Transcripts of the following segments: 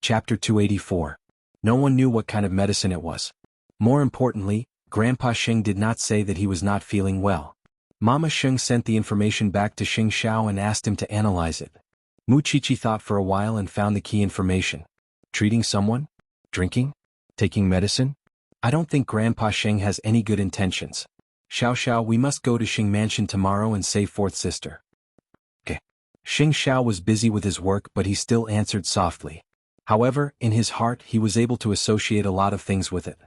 Chapter 284. No one knew what kind of medicine it was. More importantly, Grandpa Sheng did not say that he was not feeling well. Mama Sheng sent the information back to Xing Xiao and asked him to analyze it. Mu Qiqi thought for a while and found the key information. Treating someone? Drinking? Taking medicine? I don't think Grandpa Sheng has any good intentions. Xiao Xiao, we must go to Xing Mansion tomorrow and save fourth sister. Okay. Xing Xiao was busy with his work, but he still answered softly. However, in his heart he was able to associate a lot of things with it.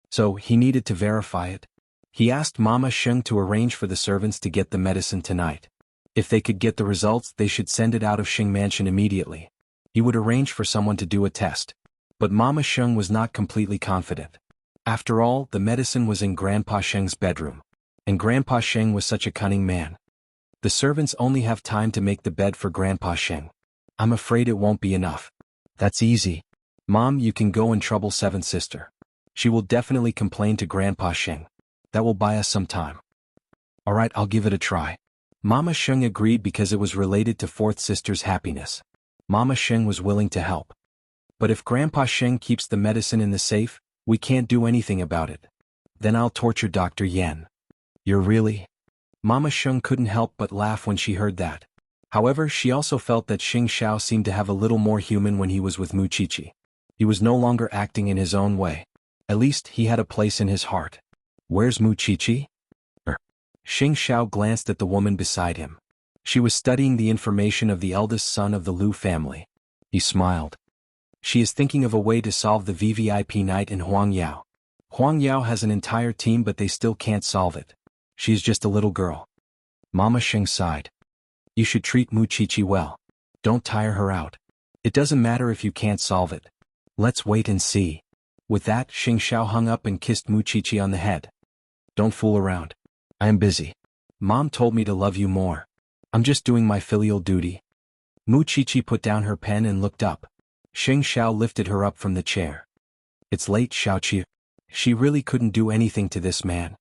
So, he needed to verify it. He asked Mama Sheng to arrange for the servants to get the medicine tonight. If they could get the results, they should send it out of Xing Mansion immediately. He would arrange for someone to do a test. But Mama Sheng was not completely confident. After all, the medicine was in Grandpa Sheng's bedroom. And Grandpa Sheng was such a cunning man. The servants only have time to make the bed for Grandpa Sheng. I'm afraid it won't be enough. That's easy. Mom, you can go and trouble seventh sister. She will definitely complain to Grandpa Sheng. That will buy us some time. Alright, I'll give it a try. Mama Sheng agreed because it was related to fourth sister's happiness. Mama Sheng was willing to help. But if Grandpa Sheng keeps the medicine in the safe, we can't do anything about it. Then I'll torture Dr. Yan. You're really? Mama Sheng couldn't help but laugh when she heard that. However, she also felt that Xing Xiao seemed to have a little more human when he was with Mu Qiqi. He was no longer acting in his own way. At least, he had a place in his heart. Where's Mu Qiqi? Xing Xiao glanced at the woman beside him. She was studying the information of the eldest son of the Liu family. He smiled. She is thinking of a way to solve the VVIP night in Huangyao. Huangyao has an entire team, but they still can't solve it. She is just a little girl. Mama Sheng sighed. You should treat Mu Qiqi well. Don't tire her out. It doesn't matter if you can't solve it. Let's wait and see. With that, Xing Xiao hung up and kissed Mu Qiqi on the head. Don't fool around. I am busy. Mom told me to love you more. I'm just doing my filial duty. Mu Qiqi put down her pen and looked up. Xing Xiao lifted her up from the chair. It's late, Xiaoqi. She really couldn't do anything to this man.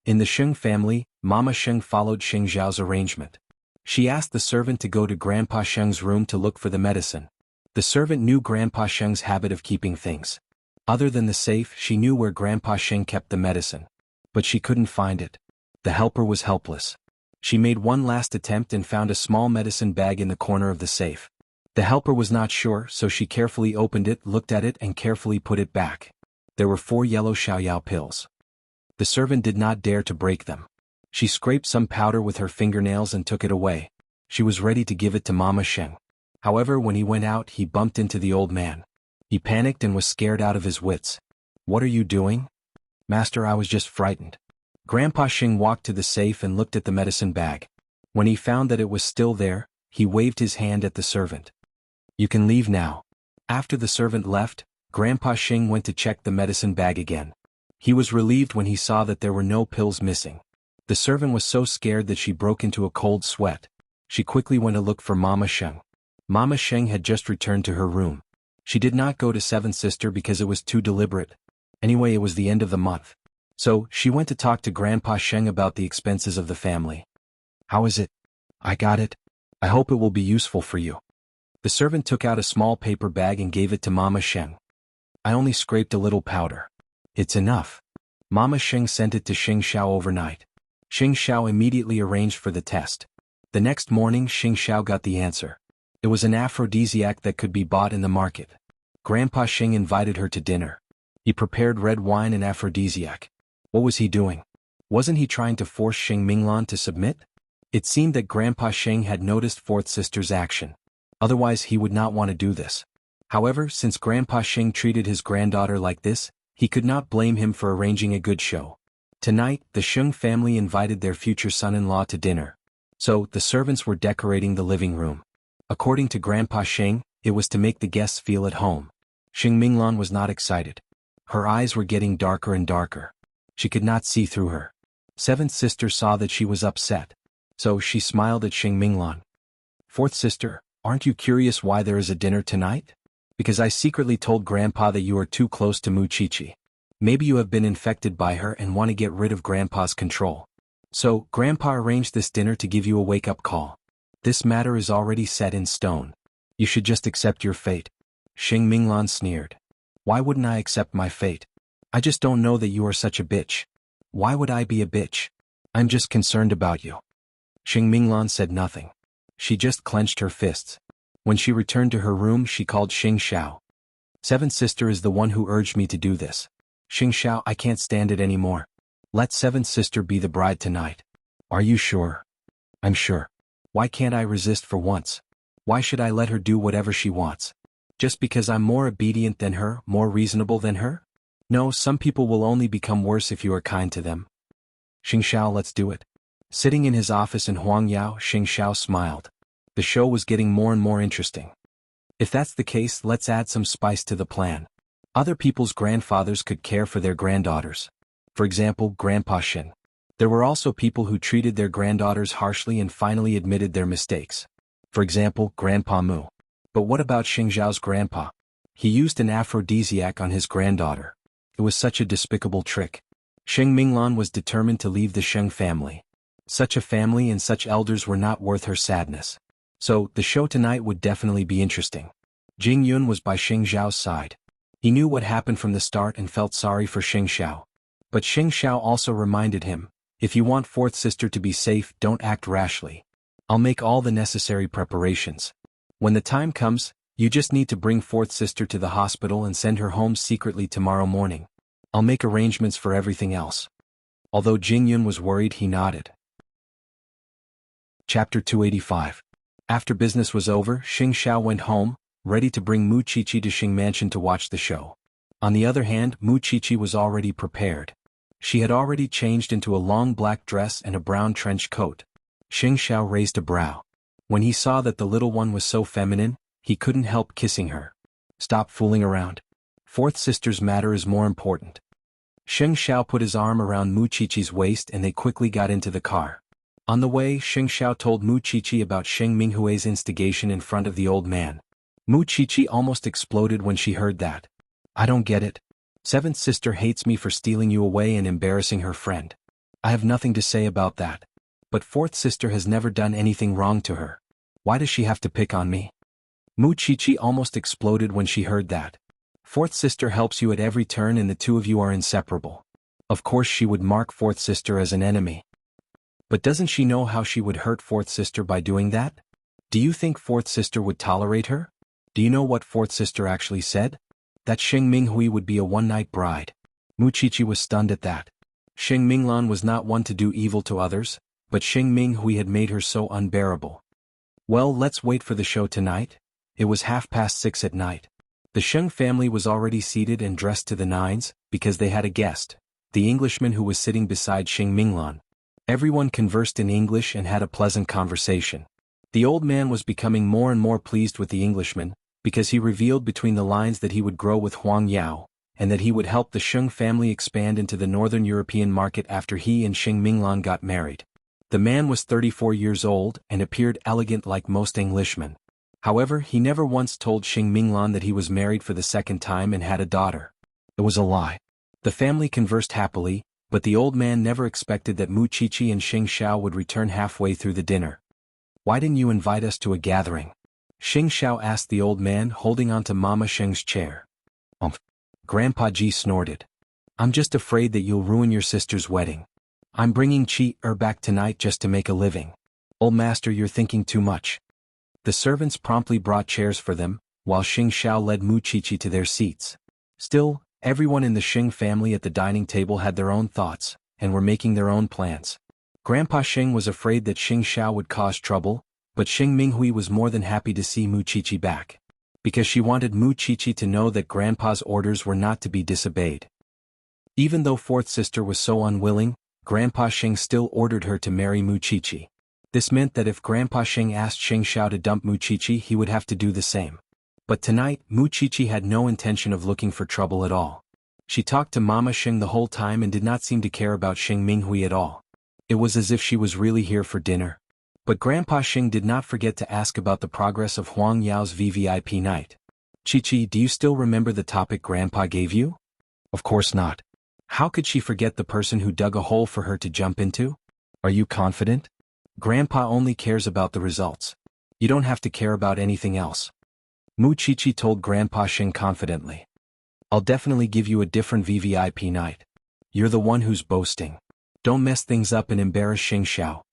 In the Sheng family, Mama Sheng followed Xing Xiao's arrangement. She asked the servant to go to Grandpa Sheng's room to look for the medicine. The servant knew Grandpa Sheng's habit of keeping things. Other than the safe, she knew where Grandpa Sheng kept the medicine. But she couldn't find it. The helper was helpless. She made one last attempt and found a small medicine bag in the corner of the safe. The helper was not sure, so she carefully opened it, looked at it, and carefully put it back. There were 4 yellow Xiaoyao pills. The servant did not dare to break them. She scraped some powder with her fingernails and took it away. She was ready to give it to Mama Sheng. However, when he went out, he bumped into the old man. He panicked and was scared out of his wits. What are you doing? Master, I was just frightened. Grandpa Sheng walked to the safe and looked at the medicine bag. When he found that it was still there, he waved his hand at the servant. You can leave now. After the servant left, Grandpa Sheng went to check the medicine bag again. He was relieved when he saw that there were no pills missing. The servant was so scared that she broke into a cold sweat. She quickly went to look for Mama Sheng. Mama Sheng had just returned to her room. She did not go to seventh sister because it was too deliberate. Anyway, it was the end of the month. So, she went to talk to Grandpa Sheng about the expenses of the family. How is it? I got it. I hope it will be useful for you. The servant took out a small paper bag and gave it to Mama Sheng. I only scraped a little powder. It's enough. Mama Sheng sent it to Xing Xiao overnight. Xing Xiao immediately arranged for the test. The next morning, Xing Xiao got the answer. It was an aphrodisiac that could be bought in the market. Grandpa Sheng invited her to dinner. He prepared red wine and aphrodisiac. What was he doing? Wasn't he trying to force Xing Minglan to submit? It seemed that Grandpa Sheng had noticed fourth sister's action. Otherwise, he would not want to do this. However, since Grandpa Sheng treated his granddaughter like this, he could not blame him for arranging a good show. Tonight, the Sheng family invited their future son-in-law to dinner. So, the servants were decorating the living room. According to Grandpa Sheng, it was to make the guests feel at home. Xing Minglan was not excited. Her eyes were getting darker and darker. She could not see through her. Seventh sister saw that she was upset. So, she smiled at Xing Minglan. Fourth sister, aren't you curious why there is a dinner tonight? Because I secretly told Grandpa that you are too close to Mu Qiqi. Maybe you have been infected by her and want to get rid of Grandpa's control. So, Grandpa arranged this dinner to give you a wake-up call. This matter is already set in stone. You should just accept your fate. Xing Minglan sneered. Why wouldn't I accept my fate? I just don't know that you are such a bitch. Why would I be a bitch? I'm just concerned about you. Xing Minglan said nothing. She just clenched her fists. When she returned to her room, she called Xing Xiao. Seventh sister is the one who urged me to do this. Xing Xiao, I can't stand it anymore. Let seventh sister be the bride tonight. Are you sure? I'm sure. Why can't I resist for once? Why should I let her do whatever she wants? Just because I'm more obedient than her, more reasonable than her? No, some people will only become worse if you are kind to them. Xing Xiao, let's do it. Sitting in his office in Huangyao, Xing Xiao smiled. The show was getting more and more interesting. If that's the case, let's add some spice to the plan. Other people's grandfathers could care for their granddaughters. For example, Grandpa Shin. There were also people who treated their granddaughters harshly and finally admitted their mistakes. For example, Grandpa Mu. But what about Xing Xiao's grandpa? He used an aphrodisiac on his granddaughter. It was such a despicable trick. Xing Minglan was determined to leave the Sheng family. Such a family and such elders were not worth her sadness. So, the show tonight would definitely be interesting. Jing Yun was by Xing Xiao's side. He knew what happened from the start and felt sorry for Xing Xiao. But Xing Xiao also reminded him, if you want fourth sister to be safe, don't act rashly. I'll make all the necessary preparations. When the time comes, you just need to bring fourth sister to the hospital and send her home secretly tomorrow morning. I'll make arrangements for everything else. Although Jing Yun was worried, he nodded. Chapter 285. After business was over, Xing Xiao went home, ready to bring Mu Qiqi to Xing Mansion to watch the show. On the other hand, Mu Qiqi was already prepared. She had already changed into a long black dress and a brown trench coat. Xing Xiao raised a brow. When he saw that the little one was so feminine, he couldn't help kissing her. Stop fooling around. Fourth sister's matter is more important. Xing Xiao put his arm around Mu Qiqi's waist and they quickly got into the car. On the way, Xing Xiao told Mu Qiqi about Sheng Minghui's instigation in front of the old man. Mu Qiqi almost exploded when she heard that. I don't get it. Seventh sister hates me for stealing you away and embarrassing her friend. I have nothing to say about that. But fourth sister has never done anything wrong to her. Why does she have to pick on me? Mu Qiqi almost exploded when she heard that. Fourth sister helps you at every turn and the two of you are inseparable. Of course she would mark fourth sister as an enemy. But doesn't she know how she would hurt fourth sister by doing that? Do you think fourth sister would tolerate her? Do you know what fourth sister actually said? That Sheng Minghui would be a one-night bride. Mu Qiqi was stunned at that. Sheng Minglan was not one to do evil to others, but Sheng Minghui had made her so unbearable. Well, let's wait for the show tonight. It was 6:30 at night. The Sheng family was already seated and dressed to the nines, because they had a guest, the Englishman who was sitting beside Sheng Minglan. Everyone conversed in English and had a pleasant conversation. The old man was becoming more and more pleased with the Englishman, because he revealed between the lines that he would grow with Huang Yao, and that he would help the Sheng family expand into the northern European market after he and Sheng Minglan got married. The man was 34 years old and appeared elegant like most Englishmen. However, he never once told Sheng Minglan that he was married for the second time and had a daughter. It was a lie. The family conversed happily, but the old man never expected that Mu Qiqi and Xing Xiao would return halfway through the dinner. Why didn't you invite us to a gathering? Xing Xiao asked the old man, holding onto Mama Sheng's chair. Grandpa Ji snorted. I'm just afraid that you'll ruin your sister's wedding. I'm bringing Qi back tonight just to make a living. Old master, you're thinking too much. The servants promptly brought chairs for them, while Xing Xiao led Mu Qiqi to their seats. Still, everyone in the Sheng family at the dining table had their own thoughts, and were making their own plans. Grandpa Sheng was afraid that Xing Xiao would cause trouble, but Sheng Minghui was more than happy to see Mu Qiqi back. Because she wanted Mu Qiqi to know that Grandpa's orders were not to be disobeyed. Even though fourth sister was so unwilling, Grandpa Sheng still ordered her to marry Mu Qiqi. This meant that if Grandpa Sheng asked Xing Xiao to dump Mu Qiqi, he would have to do the same. But tonight, Mu Qiqi had no intention of looking for trouble at all. She talked to Mama Sheng the whole time and did not seem to care about Sheng Minghui at all. It was as if she was really here for dinner. But Grandpa Sheng did not forget to ask about the progress of Huang Yao's VVIP night. Qiqi, do you still remember the topic Grandpa gave you? Of course not. How could she forget the person who dug a hole for her to jump into? Are you confident? Grandpa only cares about the results. You don't have to care about anything else. Mu Chichi told Grandpa Xing confidently. I'll definitely give you a different VVIP night. You're the one who's boasting. Don't mess things up and embarrass Xing Xiao.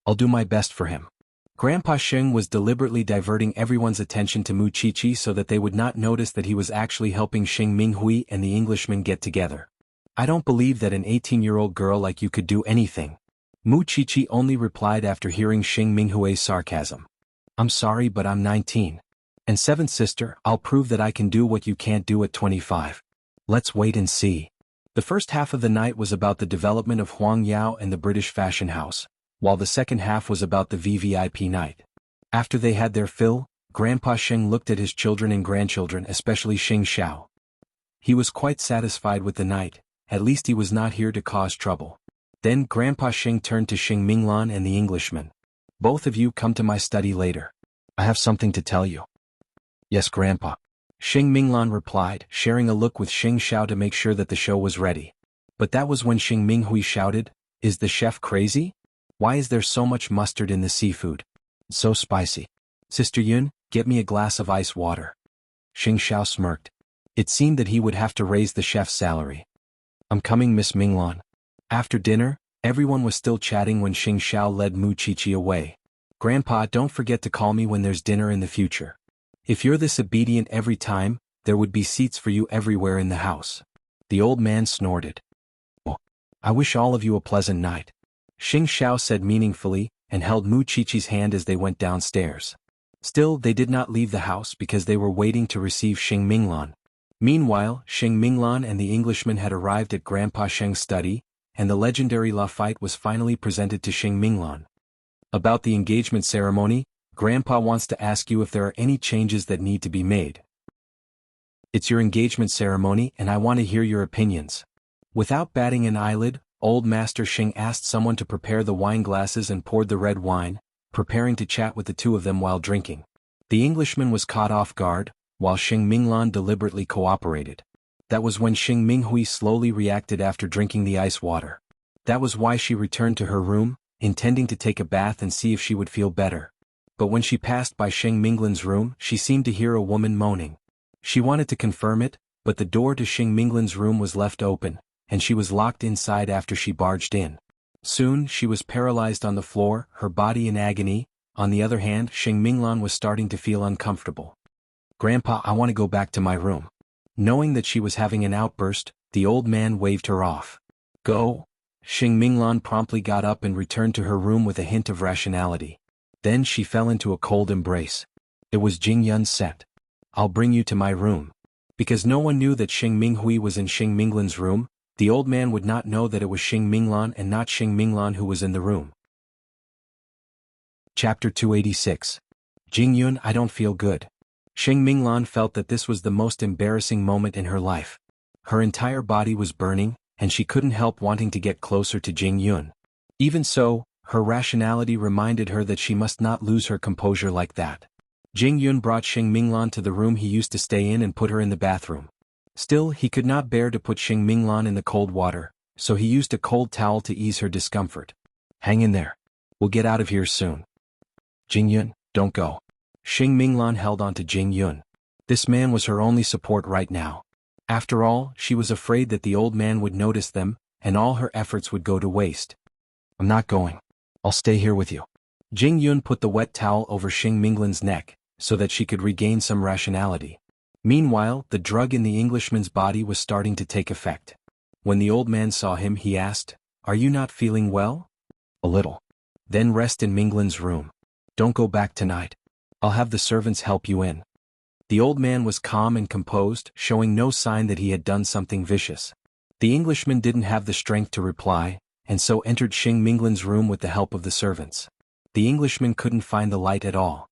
I'll do my best for him. Grandpa Xing was deliberately diverting everyone's attention to Mu Chichi so that they would not notice that he was actually helping Xing Minghui and the Englishman get together. I don't believe that an 18-year-old girl like you could do anything. Mu Chichi only replied after hearing Xing Minghui's sarcasm. I'm sorry, but I'm 19. And seventh sister, I'll prove that I can do what you can't do at 25. Let's wait and see. The first half of the night was about the development of Huang Yao and the British fashion house, while the second half was about the VVIP night. After they had their fill, Grandpa Xing looked at his children and grandchildren, especially Xing Xiao. He was quite satisfied with the night, at least he was not here to cause trouble. Then Grandpa Xing turned to Xing Minglan and the Englishman. Both of you come to my study later. I have something to tell you. Yes, Grandpa. Xing Minglan replied, sharing a look with Xing Xiao to make sure that the show was ready. But that was when Xing Minghui shouted, Is the chef crazy? Why is there so much mustard in the seafood? It's so spicy. Sister Yun, get me a glass of ice water. Xing Xiao smirked. It seemed that he would have to raise the chef's salary. I'm coming, Miss Minglan. After dinner, everyone was still chatting when Xing Xiao led Mu Chichi away. Grandpa, don't forget to call me when there's dinner in the future. If you're this obedient every time, there would be seats for you everywhere in the house. The old man snorted. Oh, I wish all of you a pleasant night. Xing Xiao said meaningfully, and held Mu Chichi's hand as they went downstairs. Still, they did not leave the house because they were waiting to receive Xing Minglan. Meanwhile, Xing Minglan and the Englishman had arrived at Grandpa Sheng's study, and the legendary La Fight was finally presented to Xing Minglan. About the engagement ceremony, Grandpa wants to ask you if there are any changes that need to be made. It's your engagement ceremony and I want to hear your opinions. Without batting an eyelid, Old Master Xing asked someone to prepare the wine glasses and poured the red wine, preparing to chat with the two of them while drinking. The Englishman was caught off guard, while Xing Minglan deliberately cooperated. That was when Xing Minghui slowly reacted after drinking the ice water. That was why she returned to her room, intending to take a bath and see if she would feel better. But when she passed by Xing Minglan's room, she seemed to hear a woman moaning. She wanted to confirm it, but the door to Xing Minglan's room was left open, and she was locked inside after she barged in. Soon, she was paralyzed on the floor, her body in agony. On the other hand, Xing Minglan was starting to feel uncomfortable. Grandpa, I want to go back to my room. Knowing that she was having an outburst, the old man waved her off. Go. Xing Minglan promptly got up and returned to her room with a hint of rationality. Then she fell into a cold embrace. It was Jing Yun's set. I'll bring you to my room. Because no one knew that Xing Minghui was in Xing Minglan's room, the old man would not know that it was Xing Minglan and not Xing Minglan who was in the room. Chapter 286. Jing Yun, I don't feel good. Xing Minglan felt that this was the most embarrassing moment in her life. Her entire body was burning, and she couldn't help wanting to get closer to Jing Yun. Even so, her rationality reminded her that she must not lose her composure like that. Jing Yun brought Xing Minglan to the room he used to stay in and put her in the bathroom. Still, he could not bear to put Xing Minglan in the cold water, so he used a cold towel to ease her discomfort. Hang in there. We'll get out of here soon. Jing Yun, don't go. Xing Minglan held on to Jing Yun. This man was her only support right now. After all, she was afraid that the old man would notice them, and all her efforts would go to waste. I'm not going. I'll stay here with you. Jing Yun put the wet towel over Xing Minglan's neck, so that she could regain some rationality. Meanwhile, the drug in the Englishman's body was starting to take effect. When the old man saw him, he asked, Are you not feeling well? A little. Then rest in Minglan's room. Don't go back tonight. I'll have the servants help you in. The old man was calm and composed, showing no sign that he had done something vicious. The Englishman didn't have the strength to reply, and so entered Xing Minglan's room with the help of the servants. The Englishman couldn't find the light at all.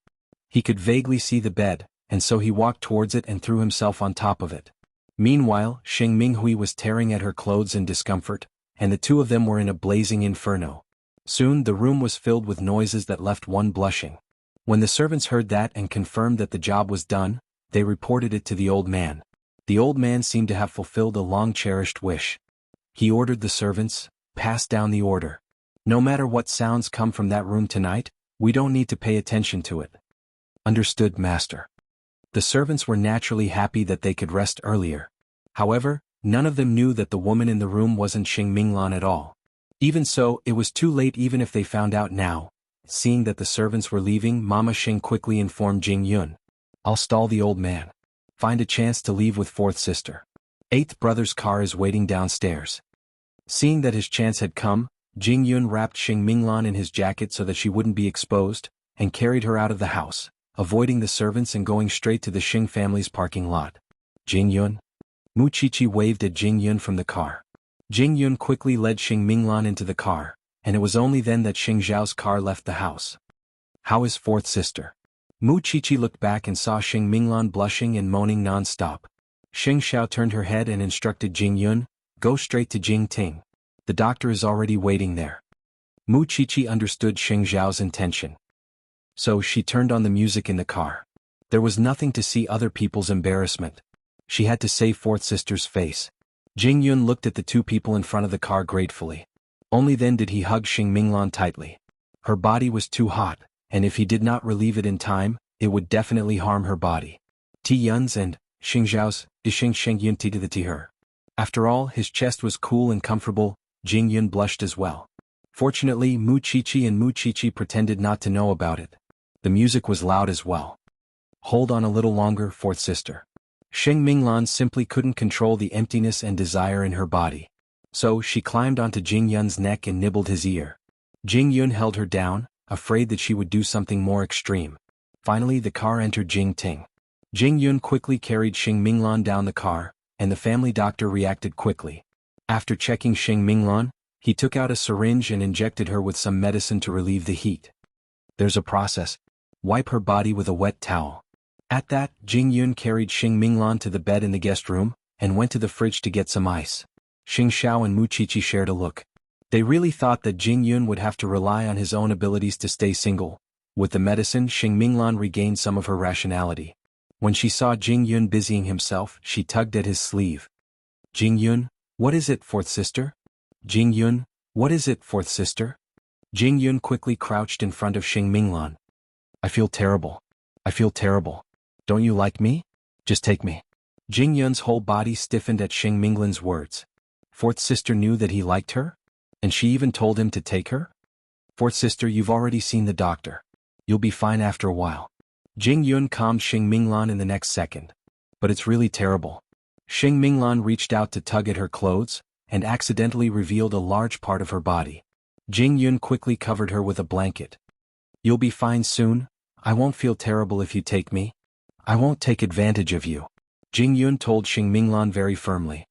He could vaguely see the bed, and so he walked towards it and threw himself on top of it. Meanwhile, Xing Minghui was tearing at her clothes in discomfort, and the two of them were in a blazing inferno. Soon the room was filled with noises that left one blushing. When the servants heard that and confirmed that the job was done, they reported it to the old man. The old man seemed to have fulfilled a long-cherished wish. He ordered the servants, pass down the order. No matter what sounds come from that room tonight, we don't need to pay attention to it. Understood, master. The servants were naturally happy that they could rest earlier. However, none of them knew that the woman in the room wasn't Xing Minglan at all. Even so, it was too late even if they found out now. Seeing that the servants were leaving, Mama Xing quickly informed Jing Yun. I'll stall the old man. Find a chance to leave with fourth sister. Eighth brother's car is waiting downstairs. Seeing that his chance had come, Jing Yun wrapped Xing Minglan in his jacket so that she wouldn't be exposed, and carried her out of the house, avoiding the servants and going straight to the Xing family's parking lot. Jing Yun? Mu Qiqi waved at Jing Yun from the car. Jing Yun quickly led Xing Minglan into the car, and it was only then that Xing Zhao's car left the house. How is fourth sister? Mu Qiqi looked back and saw Xing Minglan blushing and moaning non-stop. Xing Xiao turned her head and instructed Jing Yun, go straight to Jing Ting. The doctor is already waiting there. Mu Qiqi understood Xing Zhao's intention. So she turned on the music in the car. There was nothing to see other people's embarrassment. She had to save fourth sister's face. Jing Yun looked at the two people in front of the car gratefully. Only then did he hug Xing Minglan tightly. Her body was too hot, and if he did not relieve it in time, it would definitely harm her body. Ti Yun's and Xing Zhao's Xing Sheng Yun Ti to the Ti her. After all, his chest was cool and comfortable. Jing Yun blushed as well. Fortunately, Mu Qiqi pretended not to know about it. The music was loud as well. Hold on a little longer, fourth sister. Xing Minglan simply couldn't control the emptiness and desire in her body. So she climbed onto Jing Yun's neck and nibbled his ear. Jing Yun held her down, afraid that she would do something more extreme. Finally the car entered Jing Ting. Jing Yun quickly carried Xing Minglan down the car, and the family doctor reacted quickly. After checking Xing Minglan, he took out a syringe and injected her with some medicine to relieve the heat. There's a process. Wipe her body with a wet towel. At that, Jing Yun carried Xing Minglan to the bed in the guest room, and went to the fridge to get some ice. Xing Xiao and Mu Qiqi shared a look. They really thought that Jing Yun would have to rely on his own abilities to stay single. With the medicine, Xing Minglan regained some of her rationality. When she saw Jing Yun busying himself, she tugged at his sleeve. Jing Yun, what is it, fourth sister? Jing Yun, what is it, fourth sister? Jing Yun quickly crouched in front of Xing Minglan. I feel terrible. I feel terrible. Don't you like me? Just take me. Jing Yun's whole body stiffened at Xing Minglan's words. Fourth sister knew that he liked her? And she even told him to take her? Fourth sister, you've already seen the doctor. You'll be fine after a while. Jing Yun calmed Xing Minglan in the next second. But it's really terrible. Xing Minglan reached out to tug at her clothes, and accidentally revealed a large part of her body. Jing Yun quickly covered her with a blanket. You'll be fine soon. I won't feel terrible if you take me. I won't take advantage of you. Jing Yun told Xing Minglan very firmly.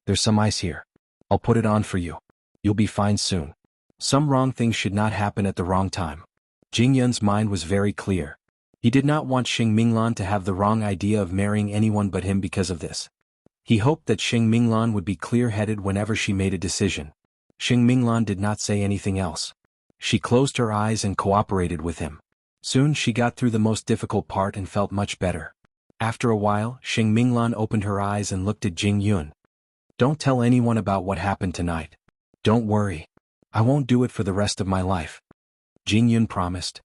There's some ice here. I'll put it on for you. You'll be fine soon. Some wrong things should not happen at the wrong time. Jing Yun's mind was very clear. He did not want Xing Minglan to have the wrong idea of marrying anyone but him because of this. He hoped that Xing Minglan would be clear-headed whenever she made a decision. Xing Minglan did not say anything else. She closed her eyes and cooperated with him. Soon she got through the most difficult part and felt much better. After a while, Xing Minglan opened her eyes and looked at Jing Yun. Don't tell anyone about what happened tonight. Don't worry. I won't do it for the rest of my life. Jing Yun promised.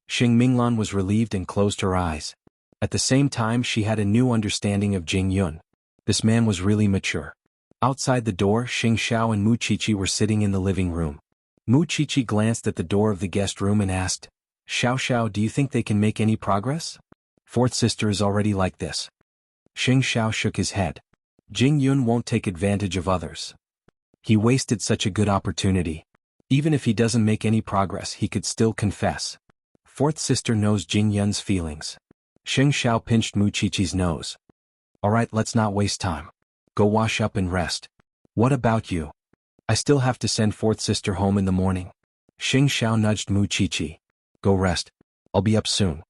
Xing Minglan was relieved and closed her eyes. At the same time she had a new understanding of Jing Yun. This man was really mature. Outside the door, Xing Xiao and Mu Qiqi were sitting in the living room. Mu Qiqi glanced at the door of the guest room and asked, Xiao Xiao, do you think they can make any progress? Fourth sister is already like this. Xing Xiao shook his head. Jing Yun won't take advantage of others. He wasted such a good opportunity. Even if he doesn't make any progress, he could still confess. Fourth sister knows Jing Yun's feelings. Xing Xiao pinched Mu Qiqi's nose. Alright, let's not waste time. Go wash up and rest. What about you? I still have to send fourth sister home in the morning. Xing Xiao nudged Mu Qiqi. Go rest. I'll be up soon.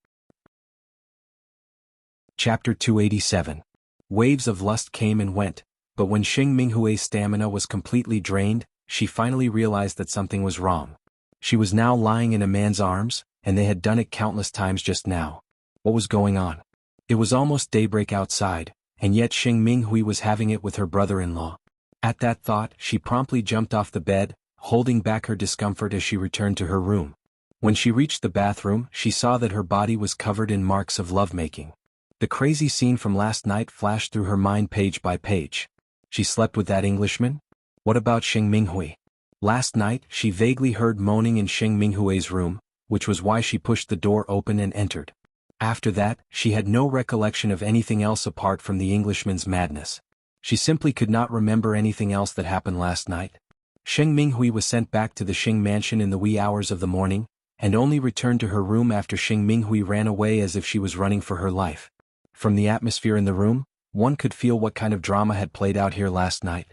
Chapter 287. Waves of lust came and went, but when Xing Minghui's stamina was completely drained, she finally realized that something was wrong. She was now lying in a man's arms, and they had done it countless times just now. What was going on? It was almost daybreak outside, and yet Xing Minghui was having it with her brother-in-law. At that thought, she promptly jumped off the bed, holding back her discomfort as she returned to her room. When she reached the bathroom, she saw that her body was covered in marks of lovemaking. The crazy scene from last night flashed through her mind page by page. She slept with that Englishman? What about Xing Minghui? Last night, she vaguely heard moaning in Xing Minghui's room, which was why she pushed the door open and entered. After that, she had no recollection of anything else apart from the Englishman's madness. She simply could not remember anything else that happened last night. Xing Minghui was sent back to the Xing mansion in the wee hours of the morning, and only returned to her room after Xing Minghui ran away as if she was running for her life. From the atmosphere in the room, one could feel what kind of drama had played out here last night.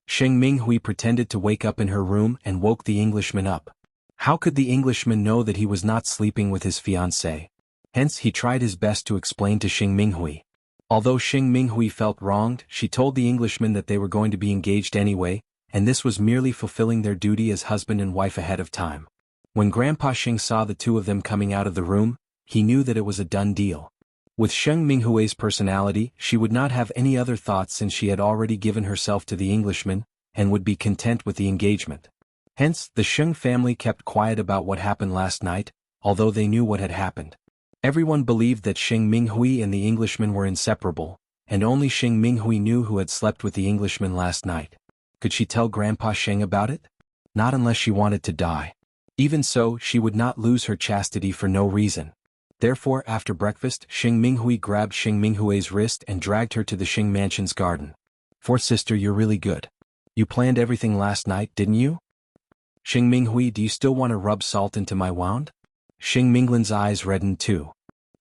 Xing Minghui pretended to wake up in her room and woke the Englishman up. How could the Englishman know that he was not sleeping with his fiancée? Hence he tried his best to explain to Xing Minghui. Although Xing Minghui felt wronged, she told the Englishman that they were going to be engaged anyway, and this was merely fulfilling their duty as husband and wife ahead of time. When Grandpa Xing saw the two of them coming out of the room, he knew that it was a done deal. With Xing Minghui's personality, she would not have any other thoughts since she had already given herself to the Englishman, and would be content with the engagement. Hence, the Xing family kept quiet about what happened last night, although they knew what had happened. Everyone believed that Xing Minghui and the Englishman were inseparable, and only Xing Minghui knew who had slept with the Englishman last night. Could she tell Grandpa Xing about it? Not unless she wanted to die. Even so, she would not lose her chastity for no reason. Therefore, after breakfast, Xing Minghui grabbed Xing Minghui's wrist and dragged her to the Xing mansion's garden. Fourth sister, you're really good. You planned everything last night, didn't you? Xing Minghui, do you still want to rub salt into my wound? Xing Minglan's eyes reddened too.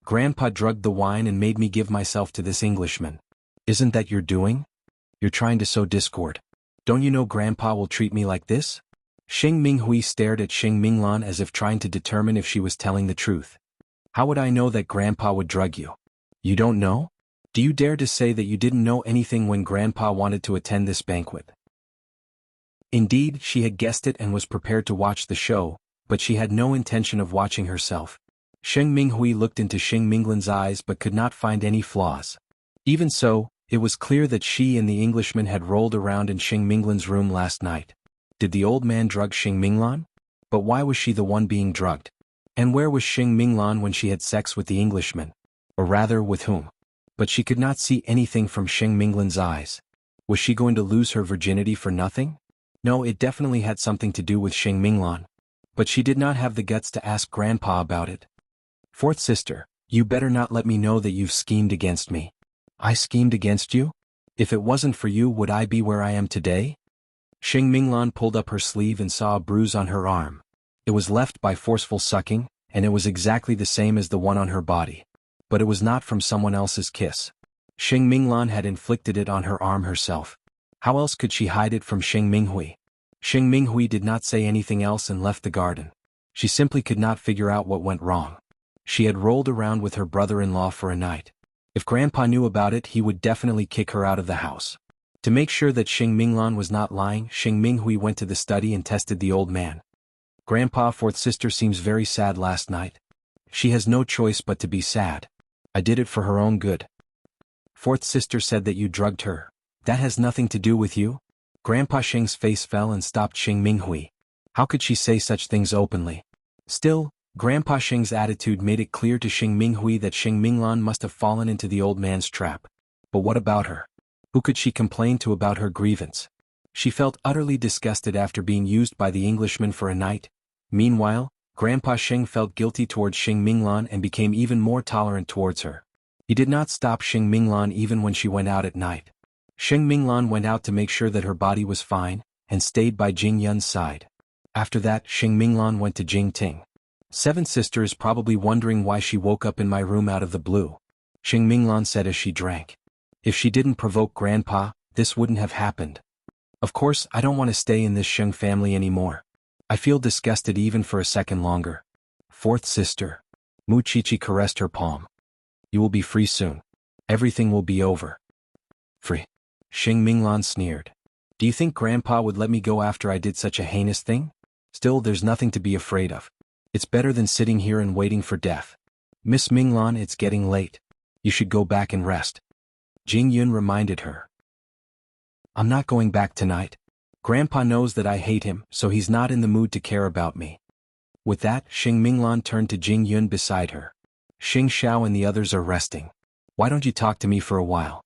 Grandpa drugged the wine and made me give myself to this Englishman. Isn't that your doing? You're trying to sow discord. Don't you know Grandpa will treat me like this? Xing Minghui stared at Xing Minglan as if trying to determine if she was telling the truth. How would I know that Grandpa would drug you? You don't know? Do you dare to say that you didn't know anything when Grandpa wanted to attend this banquet? Indeed, she had guessed it and was prepared to watch the show, but she had no intention of watching herself. Xing Minghui looked into Xing Minglan's eyes but could not find any flaws. Even so, it was clear that she and the Englishman had rolled around in Xing Minglan's room last night. Did the old man drug Xing Minglan? But why was she the one being drugged? And where was Xing Minglan when she had sex with the Englishman? Or rather, with whom? But she could not see anything from Xing Minglan's eyes. Was she going to lose her virginity for nothing? No, it definitely had something to do with Xing Minglan. But she did not have the guts to ask Grandpa about it. Fourth sister, you better not let me know that you've schemed against me. I schemed against you? If it wasn't for you, would I be where I am today? Xing Minglan pulled up her sleeve and saw a bruise on her arm. It was left by forceful sucking, and it was exactly the same as the one on her body. But it was not from someone else's kiss. Xing Minglan had inflicted it on her arm herself. How else could she hide it from Xing Minghui? Xing Minghui did not say anything else and left the garden. She simply could not figure out what went wrong. She had rolled around with her brother-in-law for a night. If Grandpa knew about it, he would definitely kick her out of the house. To make sure that Xing Minglan was not lying, Xing Minghui went to the study and tested the old man. Grandpa, fourth sister seems very sad last night. She has no choice but to be sad. I did it for her own good. Fourth sister said that you drugged her. That has nothing to do with you? Grandpa Xing's face fell and stopped Xing Minghui. How could she say such things openly? Still, Grandpa Xing's attitude made it clear to Xing Minghui that Xing Minglan must have fallen into the old man's trap. But what about her? Who could she complain to about her grievance? She felt utterly disgusted after being used by the Englishman for a night. Meanwhile, Grandpa Xing felt guilty towards Xing Minglan and became even more tolerant towards her. He did not stop Xing Minglan even when she went out at night. Xing Minglan went out to make sure that her body was fine, and stayed by Jing Yun's side. After that, Xing Minglan went to Jing Ting. Seventh sister is probably wondering why she woke up in my room out of the blue. Xing Minglan said as she drank. If she didn't provoke Grandpa, this wouldn't have happened. Of course, I don't want to stay in this Xing family anymore. I feel disgusted even for a second longer. Fourth sister. Mu Chichi caressed her palm. You will be free soon. Everything will be over. Free. Xing Minglan sneered. Do you think Grandpa would let me go after I did such a heinous thing? Still, there's nothing to be afraid of. It's better than sitting here and waiting for death. Miss Minglan, it's getting late. You should go back and rest. Jing Yun reminded her. I'm not going back tonight. Grandpa knows that I hate him, so he's not in the mood to care about me. With that, Xing Minglan turned to Jing Yun beside her. Xing Xiao and the others are resting. Why don't you talk to me for a while?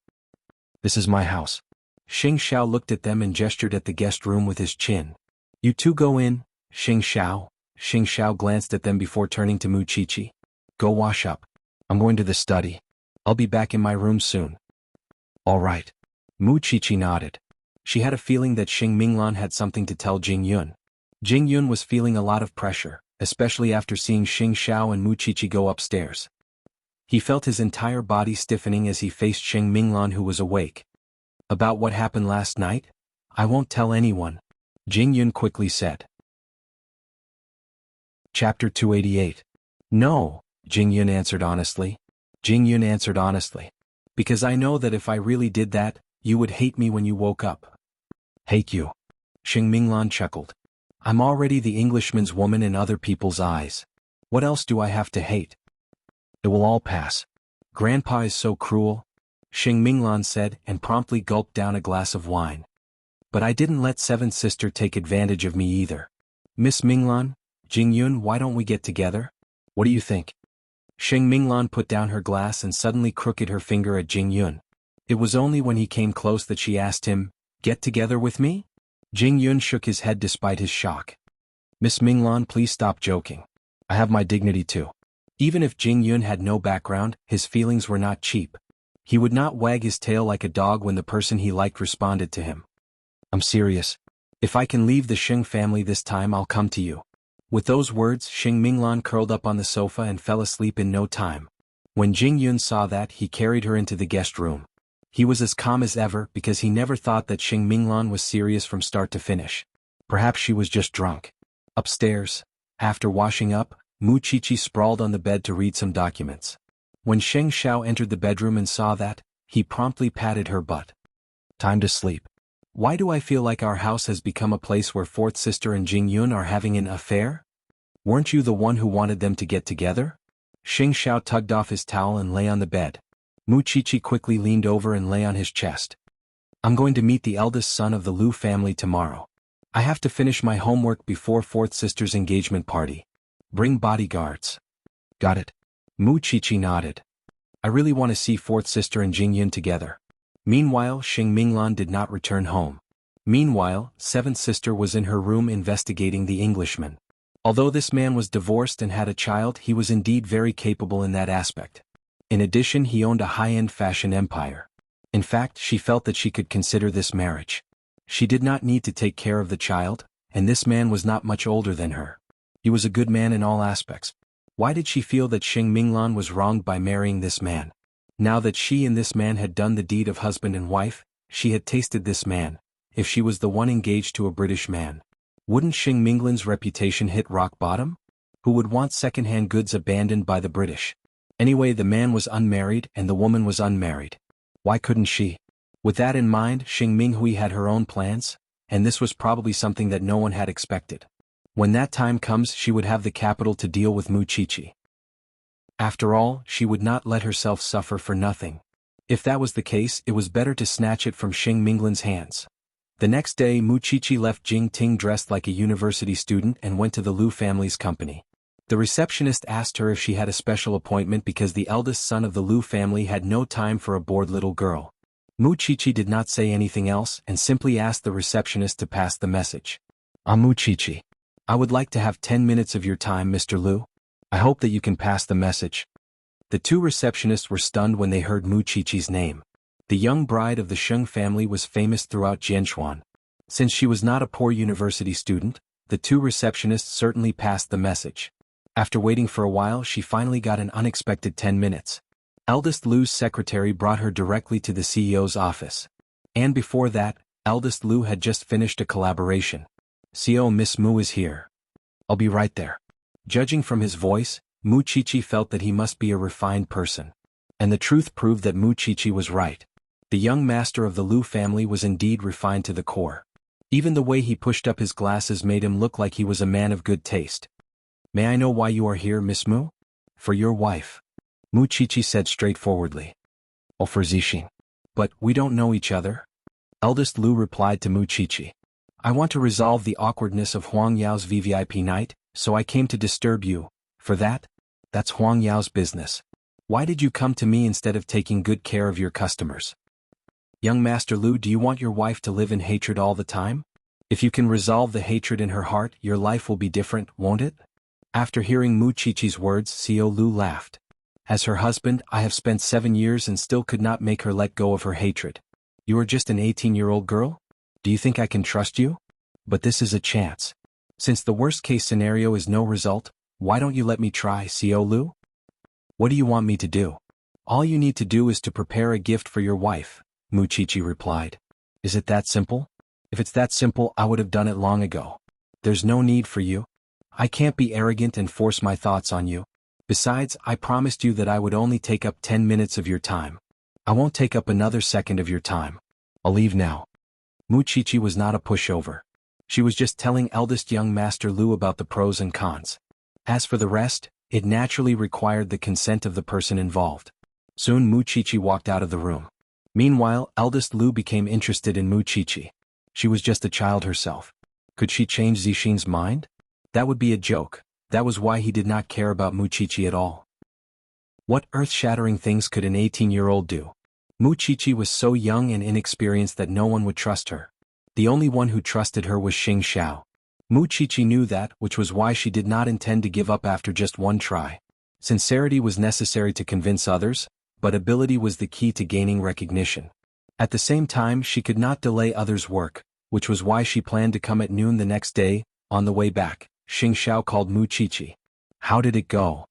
This is my house. Xing Xiao looked at them and gestured at the guest room with his chin. You two go in, Xing Xiao. Xing Xiao glanced at them before turning to Mu Qiqi. Go wash up. I'm going to the study. I'll be back in my room soon. All right. Mu Qiqi nodded. She had a feeling that Xing Minglan had something to tell Jing Yun. Jing Yun was feeling a lot of pressure, especially after seeing Xing Xiao and Mu Qiqi go upstairs. He felt his entire body stiffening as he faced Xing Minglan, who was awake. About what happened last night? I won't tell anyone, Jing Yun quickly said. Chapter 288. No, Jing Yun answered honestly. Jing Yun answered honestly. Because I know that if I really did that, you would hate me when you woke up. Hate you? Xing Minglan chuckled. I'm already the Englishman's woman in other people's eyes. What else do I have to hate? It will all pass. Grandpa is so cruel, Xing Minglan said and promptly gulped down a glass of wine. But I didn't let seventh sister take advantage of me either. Miss Minglan, Jing Yun, why don't we get together? What do you think? Xing Minglan put down her glass and suddenly crooked her finger at Jing Yun. It was only when he came close that she asked him, Get together with me? Jing Yun shook his head despite his shock. Miss Minglan, please stop joking. I have my dignity too. Even if Jing Yun had no background, his feelings were not cheap. He would not wag his tail like a dog when the person he liked responded to him. I'm serious. If I can leave the Xing family this time, I'll come to you. With those words, Xing Minglan curled up on the sofa and fell asleep in no time. When Jing Yun saw that, he carried her into the guest room. He was as calm as ever because he never thought that Xing Minglan was serious from start to finish. Perhaps she was just drunk. Upstairs, after washing up, Mu Qiqi sprawled on the bed to read some documents. When Xing Xiao entered the bedroom and saw that, he promptly patted her butt. Time to sleep. Why do I feel like our house has become a place where fourth sister and Jing Yun are having an affair? Weren't you the one who wanted them to get together? Xing Xiao tugged off his towel and lay on the bed. Mu Qiqi quickly leaned over and lay on his chest. I'm going to meet the eldest son of the Lu family tomorrow. I have to finish my homework before fourth sister's engagement party. Bring bodyguards. Got it. Mu Qiqi nodded. I really want to see fourth sister and Jing Yun together. Meanwhile, Xing Minglan did not return home. Meanwhile, seventh sister was in her room investigating the Englishman. Although this man was divorced and had a child, he was indeed very capable in that aspect. In addition, he owned a high-end fashion empire. In fact, she felt that she could consider this marriage. She did not need to take care of the child, and this man was not much older than her. He was a good man in all aspects. Why did she feel that Xing Minglan was wronged by marrying this man? Now that she and this man had done the deed of husband and wife, she had tasted this man. If she was the one engaged to a British man, wouldn't Xing Minglan's reputation hit rock bottom? Who would want second-hand goods abandoned by the British? Anyway, the man was unmarried and the woman was unmarried. Why couldn't she? With that in mind, Xing Minghui had her own plans, and this was probably something that no one had expected. When that time comes, she would have the capital to deal with Mu Qiqi. After all, she would not let herself suffer for nothing. If that was the case, it was better to snatch it from Xing Minglan's hands. The next day, Mu Qiqi left Jing Ting dressed like a university student and went to the Lu family's company. The receptionist asked her if she had a special appointment because the eldest son of the Lu family had no time for a bored little girl. Mu Qiqi did not say anything else and simply asked the receptionist to pass the message. I'm Mu Qiqi. I would like to have 10 minutes of your time, Mr. Lu. I hope that you can pass the message. The two receptionists were stunned when they heard Mu Qiqi's name. The young bride of the Sheng family was famous throughout Jianchuan. Since she was not a poor university student, the two receptionists certainly passed the message. After waiting for a while, she finally got an unexpected 10 minutes. Eldest Lu's secretary brought her directly to the CEO's office. And before that, eldest Lu had just finished a collaboration. CEO Miss Mu is here. I'll be right there. Judging from his voice, Mu Qiqi felt that he must be a refined person. And the truth proved that Mu Qiqi was right. The young master of the Lu family was indeed refined to the core. Even the way he pushed up his glasses made him look like he was a man of good taste. May I know why you are here, Miss Mu? For your wife. Mu Qiqi said straightforwardly. Oh, for Zixing. But we don't know each other. Eldest Lu replied to Mu Qiqi. I want to resolve the awkwardness of Huang Yao's VVIP night, so I came to disturb you. For that? That's Huang Yao's business. Why did you come to me instead of taking good care of your customers? Young Master Lu, do you want your wife to live in hatred all the time? If you can resolve the hatred in her heart, your life will be different, won't it? After hearing Mu Qiqi's words, Xiao Lu laughed. As her husband, I have spent 7 years and still could not make her let go of her hatred. You are just an 18-year-old girl? Do you think I can trust you? But this is a chance. Since the worst-case scenario is no result, why don't you let me try, Xiao Lu? What do you want me to do? All you need to do is to prepare a gift for your wife, Mu Qiqi replied. Is it that simple? If it's that simple, I would have done it long ago. There's no need for you. I can't be arrogant and force my thoughts on you. Besides, I promised you that I would only take up 10 minutes of your time. I won't take up another second of your time. I'll leave now. Mu Qiqi was not a pushover. She was just telling eldest young Master Lu about the pros and cons. As for the rest, it naturally required the consent of the person involved. Soon Mu Qiqi walked out of the room. Meanwhile, eldest Lu became interested in Mu Qiqi. She was just a child herself. Could she change Zixin's mind? That would be a joke. That was why he did not care about Mu Qiqi at all. What earth-shattering things could an 18-year-old do? Mu Qiqi was so young and inexperienced that no one would trust her. The only one who trusted her was Xing Xiao. Mu Qiqi knew that, which was why she did not intend to give up after just one try. Sincerity was necessary to convince others, but ability was the key to gaining recognition. At the same time, she could not delay others' work, which was why she planned to come at noon the next day. On the way back, Xing Xiao called Mu Qiqi. How did it go?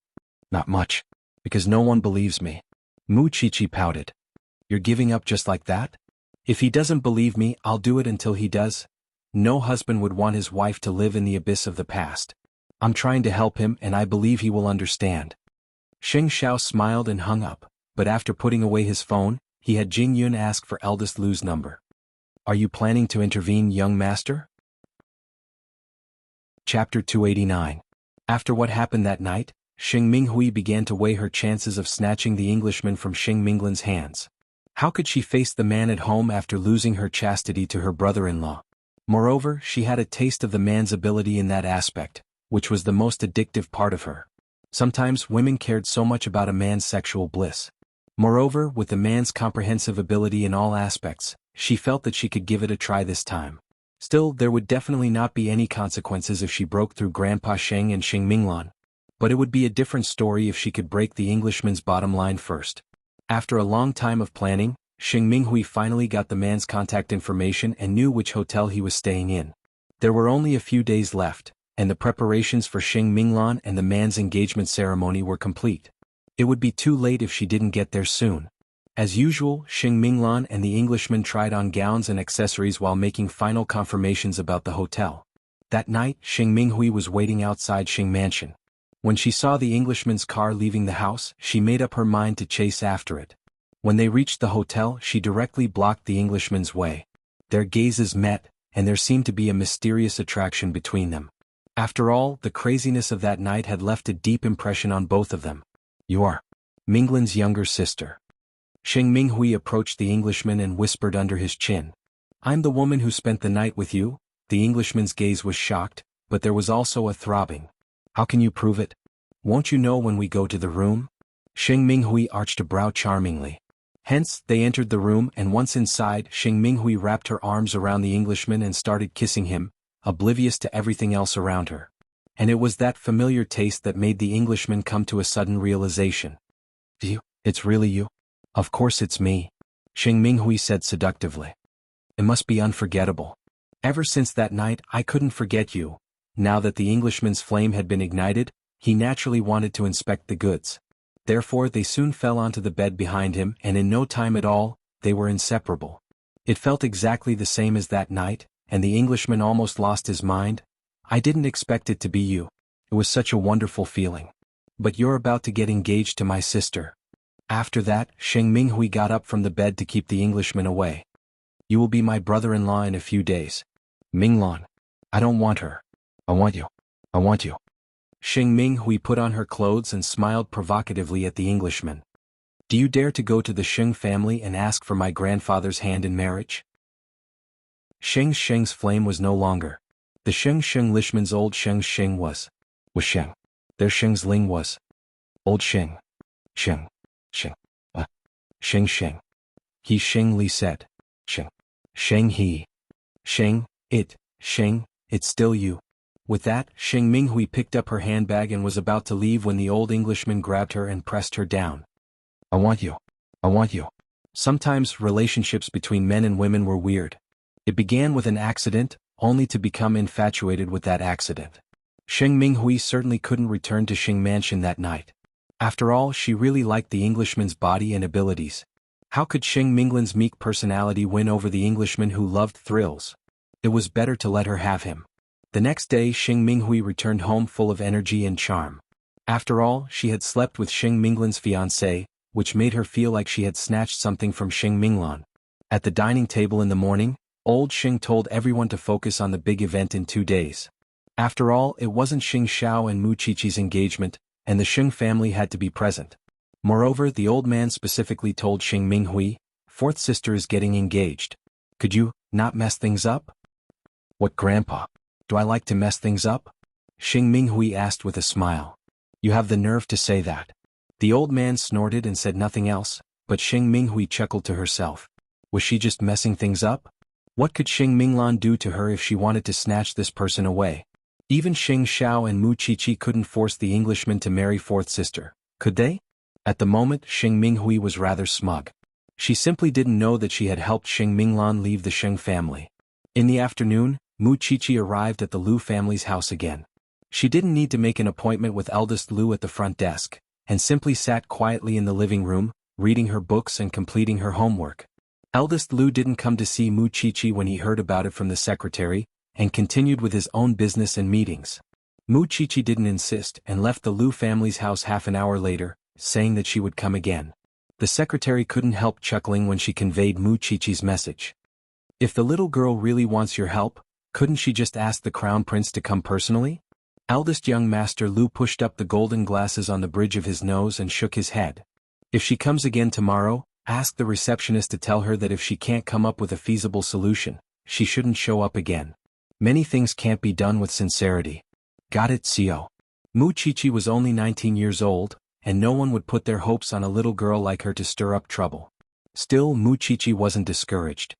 Not much. Because no one believes me. Mu Qiqi pouted. You're giving up just like that? If he doesn't believe me, I'll do it until he does. No husband would want his wife to live in the abyss of the past. I'm trying to help him and I believe he will understand. Xing Xiao smiled and hung up, but after putting away his phone, he had Jing Yun ask for eldest Lu's number. Are you planning to intervene, young master? Chapter 289. After what happened that night, Xing Minghui began to weigh her chances of snatching the Englishman from Xing Minglan's hands. How could she face the man at home after losing her chastity to her brother-in-law? Moreover, she had a taste of the man's ability in that aspect, which was the most addictive part of her. Sometimes women cared so much about a man's sexual bliss. Moreover, with the man's comprehensive ability in all aspects, she felt that she could give it a try this time. Still, there would definitely not be any consequences if she broke through Grandpa Sheng and Xing Minglan. But it would be a different story if she could break the Englishman's bottom line first. After a long time of planning, Xing Minghui finally got the man's contact information and knew which hotel he was staying in. There were only a few days left, and the preparations for Xing Minglan and the man's engagement ceremony were complete. It would be too late if she didn't get there soon. As usual, Xing Minglan and the Englishman tried on gowns and accessories while making final confirmations about the hotel. That night, Xing Minghui was waiting outside Xing Mansion. When she saw the Englishman's car leaving the house, she made up her mind to chase after it. When they reached the hotel, she directly blocked the Englishman's way. Their gazes met, and there seemed to be a mysterious attraction between them. After all, the craziness of that night had left a deep impression on both of them. You are Minglan's younger sister. Xing Minghui approached the Englishman and whispered under his chin. I'm the woman who spent the night with you. The Englishman's gaze was shocked, but there was also a throbbing. How can you prove it? Won't you know when we go to the room? Xing Minghui arched a brow charmingly. Hence, they entered the room and once inside, Xing Minghui wrapped her arms around the Englishman and started kissing him, oblivious to everything else around her. And it was that familiar taste that made the Englishman come to a sudden realization. It's really you? Of course it's me. Xing Minghui said seductively. It must be unforgettable. Ever since that night, I couldn't forget you. Now that the Englishman's flame had been ignited, he naturally wanted to inspect the goods. Therefore they soon fell onto the bed behind him and in no time at all, they were inseparable. It felt exactly the same as that night, and the Englishman almost lost his mind. I didn't expect it to be you. It was such a wonderful feeling. But you're about to get engaged to my sister. After that, Xing Minghui got up from the bed to keep the Englishman away. You will be my brother-in-law in a few days. Minglan. I don't want her. I want you. I want you. Xing Minghui put on her clothes and smiled provocatively at the Englishman. Do you dare to go to the Sheng family and ask for my grandfather's hand in marriage? Sheng's flame was no longer. The Sheng Lishman's old Sheng was Sheng. Their Sheng's Ling was old Sheng. Sheng. Sheng Sheng. He Sheng Li said. Sheng. Sheng he. Sheng, it's still you. With that, Sheng Minghui picked up her handbag and was about to leave when the old Englishman grabbed her and pressed her down. I want you. I want you. Sometimes relationships between men and women were weird. It began with an accident, only to become infatuated with that accident. Sheng Minghui certainly couldn't return to Sheng Mansion that night. After all, she really liked the Englishman's body and abilities. How could Sheng Minglan's meek personality win over the Englishman who loved thrills? It was better to let her have him. The next day Sheng Minghui returned home full of energy and charm. After all, she had slept with Sheng Minglan's fiancé, which made her feel like she had snatched something from Sheng Minglan. At the dining table in the morning, old Sheng told everyone to focus on the big event in 2 days. After all, it wasn't Sheng Xiao and Mu Qiqi's engagement, and the Sheng family had to be present. Moreover, the old man specifically told Sheng Minghui, "Fourth sister is getting engaged. Could you not mess things up?" "What, Grandpa? Do I like to mess things up?" Sheng Minghui asked with a smile. "You have the nerve to say that." The old man snorted and said nothing else, but Sheng Minghui chuckled to herself. Was she just messing things up? What could Sheng Minglan do to her if she wanted to snatch this person away? Even Sheng Xiao and Mu Qiqi couldn't force the Englishman to marry fourth sister, could they? At the moment, Sheng Minghui was rather smug. She simply didn't know that she had helped Sheng Minglan leave the Sheng family. In the afternoon, Mu Qiqi arrived at the Lu family's house again. She didn't need to make an appointment with eldest Lu at the front desk, and simply sat quietly in the living room, reading her books and completing her homework. Eldest Lu didn't come to see Mu Qiqi when he heard about it from the secretary, and continued with his own business and meetings. Mu Qiqi didn't insist and left the Lu family's house half an hour later, saying that she would come again. The secretary couldn't help chuckling when she conveyed Mu Qiqi's message. If the little girl really wants your help, couldn't she just ask the crown prince to come personally? Eldest young master Lu pushed up the golden glasses on the bridge of his nose and shook his head. If she comes again tomorrow, ask the receptionist to tell her that if she can't come up with a feasible solution, she shouldn't show up again. Many things can't be done with sincerity. Got it, Xiao. Mu Qiqi was only 19 years old, and no one would put their hopes on a little girl like her to stir up trouble. Still, Mu Qiqi wasn't discouraged.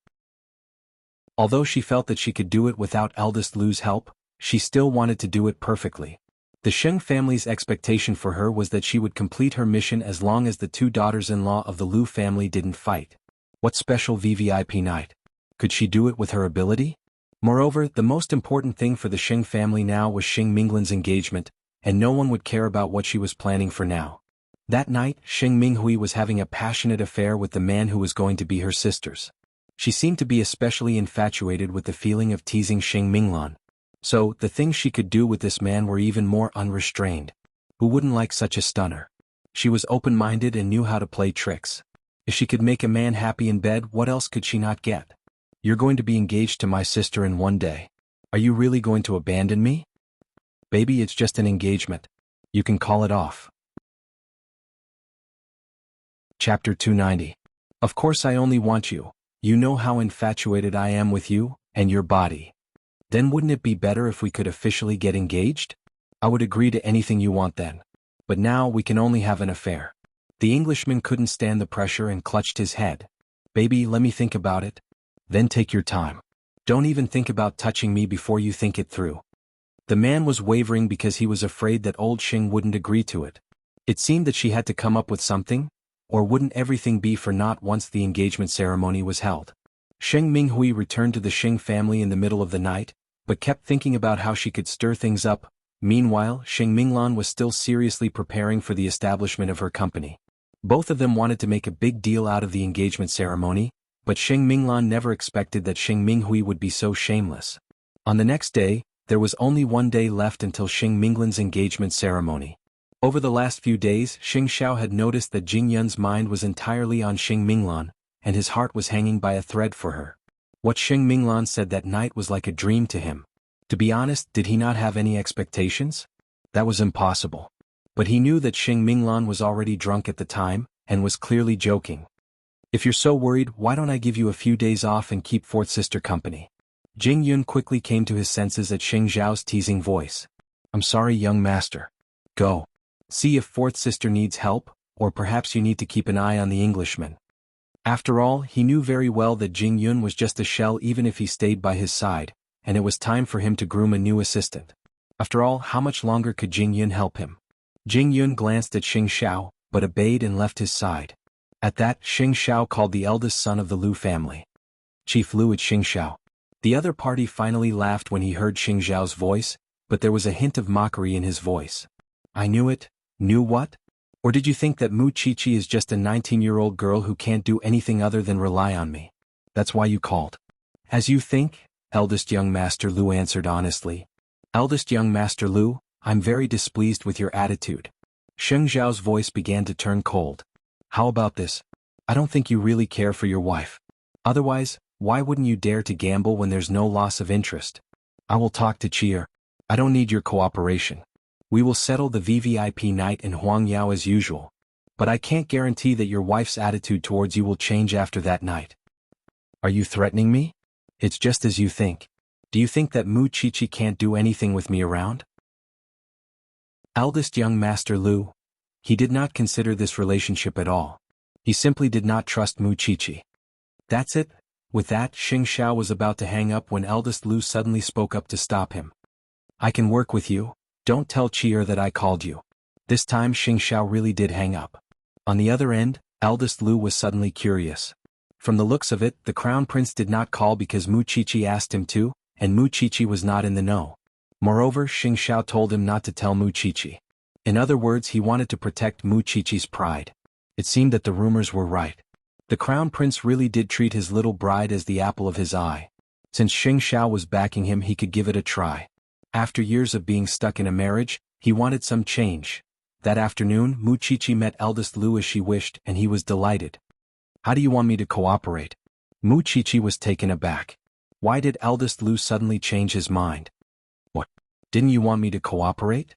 Although she felt that she could do it without eldest Lu's help, she still wanted to do it perfectly. The Sheng family's expectation for her was that she would complete her mission as long as the 2 daughters-in-law of the Lu family didn't fight. What special VVIP night? Could she do it with her ability? Moreover, the most important thing for the Sheng family now was Sheng Minglan's engagement, and no one would care about what she was planning for now. That night, Sheng Minghui was having a passionate affair with the man who was going to be her sister's. She seemed to be especially infatuated with the feeling of teasing Sheng Minglan. So, the things she could do with this man were even more unrestrained. Who wouldn't like such a stunner? She was open-minded and knew how to play tricks. If she could make a man happy in bed, what else could she not get? You're going to be engaged to my sister in 1 day. Are you really going to abandon me? Baby, it's just an engagement. You can call it off. Chapter 290. Of course I only want you. You know how infatuated I am with you, and your body. Then wouldn't it be better if we could officially get engaged? I would agree to anything you want then. But now we can only have an affair. The Englishman couldn't stand the pressure and clutched his head. Baby, let me think about it. Then take your time. Don't even think about touching me before you think it through. The man was wavering because he was afraid that old Sheng wouldn't agree to it. It seemed that she had to come up with something, or wouldn't everything be for naught once the engagement ceremony was held? Sheng Minghui returned to the Sheng family in the middle of the night, but kept thinking about how she could stir things up. Meanwhile, Sheng Minglan was still seriously preparing for the establishment of her company. Both of them wanted to make a big deal out of the engagement ceremony, but Sheng Minglan never expected that Sheng Minghui would be so shameless. On the next day, there was only 1 day left until Sheng Minglan's engagement ceremony. Over the last few days, Sheng Xiao had noticed that Jing Yun's mind was entirely on Sheng Minglan, and his heart was hanging by a thread for her. What Sheng Minglan said that night was like a dream to him. To be honest, did he not have any expectations? That was impossible. But he knew that Sheng Minglan was already drunk at the time, and was clearly joking. If you're so worried, why don't I give you a few days off and keep fourth sister company? Jing Yun quickly came to his senses at Sheng Zhao's teasing voice. I'm sorry, young master. Go. See if fourth sister needs help, or perhaps you need to keep an eye on the Englishman. After all, he knew very well that Jing Yun was just a shell even if he stayed by his side, and it was time for him to groom a new assistant. After all, how much longer could Jing Yun help him? Jing Yun glanced at Xing Xiao, but obeyed and left his side. At that, Xing Xiao called the eldest son of the Lu family. Chief Lu, it's Xing Xiao. The other party finally laughed when he heard Xing Xiao's voice, but there was a hint of mockery in his voice. I knew it. Knew what? Or did you think that Mu Qiqi is just a 19-year-old girl who can't do anything other than rely on me? That's why you called. As you think, eldest young Master Lu answered honestly. Eldest young Master Lu, I'm very displeased with your attitude. Xing Xiao's voice began to turn cold. How about this? I don't think you really care for your wife. Otherwise, why wouldn't you dare to gamble when there's no loss of interest? I will talk to Chier. I don't need your cooperation. We will settle the VVIP night in Huangyao as usual. But I can't guarantee that your wife's attitude towards you will change after that night. Are you threatening me? It's just as you think. Do you think that Mu Qiqi can't do anything with me around? Eldest young Master Lu. He did not consider this relationship at all. He simply did not trust Mu Qiqi. That's it. With that, Xing Xiao was about to hang up when eldest Lu suddenly spoke up to stop him. I can work with you. Don't tell Chier that I called you. This time Xing Xiao really did hang up. On the other end, eldest Lu was suddenly curious. From the looks of it, the crown prince did not call because Mu Qiqi asked him to, and Mu Qiqi was not in the know. Moreover, Xing Xiao told him not to tell Mu Qiqi. In other words, he wanted to protect Mu Qiqi's pride. It seemed that the rumors were right. The crown prince really did treat his little bride as the apple of his eye. Since Xing Xiao was backing him, he could give it a try. After years of being stuck in a marriage, he wanted some change. That afternoon, Mu Qiqi met eldest Lu as she wished, and he was delighted. How do you want me to cooperate? Mu Qiqi was taken aback. Why did eldest Lu suddenly change his mind? What? Didn't you want me to cooperate?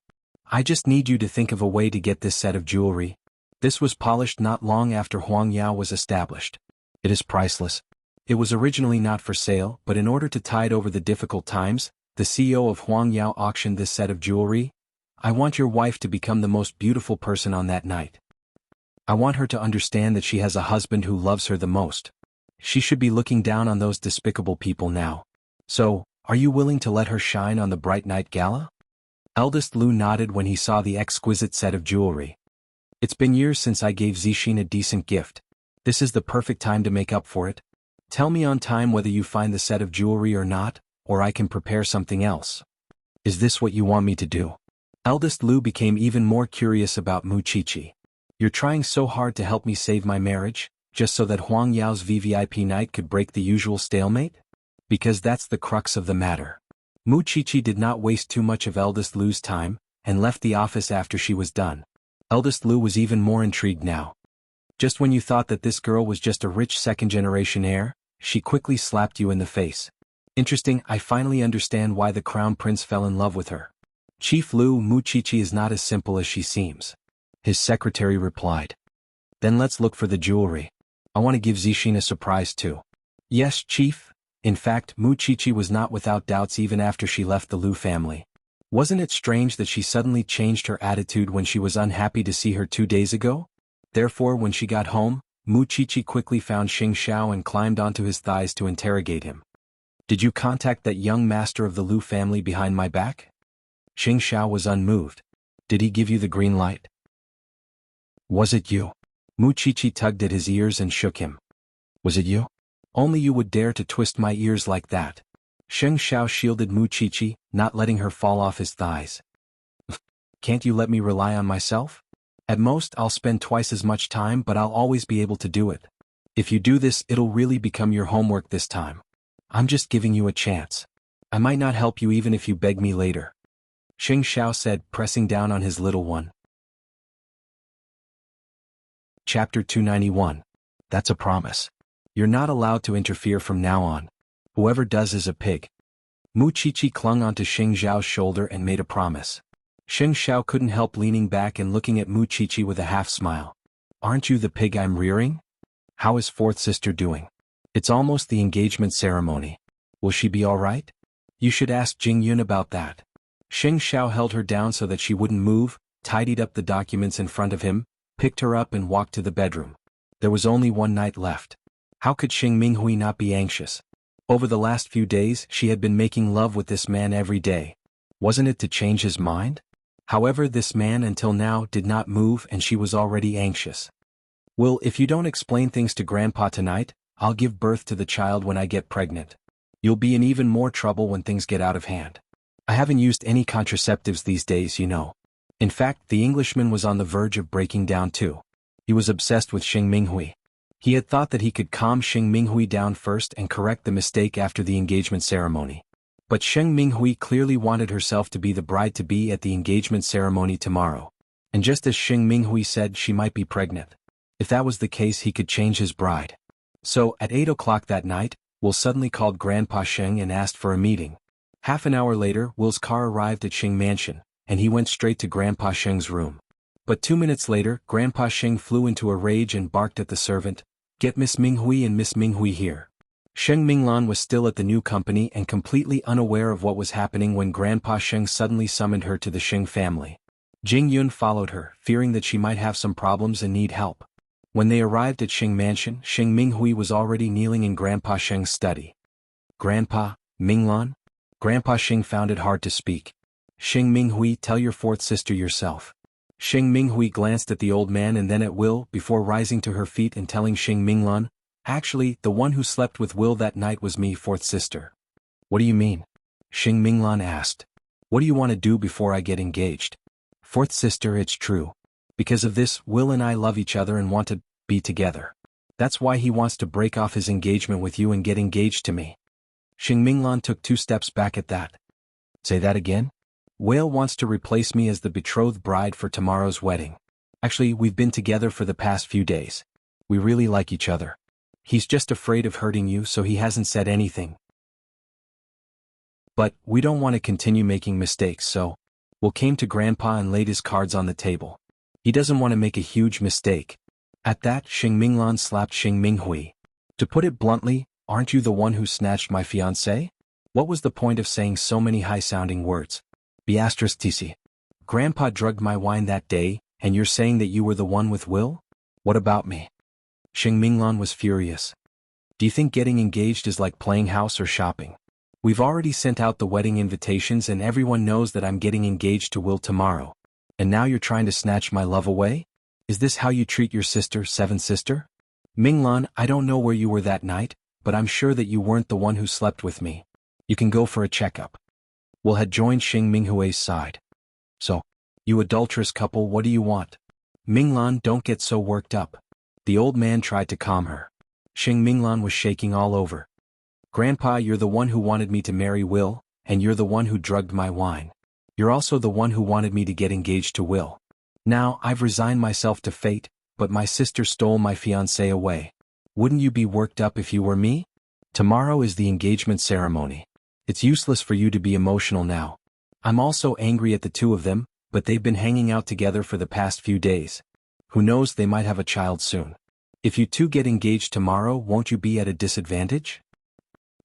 I just need you to think of a way to get this set of jewelry. This was polished not long after Huangyao was established. It is priceless. It was originally not for sale, but in order to tide over the difficult times, the CEO of Huangyao auctioned this set of jewelry. I want your wife to become the most beautiful person on that night. I want her to understand that she has a husband who loves her the most. She should be looking down on those despicable people now. So, are you willing to let her shine on the bright night gala? Eldest Lu nodded when he saw the exquisite set of jewelry. It's been years since I gave Zixin a decent gift. This is the perfect time to make up for it. Tell me on time whether you find the set of jewelry or not, or I can prepare something else. Is this what you want me to do? Eldest Lu became even more curious about Mu Qiqi. You're trying so hard to help me save my marriage, just so that Huangyao's VVIP night could break the usual stalemate? Because that's the crux of the matter. Mu Qiqi did not waste too much of eldest Lu's time, and left the office after she was done. Eldest Lu was even more intrigued now. Just when you thought that this girl was just a rich second-generation heir, she quickly slapped you in the face. Interesting, I finally understand why the crown prince fell in love with her. Chief Lu, Mu Qiqi is not as simple as she seems. His secretary replied. Then let's look for the jewelry. I want to give Zixin a surprise too. Yes, Chief. In fact, Mu Qiqi was not without doubts even after she left the Lu family. Wasn't it strange that she suddenly changed her attitude when she was unhappy to see her 2 days ago? Therefore, when she got home, Mu Qiqi quickly found Xing Xiao and climbed onto his thighs to interrogate him. Did you contact that young master of the Lu family behind my back? Xing Xiao was unmoved. Did he give you the green light? Was it you? Mu Qiqi tugged at his ears and shook him. Was it you? Only you would dare to twist my ears like that. Xing Xiao shielded Mu Qiqi, not letting her fall off his thighs. Can't you let me rely on myself? At most, I'll spend twice as much time, but I'll always be able to do it. If you do this, it'll really become your homework this time. I'm just giving you a chance. I might not help you even if you beg me later. Xing Xiao said, pressing down on his little one. Chapter 291. That's a promise. You're not allowed to interfere from now on. Whoever does is a pig. Mu Qiqi clung onto Xing Xiao's shoulder and made a promise. Xing Xiao couldn't help leaning back and looking at Mu Qiqi with a half-smile. Aren't you the pig I'm rearing? How is fourth sister doing? It's almost the engagement ceremony. Will she be all right? You should ask Jing Yun about that. Xing Xiao held her down so that she wouldn't move, tidied up the documents in front of him, picked her up and walked to the bedroom. There was only one night left. How could Xing Minghui not be anxious? Over the last few days she had been making love with this man every day. Wasn't it to change his mind? However, this man until now did not move and she was already anxious. Will, if you don't explain things to Grandpa tonight, I'll give birth to the child when I get pregnant. You'll be in even more trouble when things get out of hand. I haven't used any contraceptives these days, you know. In fact, the Englishman was on the verge of breaking down too. He was obsessed with Xing Minghui. He had thought that he could calm Xing Minghui down first and correct the mistake after the engagement ceremony. But Xing Minghui clearly wanted herself to be the bride-to-be at the engagement ceremony tomorrow. And just as Xing Minghui said, she might be pregnant. If that was the case, he could change his bride. So, at 8 o'clock that night, Will suddenly called Grandpa Sheng and asked for a meeting. Half an hour later, Will's car arrived at Sheng Mansion, and he went straight to Grandpa Sheng's room. But 2 minutes later, Grandpa Sheng flew into a rage and barked at the servant, "Get Miss Minghui and Miss Minghui here." Sheng Minglan was still at the new company and completely unaware of what was happening when Grandpa Sheng suddenly summoned her to the Sheng family. Jing Yun followed her, fearing that she might have some problems and need help. When they arrived at Sheng Mansion, Sheng Minghui was already kneeling in Grandpa Sheng's study. "Grandpa, Minglan?" Grandpa Sheng found it hard to speak. "Sheng Minghui, tell your fourth sister yourself." Sheng Minghui glanced at the old man and then at Will before rising to her feet and telling Sheng Minglan, "Actually, the one who slept with Will that night was me, fourth sister." "What do you mean?" Sheng Minglan asked. "What do you want to do before I get engaged?" "Fourth sister, it's true. Because of this, Will and I love each other and want to be together. That's why he wants to break off his engagement with you and get engaged to me." Sheng Minglan took 2 steps back at that. "Say that again?" "Will wants to replace me as the betrothed bride for tomorrow's wedding. Actually, we've been together for the past few days. We really like each other. He's just afraid of hurting you, so he hasn't said anything. But we don't want to continue making mistakes, so..." Will came to Grandpa and laid his cards on the table. He doesn't want to make a huge mistake. At that, Sheng Minglan slapped Sheng Minghui. "To put it bluntly, aren't you the one who snatched my fiancé? What was the point of saying so many high-sounding words? Tc. Grandpa drugged my wine that day, and you're saying that you were the one with Will? What about me?" Sheng Minglan was furious. "Do you think getting engaged is like playing house or shopping? We've already sent out the wedding invitations and everyone knows that I'm getting engaged to Will tomorrow. And now you're trying to snatch my love away? Is this how you treat your sister, seventh sister? Minglan, I don't know where you were that night, but I'm sure that you weren't the one who slept with me. You can go for a checkup." Will had joined Sheng Minghui's side. "So, you adulterous couple, what do you want?" "Minglan, don't get so worked up." The old man tried to calm her. Sheng Minglan was shaking all over. "Grandpa, you're the one who wanted me to marry Will, and you're the one who drugged my wine. You're also the one who wanted me to get engaged to Will. Now, I've resigned myself to fate, but my sister stole my fiancé away. Wouldn't you be worked up if you were me? Tomorrow is the engagement ceremony. It's useless for you to be emotional now. I'm also angry at the two of them, but they've been hanging out together for the past few days. Who knows, they might have a child soon. If you two get engaged tomorrow, won't you be at a disadvantage?"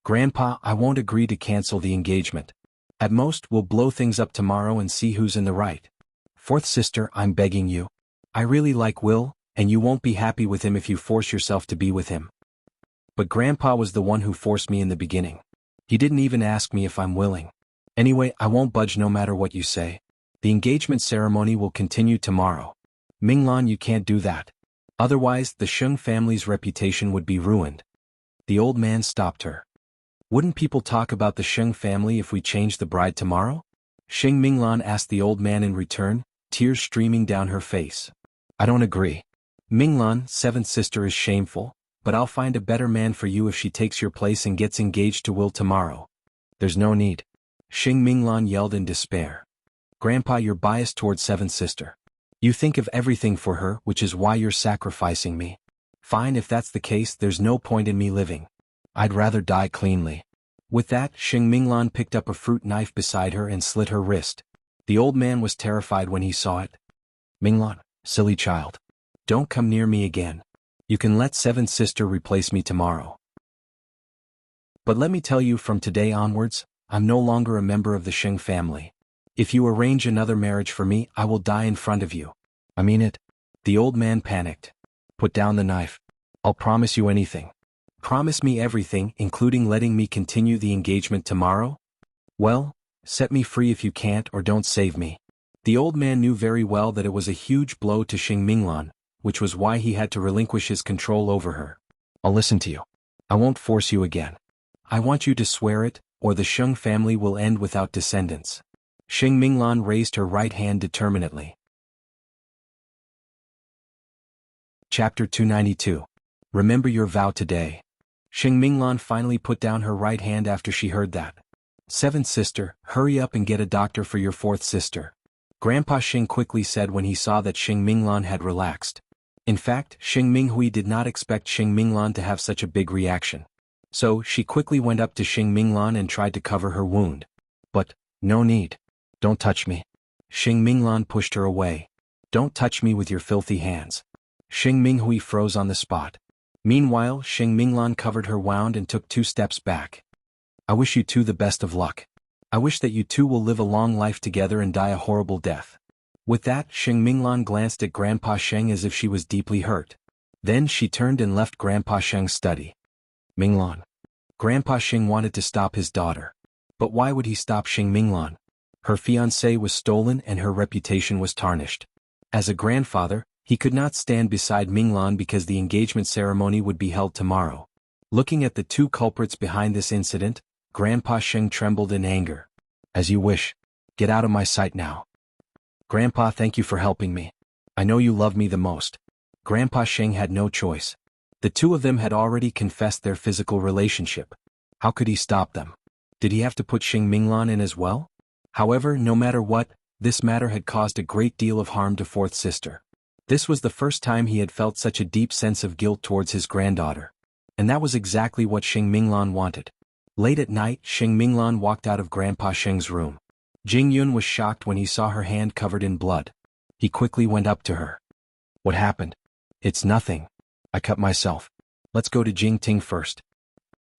"Grandpa, I won't agree to cancel the engagement. At most, we'll blow things up tomorrow and see who's in the right. Fourth sister, I'm begging you. I really like Will, and you won't be happy with him if you force yourself to be with him." "But Grandpa was the one who forced me in the beginning. He didn't even ask me if I'm willing. Anyway, I won't budge no matter what you say. The engagement ceremony will continue tomorrow. Minglan, you can't do that. Otherwise, the Sheng family's reputation would be ruined." The old man stopped her. "Wouldn't people talk about the Sheng family if we changed the bride tomorrow?" Sheng Minglan asked the old man in return, tears streaming down her face. "I don't agree. Minglan, seventh sister, is shameful, but I'll find a better man for you if she takes your place and gets engaged to Will tomorrow." "There's no need." Sheng Minglan yelled in despair. "Grandpa, you're biased toward seventh sister. You think of everything for her, which is why you're sacrificing me. Fine, if that's the case, there's no point in me living. I'd rather die cleanly." With that, Sheng Minglan picked up a fruit knife beside her and slit her wrist. The old man was terrified when he saw it. "Minglan, silly child. Don't come near me again. You can let seventh sister replace me tomorrow. But let me tell you, from today onwards, I'm no longer a member of the Sheng family. If you arrange another marriage for me, I will die in front of you. I mean it." The old man panicked. Put down the knife. I'll promise you anything. Promise me everything, including letting me continue the engagement tomorrow? Well, set me free if you can't, or don't save me. The old man knew very well that it was a huge blow to Xing Minglan, which was why he had to relinquish his control over her. I'll listen to you. I won't force you again. I want you to swear it, or the Sheng family will end without descendants. Xing Minglan raised her right hand determinedly. Chapter 292. Remember your vow today. Xing Minglan finally put down her right hand after she heard that. Seventh sister, hurry up and get a doctor for your fourth sister. Grandpa Xing quickly said when he saw that Xing Minglan had relaxed. In fact, Xing Minghui did not expect Xing Minglan to have such a big reaction. So, she quickly went up to Xing Minglan and tried to cover her wound. But, no need. Don't touch me. Xing Minglan pushed her away. Don't touch me with your filthy hands. Xing Minghui froze on the spot. Meanwhile, Xing Minglan covered her wound and took 2 steps back. I wish you two the best of luck. I wish that you two will live a long life together and die a horrible death. With that, Xing Minglan glanced at Grandpa Sheng as if she was deeply hurt. Then she turned and left Grandpa Sheng's study. Minglan. Grandpa Sheng wanted to stop his daughter. But why would he stop Xing Minglan? Her fiancé was stolen and her reputation was tarnished. As a grandfather, he could not stand beside Minglan because the engagement ceremony would be held tomorrow. Looking at the 2 culprits behind this incident, Grandpa Sheng trembled in anger. As you wish. Get out of my sight now. Grandpa, thank you for helping me. I know you love me the most. Grandpa Sheng had no choice. The 2 of them had already confessed their physical relationship. How could he stop them? Did he have to put Xing Minglan in as well? However, no matter what, this matter had caused a great deal of harm to fourth sister. This was the first time he had felt such a deep sense of guilt towards his granddaughter. And that was exactly what Xing Minglan wanted. Late at night, Xing Minglan walked out of Grandpa Sheng's room. Jing Yun was shocked when he saw her hand covered in blood. He quickly went up to her. What happened? It's nothing. I cut myself. Let's go to Jing Ting first.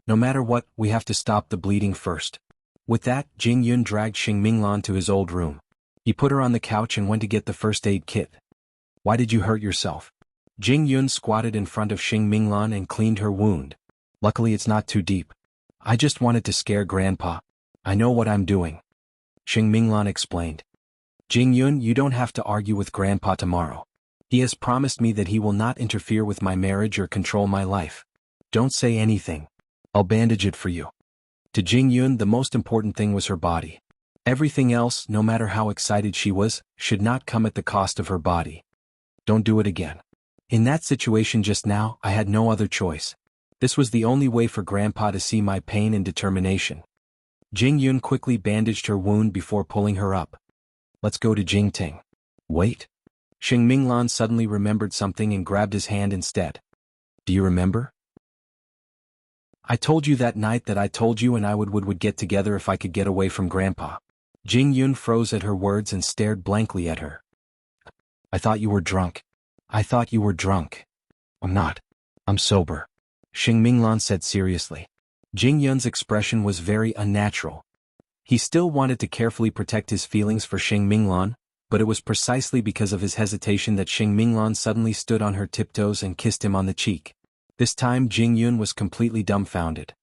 No matter what, we have to stop the bleeding first. With that, Jing Yun dragged Xing Minglan to his old room. He put her on the couch and went to get the first aid kit. Why did you hurt yourself? Jing Yun squatted in front of Xing Minglan and cleaned her wound. Luckily it's not too deep. I just wanted to scare Grandpa. I know what I'm doing. Xing Minglan explained. Jing Yun, you don't have to argue with Grandpa tomorrow. He has promised me that he will not interfere with my marriage or control my life. Don't say anything. I'll bandage it for you. To Jing Yun, the most important thing was her body. Everything else, no matter how excited she was, should not come at the cost of her body. Don't do it again. In that situation just now, I had no other choice. This was the only way for Grandpa to see my pain and determination. Jing Yun quickly bandaged her wound before pulling her up. Let's go to Jing Ting. Wait. Xing Minglan suddenly remembered something and grabbed his hand instead. Do you remember? I told you that night that I told you and I would get together if I could get away from Grandpa. Jing Yun froze at her words and stared blankly at her. I thought you were drunk. I thought you were drunk. I'm not. I'm sober. Xing Minglan said seriously. Jing Yun's expression was very unnatural. He still wanted to carefully protect his feelings for Xing Minglan, but it was precisely because of his hesitation that Xing Minglan suddenly stood on her tiptoes and kissed him on the cheek. This time Jing Yun was completely dumbfounded.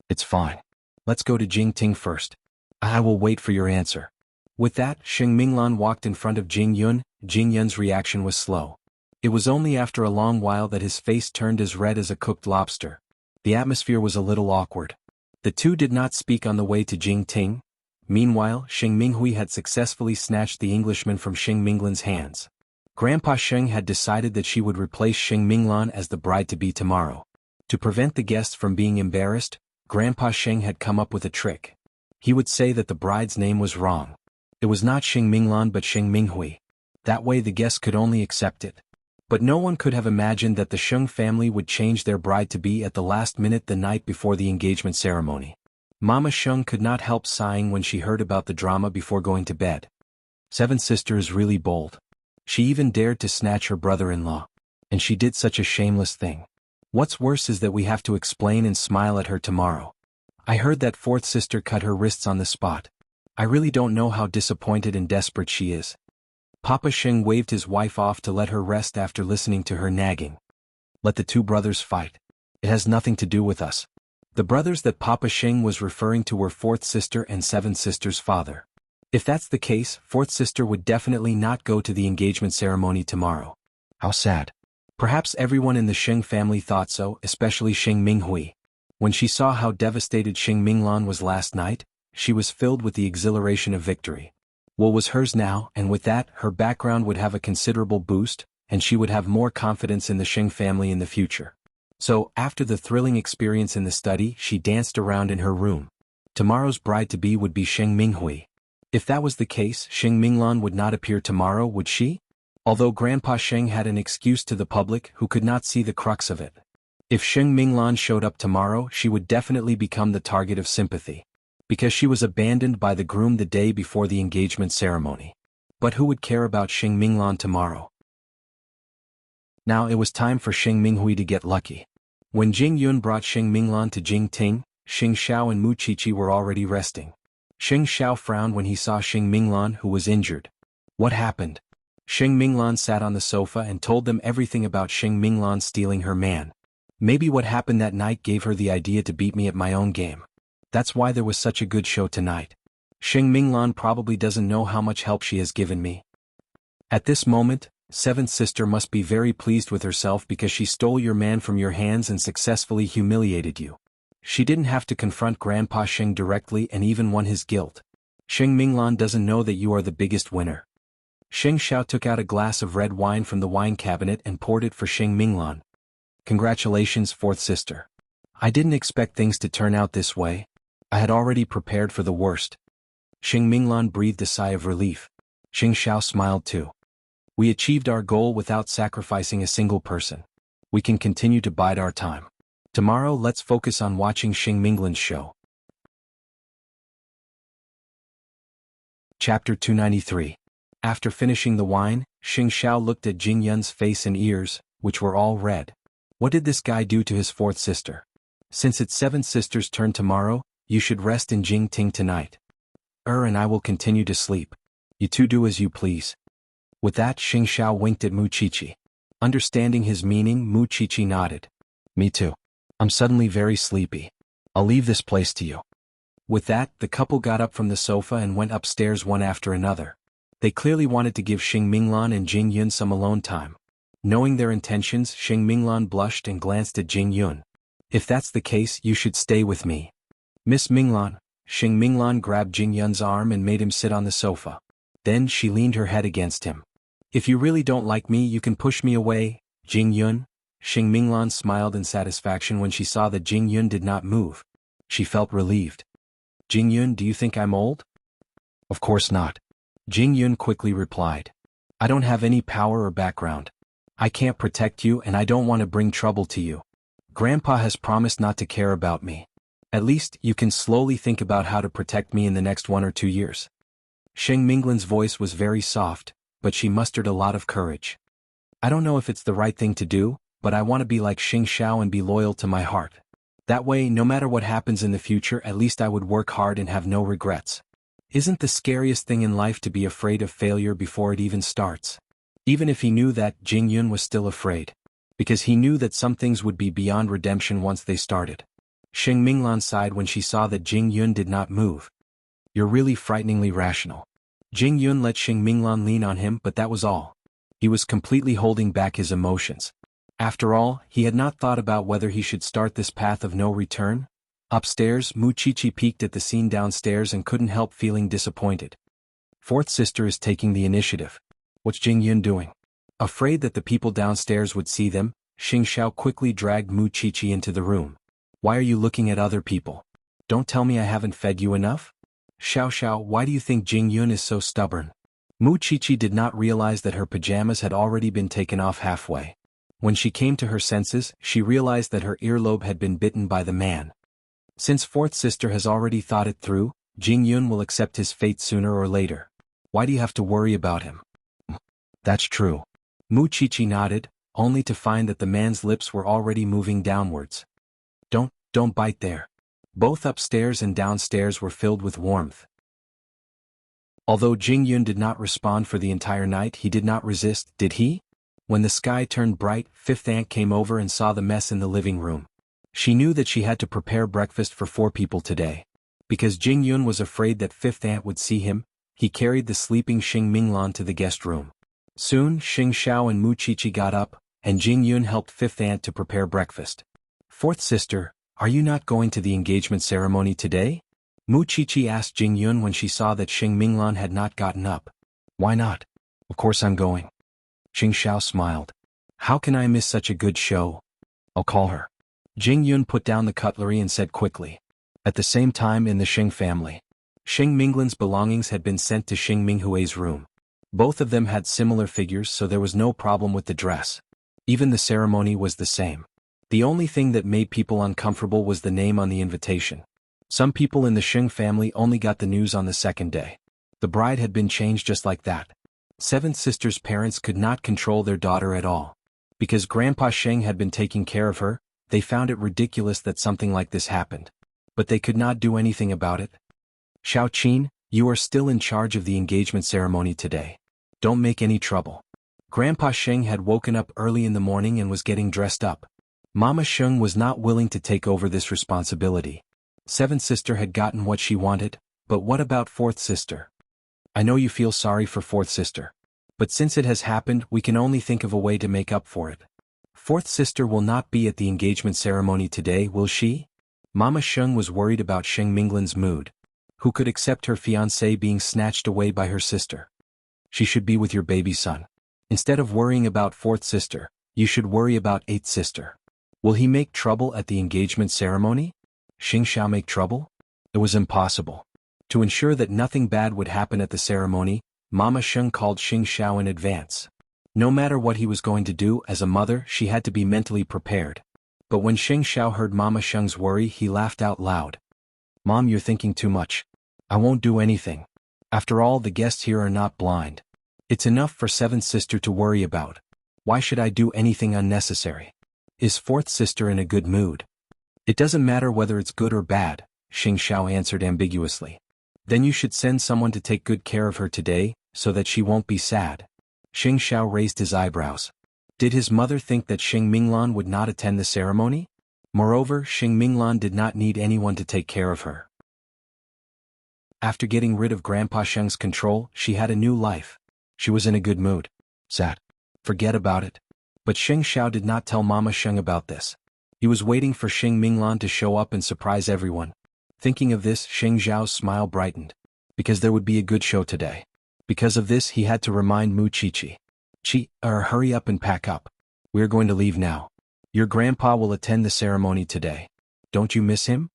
It's fine. Let's go to Jing Ting first. I will wait for your answer. With that, Xing Minglan walked in front of Jing Yun. Jing Yun's reaction was slow. It was only after a long while that his face turned as red as a cooked lobster. The atmosphere was a little awkward. The 2 did not speak on the way to Jing Ting. Meanwhile, Xing Minghui had successfully snatched the Englishman from Xing Minglan's hands. Grandpa Sheng had decided that she would replace Xing Minglan as the bride-to-be tomorrow. To prevent the guests from being embarrassed, Grandpa Sheng had come up with a trick. He would say that the bride's name was wrong. It was not Xing Minglan but Xing Minghui. That way the guests could only accept it. But no one could have imagined that the Sheng family would change their bride-to-be at the last minute the night before the engagement ceremony. Mama Sheng could not help sighing when she heard about the drama before going to bed. Seventh sister is really bold. She even dared to snatch her brother-in-law. And she did such a shameless thing. What's worse is that we have to explain and smile at her tomorrow. I heard that fourth sister cut her wrists on the spot. I really don't know how disappointed and desperate she is. Papa Sheng waved his wife off to let her rest after listening to her nagging. Let the two brothers fight. It has nothing to do with us. The brothers that Papa Sheng was referring to were fourth sister and seventh sister's father. If that's the case, fourth sister would definitely not go to the engagement ceremony tomorrow. How sad. Perhaps everyone in the Sheng family thought so, especially Sheng Minghui. When she saw how devastated Sheng Minglan was last night, she was filled with the exhilaration of victory. What was hers now, and with that, her background would have a considerable boost, and she would have more confidence in the Sheng family in the future. So, after the thrilling experience in the study, she danced around in her room. Tomorrow's bride-to-be would be Sheng Minghui. If that was the case, Sheng Minglan would not appear tomorrow, would she? Although Grandpa Sheng had an excuse to the public who could not see the crux of it. If Sheng Minglan showed up tomorrow, she would definitely become the target of sympathy. Because she was abandoned by the groom the day before the engagement ceremony. But who would care about Sheng Minglan tomorrow? Now it was time for Sheng Minghui to get lucky. When Jing Yun brought Sheng Minglan to Jing Ting, Sheng Xiao and Mu Chichi were already resting. Sheng Xiao frowned when he saw Sheng Minglan, who was injured. What happened? Sheng Minglan sat on the sofa and told them everything about Sheng Minglan stealing her man. Maybe what happened that night gave her the idea to beat me at my own game. That's why there was such a good show tonight. Sheng Minglan probably doesn't know how much help she has given me. At this moment, seventh sister must be very pleased with herself because she stole your man from your hands and successfully humiliated you. She didn't have to confront Grandpa Sheng directly and even won his guilt. Sheng Minglan doesn't know that you are the biggest winner. Sheng Xiao took out a glass of red wine from the wine cabinet and poured it for Sheng Minglan. Congratulations, fourth sister. I didn't expect things to turn out this way. I had already prepared for the worst. Sheng Minglan breathed a sigh of relief. Sheng Xiao smiled too. We achieved our goal without sacrificing a single person. We can continue to bide our time. Tomorrow let's focus on watching Sheng Minglan's show. Chapter 293. After finishing the wine, Sheng Xiao looked at Jing Yun's face and ears, which were all red. What did this guy do to his fourth sister? Since it's seventh sister's turn tomorrow, you should rest in Jing Ting tonight. And I will continue to sleep. You two do as you please. With that, Sheng Xiao winked at Mu Chichi. Understanding his meaning, Mu Chichi nodded. Me too. I'm suddenly very sleepy. I'll leave this place to you. With that, the couple got up from the sofa and went upstairs one after another. They clearly wanted to give Sheng Minglan and Jing Yun some alone time. Knowing their intentions, Sheng Minglan blushed and glanced at Jing Yun. If that's the case, you should stay with me. Miss Minglan. Sheng Minglan grabbed Jing Yun's arm and made him sit on the sofa. Then she leaned her head against him. If you really don't like me, you can push me away, Jing Yun. Sheng Minglan smiled in satisfaction when she saw that Jing Yun did not move. She felt relieved. Jing Yun, do you think I'm old? Of course not. Jing Yun quickly replied. I don't have any power or background. I can't protect you and I don't want to bring trouble to you. Grandpa has promised not to care about me. At least, you can slowly think about how to protect me in the next 1 or 2 years. Sheng Minglan's voice was very soft, but she mustered a lot of courage. I don't know if it's the right thing to do, but I want to be like Sheng Xiao and be loyal to my heart. That way, no matter what happens in the future, at least I would work hard and have no regrets. Isn't the scariest thing in life to be afraid of failure before it even starts? Even if he knew that, Jing Yun was still afraid. Because he knew that some things would be beyond redemption once they started. Sheng Minglan sighed when she saw that Jing Yun did not move. You're really frighteningly rational. Jing Yun let Sheng Minglan lean on him, but that was all. He was completely holding back his emotions. After all, he had not thought about whether he should start this path of no return. Upstairs, Mu Chichi peeked at the scene downstairs and couldn't help feeling disappointed. Fourth sister is taking the initiative. What's Jing Yun doing? Afraid that the people downstairs would see them, Sheng Xiao quickly dragged Mu Chichi into the room. Why are you looking at other people? Don't tell me I haven't fed you enough? Xiao, why do you think Jing Yun is so stubborn? Mu Chichi did not realize that her pajamas had already been taken off halfway. When she came to her senses, she realized that her earlobe had been bitten by the man. Since fourth sister has already thought it through, Jing Yun will accept his fate sooner or later. Why do you have to worry about him? That's true. Mu Chichi nodded, only to find that the man's lips were already moving downwards. Don't bite there. Both upstairs and downstairs were filled with warmth. Although Jing Yun did not respond for the entire night, he did not resist, did he? When the sky turned bright, fifth aunt came over and saw the mess in the living room. She knew that she had to prepare breakfast for 4 people today. Because Jing Yun was afraid that fifth aunt would see him, he carried the sleeping Xing Minglan to the guest room. Soon, Xing Xiao and Mu Qiqi got up, and Jing Yun helped fifth aunt to prepare breakfast. Fourth sister, are you not going to the engagement ceremony today? Mu Qiqi asked Jing Yun when she saw that Xing Minglan had not gotten up. Why not? Of course I'm going. Xing Xiao smiled. How can I miss such a good show? I'll call her. Jing Yun put down the cutlery and said quickly. At the same time in the Xing family, Xing Minglan's belongings had been sent to Xing Minghui's room. Both of them had similar figures, so there was no problem with the dress. Even the ceremony was the same. The only thing that made people uncomfortable was the name on the invitation. Some people in the Xing family only got the news on the second day. The bride had been changed just like that. Seventh sister's parents could not control their daughter at all. Because Grandpa Xing had been taking care of her, they found it ridiculous that something like this happened. But they could not do anything about it. Xiao Qin, you are still in charge of the engagement ceremony today. Don't make any trouble. Grandpa Xing had woken up early in the morning and was getting dressed up. Mama Xing was not willing to take over this responsibility. Seventh sister had gotten what she wanted, but what about fourth sister? I know you feel sorry for fourth sister. But since it has happened, we can only think of a way to make up for it. Fourth sister will not be at the engagement ceremony today, will she? Mama Xing was worried about Xing Minglan's mood. Who could accept her fiancé being snatched away by her sister? She should be with your baby son. Instead of worrying about fourth sister, you should worry about eighth sister. Will he make trouble at the engagement ceremony? Xing Xiao make trouble? It was impossible. To ensure that nothing bad would happen at the ceremony, Mama Xing called Xing Xiao in advance. No matter what he was going to do, as a mother, she had to be mentally prepared. But when Xing Xiao heard Mama Xing's worry, he laughed out loud. Mom, you're thinking too much. I won't do anything. After all, the guests here are not blind. It's enough for seventh sister to worry about. Why should I do anything unnecessary? Is fourth sister in a good mood? It doesn't matter whether it's good or bad, Xing Xiao answered ambiguously. Then you should send someone to take good care of her today, so that she won't be sad. Xing Xiao raised his eyebrows. Did his mother think that Xing Minglan would not attend the ceremony? Moreover, Xing Minglan did not need anyone to take care of her. After getting rid of Grandpa Sheng's control, she had a new life. She was in a good mood. Sad. Forget about it. But Xing Xiao did not tell Mama Xing about this. He was waiting for Xing Minglan to show up and surprise everyone. Thinking of this, Xing Xiao's smile brightened. Because there would be a good show today. Because of this, he had to remind Mu Qiqi. Hurry up and pack up. We're going to leave now. Your grandpa will attend the ceremony today. Don't you miss him?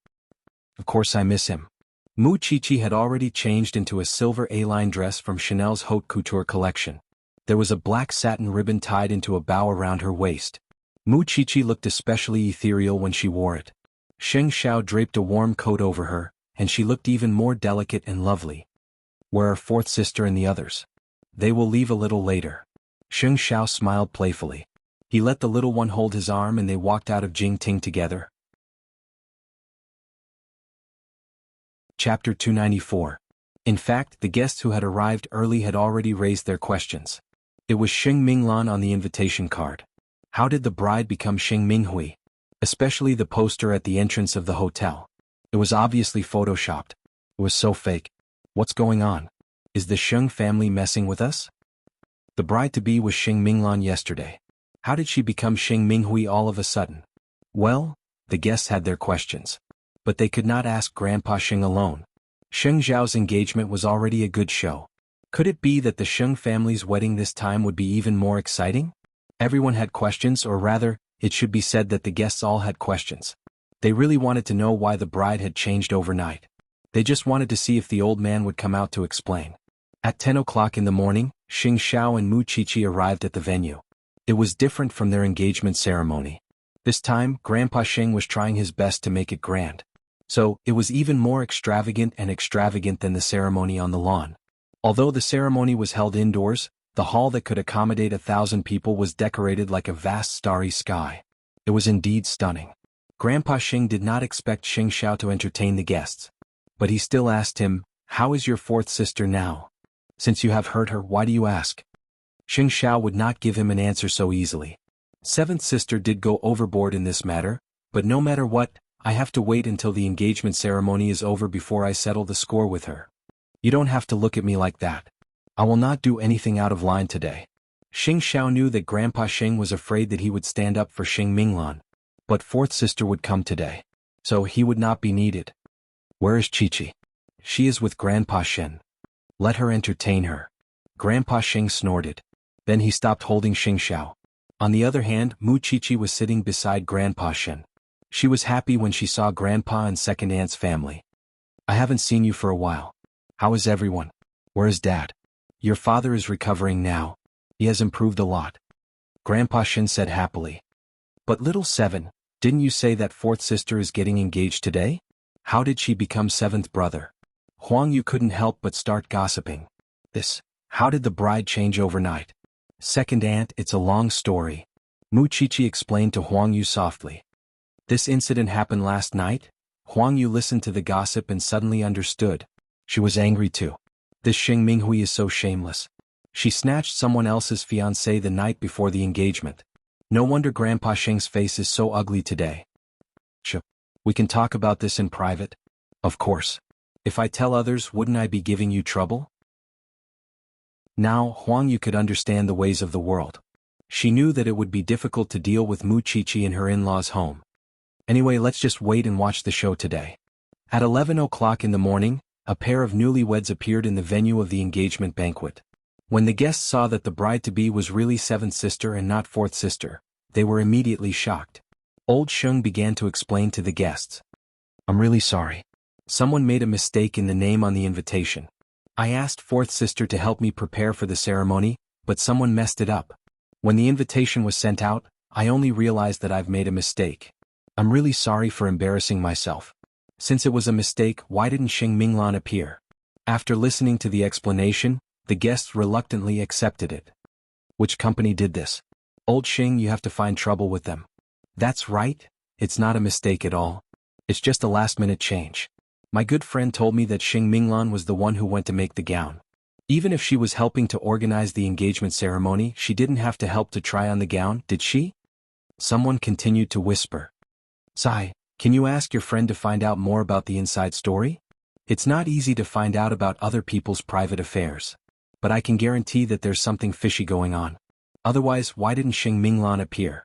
Of course I miss him. Mu Qiqi had already changed into a silver A-line dress from Chanel's haute couture collection. There was a black satin ribbon tied into a bow around her waist. Mu Qiqi looked especially ethereal when she wore it. Xing Xiao draped a warm coat over her, and she looked even more delicate and lovely. Where are fourth sister and the others? They will leave a little later. Xing Xiao smiled playfully. He let the little one hold his arm and they walked out of Jingting together. Chapter 294. In fact, the guests who had arrived early had already raised their questions. It was Xing Minglan on the invitation card. How did the bride become Xing Minghui? Especially the poster at the entrance of the hotel. It was obviously photoshopped. It was so fake. What's going on? Is the Xing family messing with us? The bride-to-be was Xing Minglan yesterday. How did she become Xing Minghui all of a sudden? Well, the guests had their questions. But they could not ask Grandpa Xing alone. Xing Zhao's engagement was already a good show. Could it be that the Xing family's wedding this time would be even more exciting? Everyone had questions, or rather, it should be said that the guests all had questions. They really wanted to know why the bride had changed overnight. They just wanted to see if the old man would come out to explain. At 10 o'clock in the morning, Xing Xiao and Mu Qiqi arrived at the venue. It was different from their engagement ceremony. This time, Grandpa Xing was trying his best to make it grand. So, it was even more extravagant than the ceremony on the lawn. Although the ceremony was held indoors, the hall that could accommodate 1,000 people was decorated like a vast starry sky. It was indeed stunning. Grandpa Xing did not expect Xing Xiao to entertain the guests. But he still asked him, "How is your fourth sister now?" Since you have heard her, why do you ask? Xing Xiao would not give him an answer so easily. Seventh sister did go overboard in this matter, but no matter what, I have to wait until the engagement ceremony is over before I settle the score with her. You don't have to look at me like that. I will not do anything out of line today. Xing Xiao knew that Grandpa Xing was afraid that he would stand up for Xing Minglan, but fourth sister would come today, so he would not be needed. Where is Chi-Chi? She is with Grandpa Shen. Let her entertain her. Grandpa Xing snorted. Then he stopped holding Xing Xiao. On the other hand, Mu Chi-Chi was sitting beside Grandpa Shen. She was happy when she saw Grandpa and second aunt's family. I haven't seen you for a while. How is everyone? Where is Dad? Your father is recovering now. He has improved a lot. Grandpa Shen said happily. But little Seven, didn't you say that fourth sister is getting engaged today? How did she become seventh brother? Huang Yu couldn't help but start gossiping. How did the bride change overnight? Second aunt, it's a long story. Mu Chi-Chi explained to Huang Yu softly. This incident happened last night? Huang Yu listened to the gossip and suddenly understood. She was angry too. This Xing Minghui is so shameless. She snatched someone else's fiancé the night before the engagement. No wonder Grandpa Xing's face is so ugly today. We can talk about this in private? Of course. If I tell others, wouldn't I be giving you trouble? Now, Huang Yu could understand the ways of the world. She knew that it would be difficult to deal with Mu Chi-Chi in her in-laws' home. Anyway, let's just wait and watch the show today. At 11 o'clock in the morning, a pair of newlyweds appeared in the venue of the engagement banquet. When the guests saw that the bride-to-be was really seventh sister and not fourth sister, they were immediately shocked. Old Sheng began to explain to the guests. I'm really sorry. Someone made a mistake in the name on the invitation. I asked fourth sister to help me prepare for the ceremony, but someone messed it up. When the invitation was sent out, I only realized that I've made a mistake. I'm really sorry for embarrassing myself. Since it was a mistake, why didn't Xing Minglan appear? After listening to the explanation, the guests reluctantly accepted it. Which company did this? Old Xing, you have to find trouble with them. That's right, it's not a mistake at all. It's just a last-minute change. My good friend told me that Xing Minglan was the one who went to make the gown. Even if she was helping to organize the engagement ceremony, she didn't have to help to try on the gown, did she? Someone continued to whisper. Sai, can you ask your friend to find out more about the inside story? It's not easy to find out about other people's private affairs. But I can guarantee that there's something fishy going on. Otherwise, why didn't Xing Minglan appear?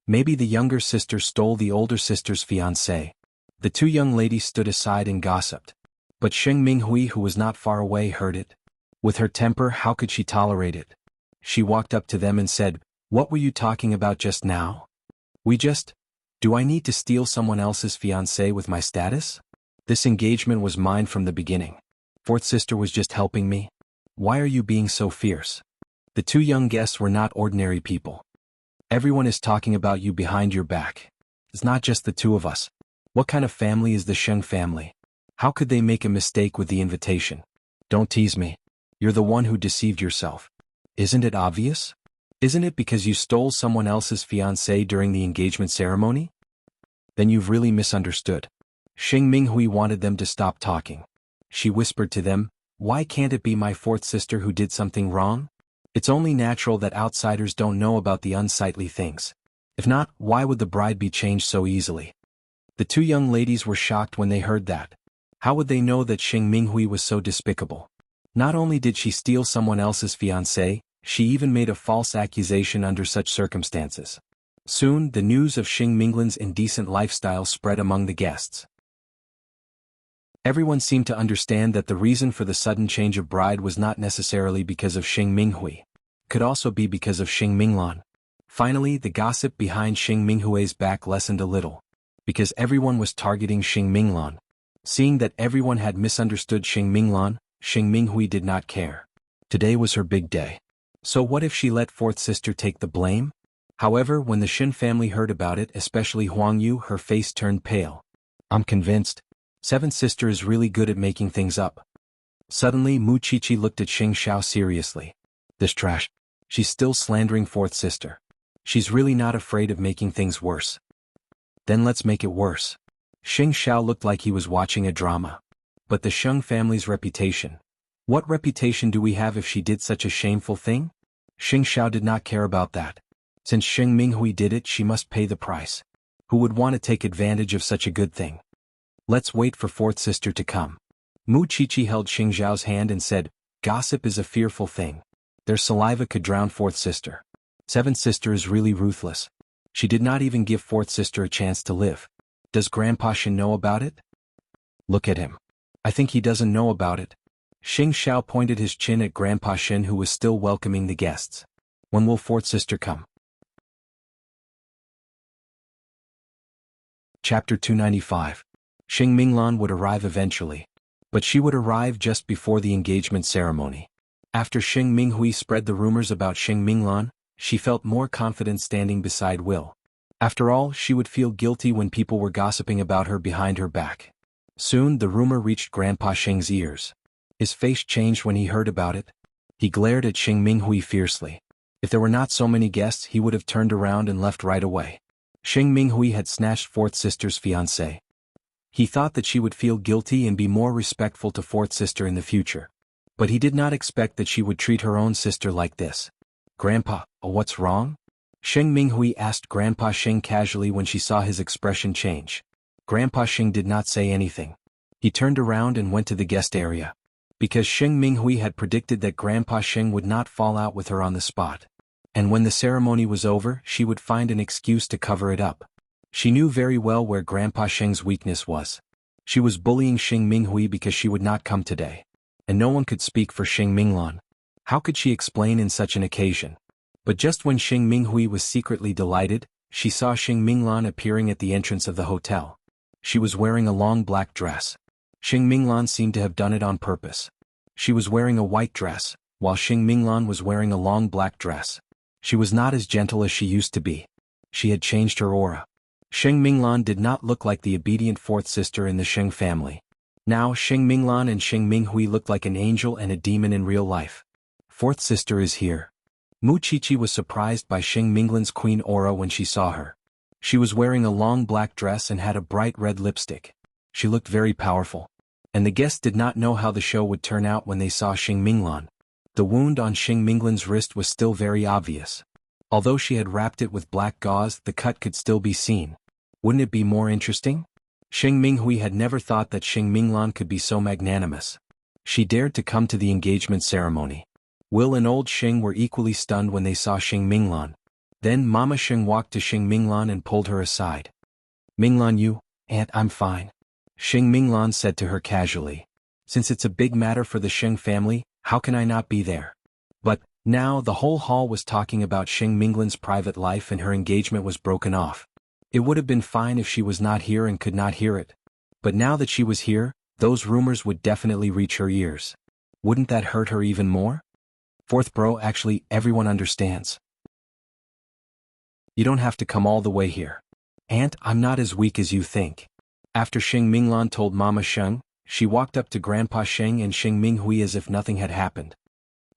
Maybe the younger sister stole the older sister's fiancé. The two young ladies stood aside and gossiped. But Xing Minghui, who was not far away, heard it. With her temper, how could she tolerate it? She walked up to them and said, What were you talking about just now? Do I need to steal someone else's fiancé with my status? This engagement was mine from the beginning. Fourth sister was just helping me. Why are you being so fierce? The two young guests were not ordinary people. Everyone is talking about you behind your back. It's not just the two of us. What kind of family is the Sheng family? How could they make a mistake with the invitation? Don't tease me. You're the one who deceived yourself. Isn't it obvious? Isn't it because you stole someone else's fiancé during the engagement ceremony? Then you've really misunderstood. Xing Minghui wanted them to stop talking. She whispered to them, Why can't it be my fourth sister who did something wrong? It's only natural that outsiders don't know about the unsightly things. If not, why would the bride be changed so easily? The two young ladies were shocked when they heard that. How would they know that Xing Minghui was so despicable? Not only did she steal someone else's fiancé, she even made a false accusation under such circumstances. Soon, the news of Xing Minglan's indecent lifestyle spread among the guests. Everyone seemed to understand that the reason for the sudden change of bride was not necessarily because of Xing Minghui. It could also be because of Xing Minglan. Finally, the gossip behind Xing Minghui's back lessened a little. Because everyone was targeting Xing Minglan. Seeing that everyone had misunderstood Xing Minglan, Xing Minghui did not care. Today was her big day. So what if she let fourth sister take the blame? However, when the Shen family heard about it, especially Huang Yu, her face turned pale. I'm convinced. Seventh sister is really good at making things up. Suddenly, Mu Chi-Chi looked at Xing Xiao seriously. This trash. She's still slandering fourth sister. She's really not afraid of making things worse. Then let's make it worse. Xing Xiao looked like he was watching a drama. But the Sheng family's reputation. What reputation do we have if she did such a shameful thing? Xing Xiao did not care about that. Since Xing Minghui did it, she must pay the price. Who would want to take advantage of such a good thing? Let's wait for fourth sister to come. Mu Qiqi held Xing Xiao's hand and said, gossip is a fearful thing. Their saliva could drown fourth sister. Seventh sister is really ruthless. She did not even give fourth sister a chance to live. Does Grandpa Shen know about it? Look at him. I think he doesn't know about it. Xing Xiao pointed his chin at Grandpa Shen, who was still welcoming the guests. When will fourth sister come? Chapter 295. Xing Minglan would arrive eventually. But she would arrive just before the engagement ceremony. After Xing Minghui spread the rumors about Xing Minglan, she felt more confident standing beside Will. After all, she would feel guilty when people were gossiping about her behind her back. Soon the rumor reached Grandpa Xing's ears. His face changed when he heard about it. He glared at Xing Minghui fiercely. If there were not so many guests, he would have turned around and left right away. Xing Minghui had snatched fourth sister's fiancé. He thought that she would feel guilty and be more respectful to fourth sister in the future. But he did not expect that she would treat her own sister like this. Grandpa, what's wrong? Xing Minghui asked Grandpa Xing casually when she saw his expression change. Grandpa Xing did not say anything. He turned around and went to the guest area. Because Xing Minghui had predicted that Grandpa Xing would not fall out with her on the spot. And when the ceremony was over, she would find an excuse to cover it up. She knew very well where Grandpa Xing's weakness was. She was bullying Xing Minghui because she would not come today. And no one could speak for Xing Minglan. How could she explain in such an occasion? But just when Xing Minghui was secretly delighted, she saw Xing Minglan appearing at the entrance of the hotel. She was wearing a long black dress. Xing Minglan seemed to have done it on purpose. She was wearing a white dress, while Xing Minglan was wearing a long black dress. She was not as gentle as she used to be. She had changed her aura. Xing Minglan did not look like the obedient fourth sister in the Xing family. Now Xing Minglan and Xing Minghui looked like an angel and a demon in real life. Fourth sister is here. Mu Qiqi was surprised by Xing Minglan's queen aura when she saw her. She was wearing a long black dress and had a bright red lipstick. She looked very powerful. And the guests did not know how the show would turn out when they saw Xing Minglan. The wound on Xing Minglan's wrist was still very obvious. Although she had wrapped it with black gauze, the cut could still be seen. Wouldn't it be more interesting? Xing Minghui had never thought that Xing Minglan could be so magnanimous. She dared to come to the engagement ceremony. Will and old Xing were equally stunned when they saw Xing Minglan. Then Mama Xing walked to Xing Minglan and pulled her aside. Minglan, you, Aunt, I'm fine. Xing Minglan said to her casually. Since it's a big matter for the Xing family, how can I not be there? But, now the whole hall was talking about Xing Minglan's private life and her engagement was broken off. It would have been fine if she was not here and could not hear it. But now that she was here, those rumors would definitely reach her ears. Wouldn't that hurt her even more? Fourth bro, actually, everyone understands. You don't have to come all the way here. Aunt, I'm not as weak as you think. After Xing Minglan told Mama Xing, she walked up to Grandpa Xing and Xing Minghui as if nothing had happened.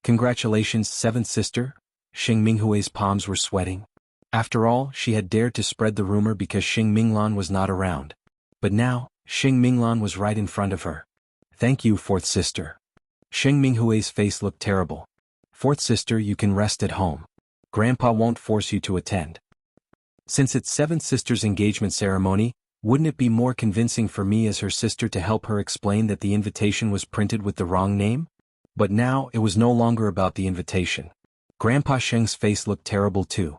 Congratulations, seventh sister. Xing Minghui's palms were sweating. After all, she had dared to spread the rumor because Xing Minglan was not around. But now, Xing Minglan was right in front of her. Thank you, fourth sister. Xing Minghui's face looked terrible. Fourth sister, you can rest at home. Grandpa won't force you to attend. Since it's seventh sister's engagement ceremony, wouldn't it be more convincing for me as her sister to help her explain that the invitation was printed with the wrong name? But now, it was no longer about the invitation. Grandpa Xing's face looked terrible too.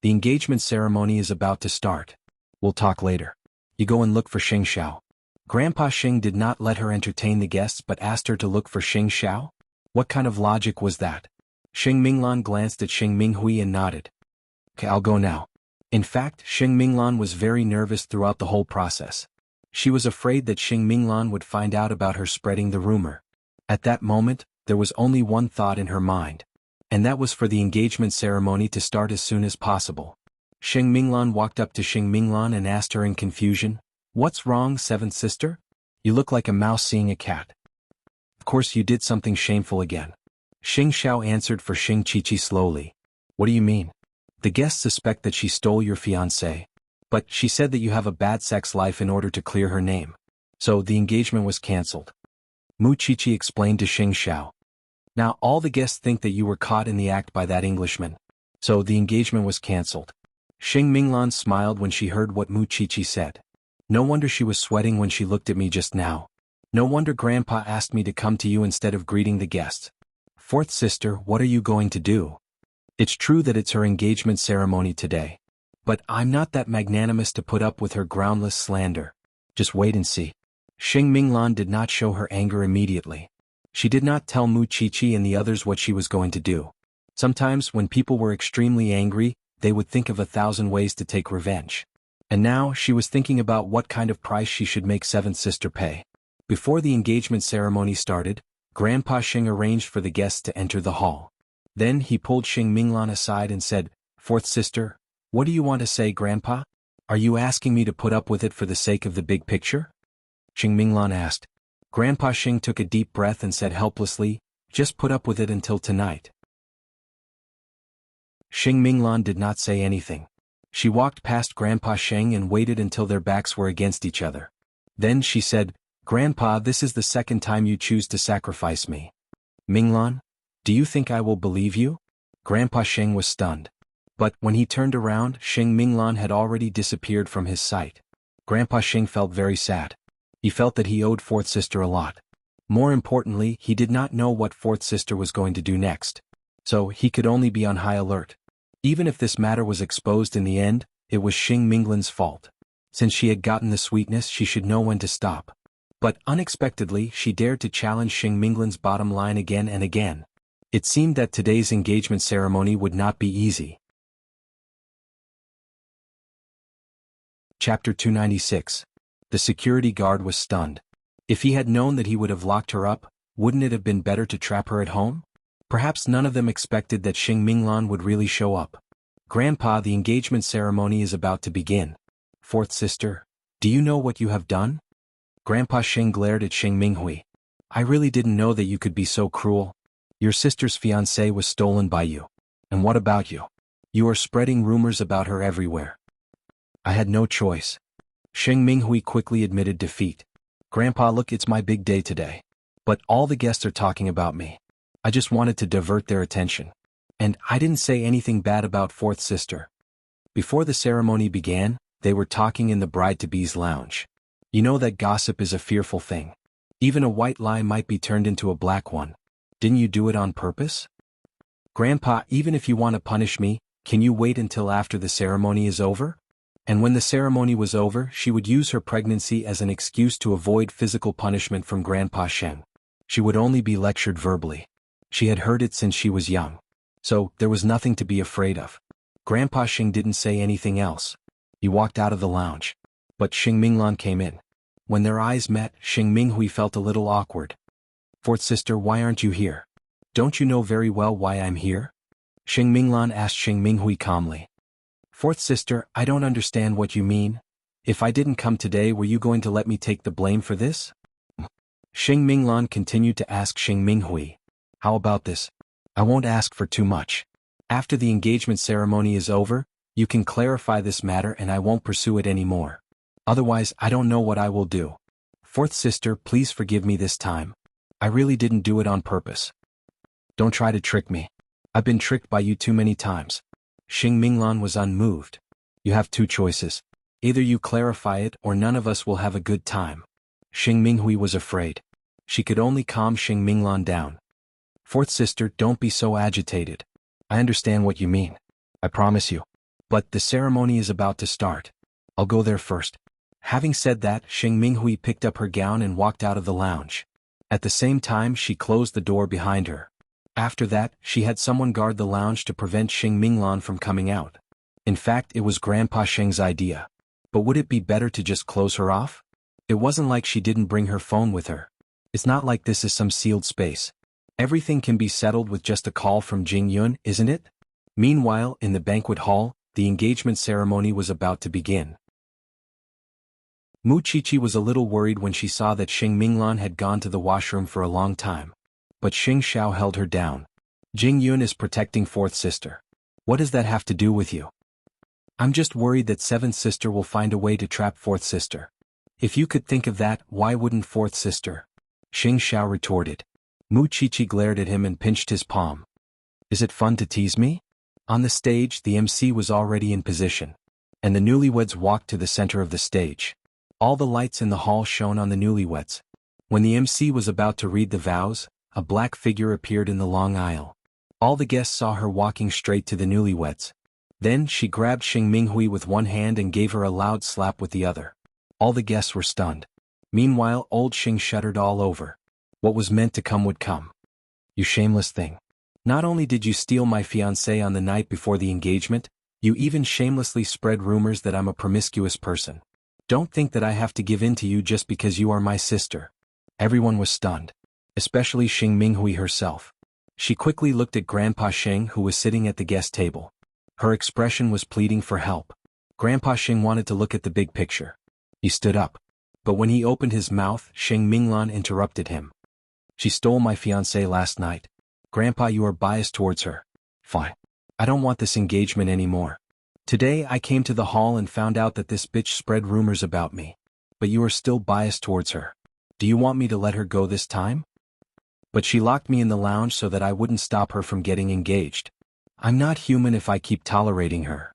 The engagement ceremony is about to start. We'll talk later. You go and look for Xing Xiao. Grandpa Xing did not let her entertain the guests but asked her to look for Xing Xiao? What kind of logic was that? Xing Minglan glanced at Xing Minghui and nodded. Okay, I'll go now. In fact, Xing Minglan was very nervous throughout the whole process. She was afraid that Xing Minglan would find out about her spreading the rumor. At that moment, there was only one thought in her mind. And that was for the engagement ceremony to start as soon as possible. Xing Minglan walked up to Xing Minglan and asked her in confusion, "What's wrong, seventh sister? You look like a mouse seeing a cat. Of course you did something shameful again." Xing Xiao answered for Xing Qiqi slowly. "What do you mean? The guests suspect that she stole your fiancé. But she said that you have a bad sex life in order to clear her name. So the engagement was cancelled." Mu Qiqi explained to Xing Xiao. Now all the guests think that you were caught in the act by that Englishman. So the engagement was cancelled. Xing Minglan smiled when she heard what Mu Qiqi said. No wonder she was sweating when she looked at me just now. No wonder Grandpa asked me to come to you instead of greeting the guests. Fourth sister, what are you going to do? It's true that it's her engagement ceremony today. But I'm not that magnanimous to put up with her groundless slander. Just wait and see. Xing Minglan did not show her anger immediately. She did not tell Mu Qiqi and the others what she was going to do. Sometimes when people were extremely angry, they would think of 1,000 ways to take revenge. And now she was thinking about what kind of price she should make seventh sister pay. Before the engagement ceremony started, Grandpa Xing arranged for the guests to enter the hall. Then he pulled Xing Minglan aside and said, Fourth sister, what do you want to say, Grandpa? Are you asking me to put up with it for the sake of the big picture? Xing Minglan asked. Grandpa Xing took a deep breath and said helplessly, just put up with it until tonight. Xing Minglan did not say anything. She walked past Grandpa Xing and waited until their backs were against each other. Then she said, Grandpa, this is the second time you choose to sacrifice me. Minglan, do you think I will believe you? Grandpa Xing was stunned. But when he turned around, Xing Minglan had already disappeared from his sight. Grandpa Xing felt very sad. He felt that he owed fourth sister a lot. More importantly, he did not know what fourth sister was going to do next. So he could only be on high alert. Even if this matter was exposed in the end, it was Xing Minglan's fault. Since she had gotten the sweetness, she should know when to stop. But unexpectedly, she dared to challenge Xing Minglan's bottom line again and again. It seemed that today's engagement ceremony would not be easy. Chapter 296. The security guard was stunned. If he had known that he would have locked her up, wouldn't it have been better to trap her at home? Perhaps none of them expected that Xing Minglan would really show up. Grandpa, the engagement ceremony is about to begin. Fourth sister, do you know what you have done? Grandpa Xing glared at Xing Minghui. I really didn't know that you could be so cruel. Your sister's fiancé was stolen by you. And what about you? You are spreading rumors about her everywhere. I had no choice. Xing Minghui quickly admitted defeat. Grandpa, look, it's my big day today. But all the guests are talking about me. I just wanted to divert their attention. And I didn't say anything bad about fourth sister. Before the ceremony began, they were talking in the bride-to-be's lounge. You know that gossip is a fearful thing. Even a white lie might be turned into a black one. Didn't you do it on purpose? Grandpa, even if you want to punish me, can you wait until after the ceremony is over? And when the ceremony was over, she would use her pregnancy as an excuse to avoid physical punishment from Grandpa Xing. She would only be lectured verbally. She had heard it since she was young. So, there was nothing to be afraid of. Grandpa Xing didn't say anything else. He walked out of the lounge. But Xing Minglan came in. When their eyes met, Xing Minghui felt a little awkward. Fourth sister, why aren't you here? Don't you know very well why I'm here? Xing Minglan asked Xing Minghui calmly. Fourth sister, I don't understand what you mean. If I didn't come today, were you going to let me take the blame for this? Xing Minglan continued to ask Xing Minghui. How about this? I won't ask for too much. After the engagement ceremony is over, you can clarify this matter and I won't pursue it anymore. Otherwise, I don't know what I will do. Fourth sister, please forgive me this time. I really didn't do it on purpose. Don't try to trick me. I've been tricked by you too many times. Xing Minglan was unmoved. You have two choices. Either you clarify it or none of us will have a good time. Xing Minghui was afraid. She could only calm Xing Minglan down. Fourth sister, don't be so agitated. I understand what you mean. I promise you. But the ceremony is about to start. I'll go there first. Having said that, Xing Minghui picked up her gown and walked out of the lounge. At the same time, she closed the door behind her. After that, she had someone guard the lounge to prevent Xing Minglan from coming out. In fact, it was Grandpa Xing's idea. But would it be better to just close her off? It wasn't like she didn't bring her phone with her. It's not like this is some sealed space. Everything can be settled with just a call from Jing Yun, isn't it? Meanwhile, in the banquet hall, the engagement ceremony was about to begin. Mu Qiqi was a little worried when she saw that Xing Minglan had gone to the washroom for a long time. But Xing Xiao held her down. Jing Yun is protecting fourth sister. What does that have to do with you? I'm just worried that seventh sister will find a way to trap fourth sister. If you could think of that, why wouldn't fourth sister? Xing Xiao retorted. Mu Qiqi glared at him and pinched his palm. Is it fun to tease me? On the stage, the MC was already in position, and the newlyweds walked to the center of the stage. All the lights in the hall shone on the newlyweds. When the MC was about to read the vows, a black figure appeared in the long aisle. All the guests saw her walking straight to the newlyweds. Then she grabbed Xing Minghui with one hand and gave her a loud slap with the other. All the guests were stunned. Meanwhile, old Xing shuddered all over. What was meant to come would come. You shameless thing. Not only did you steal my fiancé on the night before the engagement, you even shamelessly spread rumors that I'm a promiscuous person. Don't think that I have to give in to you just because you are my sister. Everyone was stunned, especially Xing Minghui herself. She quickly looked at Grandpa Xing, who was sitting at the guest table. Her expression was pleading for help. Grandpa Xing wanted to look at the big picture. He stood up. But when he opened his mouth, Xing Minglan interrupted him. She stole my fiancé last night. Grandpa, you are biased towards her. Fine. I don't want this engagement anymore. Today I came to the hall and found out that this bitch spread rumors about me. But you are still biased towards her. Do you want me to let her go this time? But she locked me in the lounge so that I wouldn't stop her from getting engaged. I'm not human if I keep tolerating her.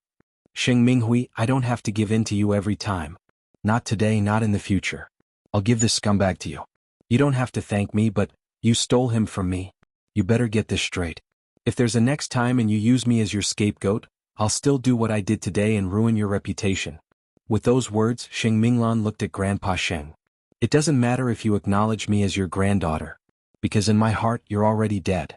Xing Minghui, I don't have to give in to you every time. Not today, not in the future. I'll give this scumbag to you. You don't have to thank me, but you stole him from me. You better get this straight. If there's a next time and you use me as your scapegoat, I'll still do what I did today and ruin your reputation. With those words, Xing Minglan looked at Grandpa Xing. It doesn't matter if you acknowledge me as your granddaughter, because in my heart you're already dead.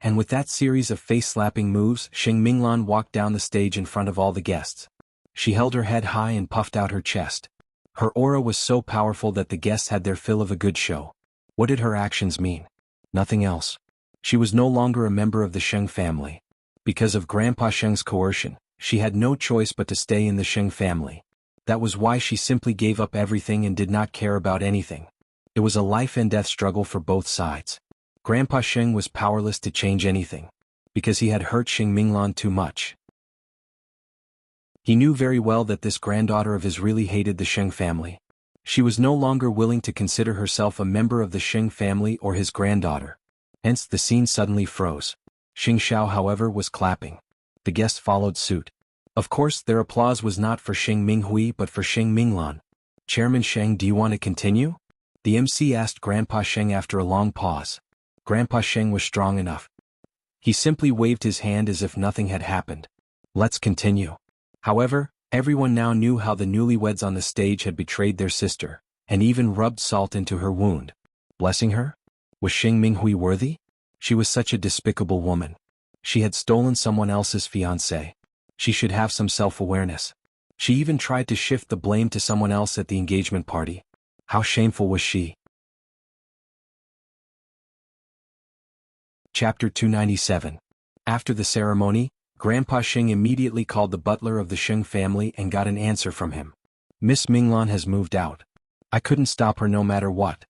And with that series of face-slapping moves, Xing Minglan walked down the stage in front of all the guests. She held her head high and puffed out her chest. Her aura was so powerful that the guests had their fill of a good show. What did her actions mean? Nothing else. She was no longer a member of the Sheng family. Because of Grandpa Sheng's coercion, she had no choice but to stay in the Sheng family. That was why she simply gave up everything and did not care about anything. It was a life-and-death struggle for both sides. Grandpa Sheng was powerless to change anything, because he had hurt Xing Minglan too much. He knew very well that this granddaughter of his really hated the Sheng family. She was no longer willing to consider herself a member of the Sheng family or his granddaughter. Hence the scene suddenly froze. Xing Xiao, however, was clapping. The guests followed suit. Of course, their applause was not for Xing Minghui but for Xing Minglan. Chairman Sheng, do you want to continue? The MC asked Grandpa Sheng after a long pause. Grandpa Sheng was strong enough. He simply waved his hand as if nothing had happened. Let's continue. However, everyone now knew how the newlyweds on the stage had betrayed their sister, and even rubbed salt into her wound. Blessing her? Was Xing Minghui worthy? She was such a despicable woman. She had stolen someone else's fiancé. She should have some self-awareness. She even tried to shift the blame to someone else at the engagement party. How shameful was she? Chapter 297. After the ceremony, Grandpa Xing immediately called the butler of the Sheng family and got an answer from him. Miss Minglan has moved out. I couldn't stop her no matter what.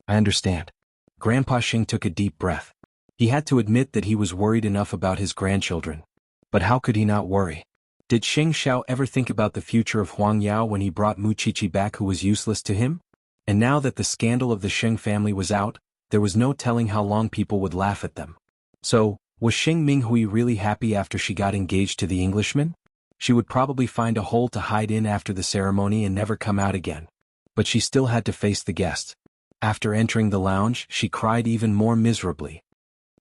I understand. Grandpa Xing took a deep breath. He had to admit that he was worried enough about his grandchildren. But how could he not worry? Did Xing Xiao ever think about the future of Huang Yao when he brought Mu Qiqi back, who was useless to him? And now that the scandal of the Sheng family was out, there was no telling how long people would laugh at them. So, was Xing Minghui really happy after she got engaged to the Englishman? She would probably find a hole to hide in after the ceremony and never come out again. But she still had to face the guests. After entering the lounge, she cried even more miserably.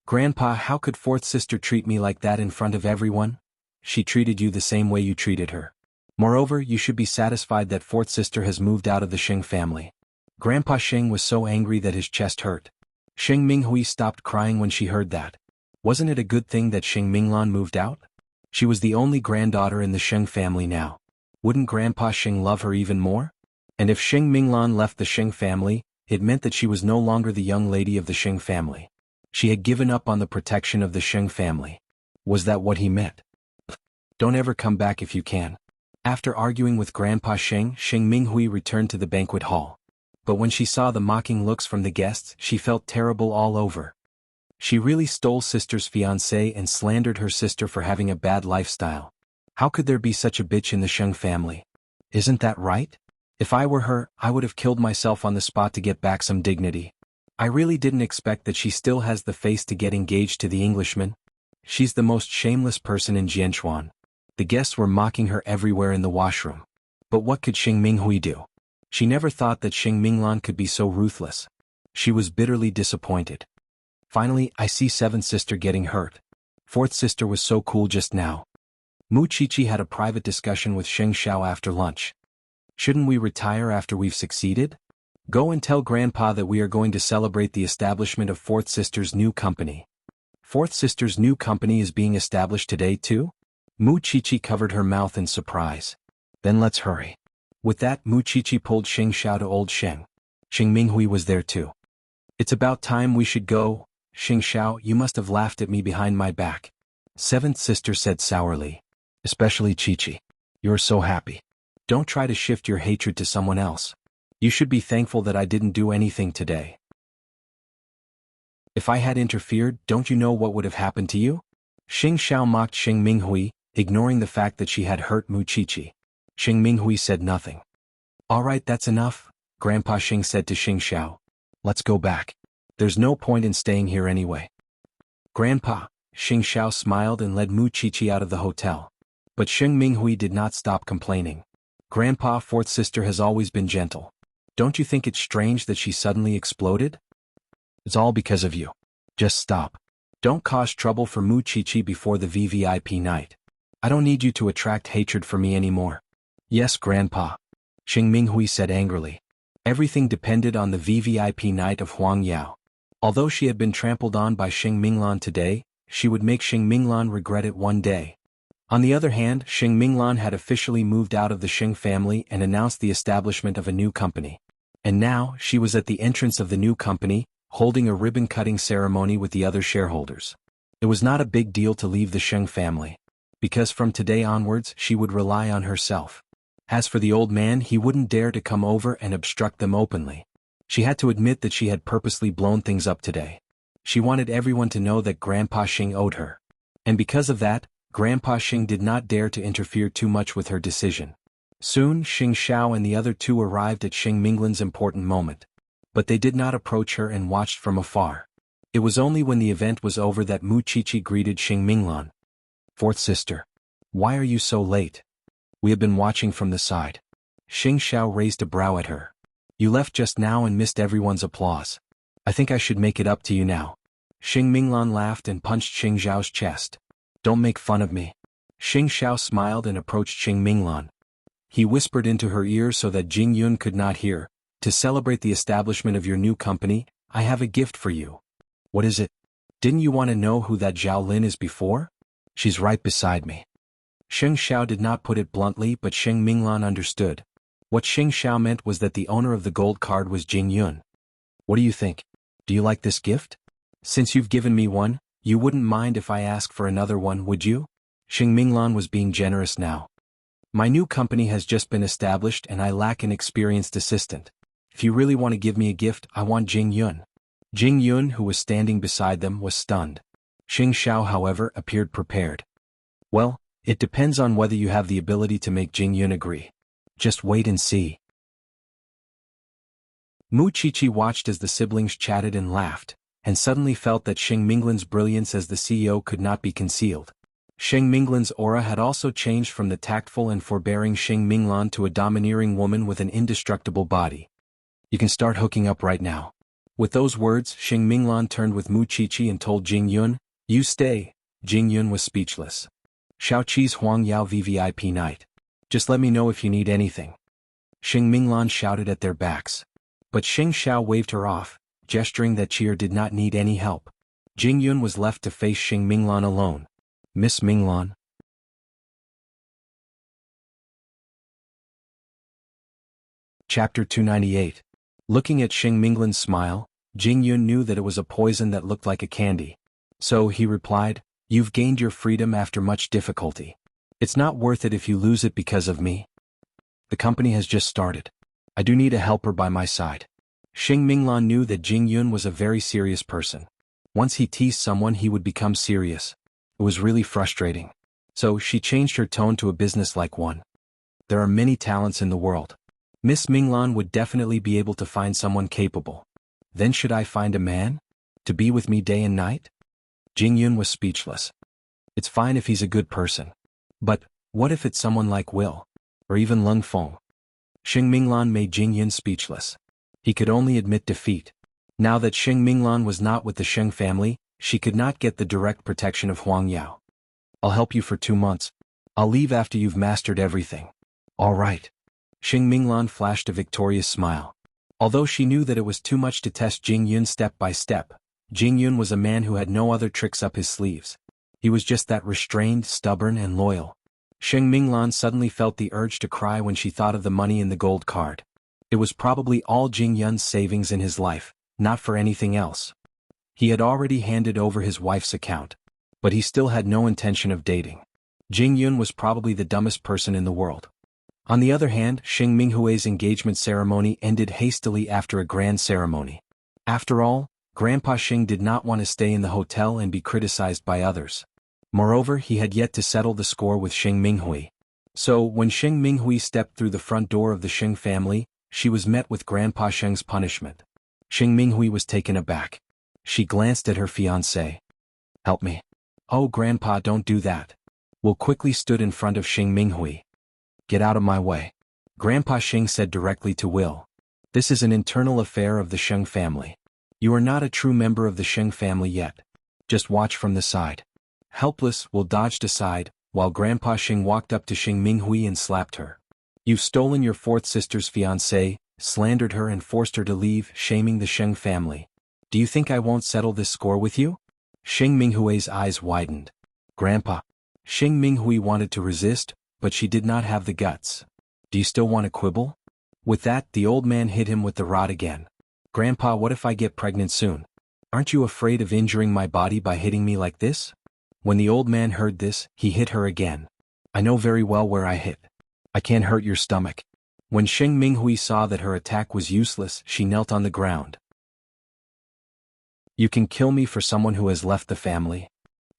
Grandpa, how could fourth sister treat me like that in front of everyone? She treated you the same way you treated her. Moreover, you should be satisfied that fourth sister has moved out of the Sheng family. Grandpa Xing was so angry that his chest hurt. Xing Minghui stopped crying when she heard that. Wasn't it a good thing that Xing Minglan moved out? She was the only granddaughter in the Sheng family now. Wouldn't Grandpa Xing love her even more? And if Xing Minglan left the Sheng family, it meant that she was no longer the young lady of the Sheng family. She had given up on the protection of the Sheng family. Was that what he meant? Don't ever come back if you can. After arguing with Grandpa Xing, Xing Minghui returned to the banquet hall. But when she saw the mocking looks from the guests, she felt terrible all over. She really stole sister's fiancé and slandered her sister for having a bad lifestyle. How could there be such a bitch in the Sheng family? Isn't that right? If I were her, I would have killed myself on the spot to get back some dignity. I really didn't expect that she still has the face to get engaged to the Englishman. She's the most shameless person in Jianchuan. The guests were mocking her everywhere in the washroom. But what could Xing Minghui do? She never thought that Xing Minglan could be so ruthless. She was bitterly disappointed. Finally, I see seventh sister getting hurt. Fourth sister was so cool just now. Mu Qiqi had a private discussion with Sheng Xiao after lunch. Shouldn't we retire after we've succeeded? Go and tell Grandpa that we are going to celebrate the establishment of fourth sister's new company. Fourth sister's new company is being established today too? Mu Qiqi covered her mouth in surprise. Then let's hurry. With that, Mu Qiqi pulled Sheng Xiao to old Sheng. Xing Minghui was there too. It's about time we should go. Xing Xiao, you must have laughed at me behind my back. Seventh sister said sourly. Especially Qiqi. You're so happy. Don't try to shift your hatred to someone else. You should be thankful that I didn't do anything today. If I had interfered, don't you know what would have happened to you? Xing Xiao mocked Xing Minghui, ignoring the fact that she had hurt Mu Qiqi. Xing Minghui said nothing. All right, that's enough, Grandpa Xing said to Xing Xiao. Let's go back. There's no point in staying here anyway. Grandpa, Xing Xiao smiled and led Mu Qiqi out of the hotel. But Xing Minghui did not stop complaining. Grandpa, fourth sister has always been gentle. Don't you think it's strange that she suddenly exploded? It's all because of you. Just stop. Don't cause trouble for Mu Qiqi before the VVIP night. I don't need you to attract hatred for me anymore. Yes, Grandpa. Xing Minghui said angrily. Everything depended on the VVIP night of Huang Yao. Although she had been trampled on by Xing Minglan today, she would make Xing Minglan regret it one day. On the other hand, Xing Minglan had officially moved out of the Xing family and announced the establishment of a new company. And now, she was at the entrance of the new company, holding a ribbon-cutting ceremony with the other shareholders. It was not a big deal to leave the Xing family, because from today onwards she would rely on herself. As for the old man, he wouldn't dare to come over and obstruct them openly. She had to admit that she had purposely blown things up today. She wanted everyone to know that Grandpa Xing owed her. And because of that, Grandpa Xing did not dare to interfere too much with her decision. Soon, Xing Xiao and the other two arrived at Xing Minglan's important moment. But they did not approach her and watched from afar. It was only when the event was over that Mu Qiqi greeted Xing Minglan. Fourth sister. Why are you so late? We have been watching from the side. Xing Xiao raised a brow at her. You left just now and missed everyone's applause. I think I should make it up to you now. Xing Minglan laughed and punched Xing Xiao's chest. Don't make fun of me. Xing Xiao smiled and approached Xing Minglan. He whispered into her ear so that Jing Yun could not hear. To celebrate the establishment of your new company, I have a gift for you. What is it? Didn't you want to know who that Zhao Lin is before? She's right beside me. Xing Xiao did not put it bluntly, but Xing Minglan understood. What Xing Xiao meant was that the owner of the gold card was Jing Yun. What do you think? Do you like this gift? Since you've given me one, you wouldn't mind if I ask for another one, would you? Xing Minglan was being generous now. My new company has just been established and I lack an experienced assistant. If you really want to give me a gift, I want Jing Yun. Jing Yun, who was standing beside them, was stunned. Xing Xiao, however, appeared prepared. Well, it depends on whether you have the ability to make Jing Yun agree. Just wait and see. Mu Qiqi watched as the siblings chatted and laughed, and suddenly felt that Xing Minglan's brilliance as the CEO could not be concealed. Xing Minglan's aura had also changed from the tactful and forbearing Xing Minglan to a domineering woman with an indestructible body. You can start hooking up right now. With those words, Xing Minglan turned with Mu Qiqi and told Jing Yun, you stay. Jing Yun was speechless. Xiaoqi's Huang Yao VVIP night. Just let me know if you need anything. Xing Minglan shouted at their backs. But Xing Xiao waved her off, gesturing that Cheer did not need any help. Jing Yun was left to face Xing Minglan alone. Miss Minglan. Chapter 298. Looking at Xing Minglan's smile, Jing Yun knew that it was a poison that looked like a candy. So he replied, you've gained your freedom after much difficulty. It's not worth it if you lose it because of me. The company has just started. I do need a helper by my side. Xing Minglan knew that Jing Yun was a very serious person. Once he teased someone, he would become serious. It was really frustrating. So she changed her tone to a businesslike one. There are many talents in the world. Miss Minglan would definitely be able to find someone capable. Then should I find a man? To be with me day and night? Jing Yun was speechless. It's fine if he's a good person. But, what if it's someone like Will? Or even Lung Feng? Xing Minglan made Jing Yun speechless. He could only admit defeat. Now that Xing Minglan was not with the Sheng family, she could not get the direct protection of Huang Yao. I'll help you for 2 months. I'll leave after you've mastered everything. All right. Xing Minglan flashed a victorious smile. Although she knew that it was too much to test Jing Yun step by step, Jing Yun was a man who had no other tricks up his sleeves. He was just that restrained, stubborn, and loyal. Xing Minglan suddenly felt the urge to cry when she thought of the money in the gold card. It was probably all Jing Yun's savings in his life, not for anything else. He had already handed over his wife's account. But he still had no intention of dating. Jing Yun was probably the dumbest person in the world. On the other hand, Xing Minghui's engagement ceremony ended hastily after a grand ceremony. After all, Grandpa Xing did not want to stay in the hotel and be criticized by others. Moreover, he had yet to settle the score with Xing Minghui. So, when Xing Minghui stepped through the front door of the Xing family, she was met with Grandpa Xing's punishment. Xing Minghui was taken aback. She glanced at her fiancé. Help me. Oh, Grandpa, don't do that. Will quickly stood in front of Xing Minghui. Get out of my way. Grandpa Xing said directly to Will. This is an internal affair of the Sheng family. You are not a true member of the Sheng family yet. Just watch from the side. Helpless, Will dodged aside, while Grandpa Xing walked up to Xing Minghui and slapped her. You've stolen your fourth sister's fiancé, slandered her and forced her to leave, shaming the Sheng family. Do you think I won't settle this score with you? Xing Minghui's eyes widened. Grandpa. Xing Minghui wanted to resist, but she did not have the guts. Do you still want to quibble? With that, the old man hit him with the rod again. Grandpa, what if I get pregnant soon? Aren't you afraid of injuring my body by hitting me like this? When the old man heard this, he hit her again. I know very well where I hit. I can't hurt your stomach. When Xing Minghui saw that her attack was useless, she knelt on the ground. You can kill me for someone who has left the family.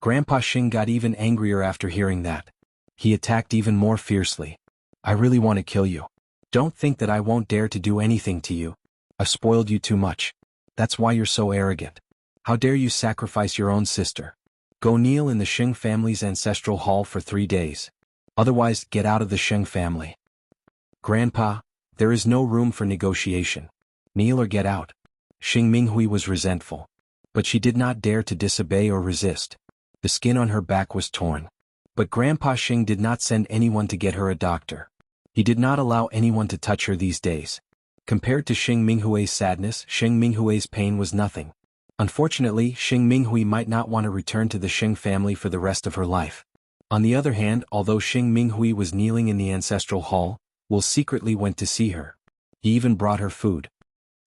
Grandpa Xing got even angrier after hearing that. He attacked even more fiercely. I really want to kill you. Don't think that I won't dare to do anything to you. I've spoiled you too much. That's why you're so arrogant. How dare you sacrifice your own sister? Go kneel in the Xing family's ancestral hall for 3 days. Otherwise, get out of the Xing family. Grandpa, there is no room for negotiation. Kneel or get out. Xing Minghui was resentful. But she did not dare to disobey or resist. The skin on her back was torn. But Grandpa Xing did not send anyone to get her a doctor. He did not allow anyone to touch her these days. Compared to Xing Minghui's sadness, Xing Minghui's pain was nothing. Unfortunately, Xing Minghui might not want to return to the Xing family for the rest of her life. On the other hand, although Xing Minghui was kneeling in the ancestral hall, Will secretly went to see her. He even brought her food.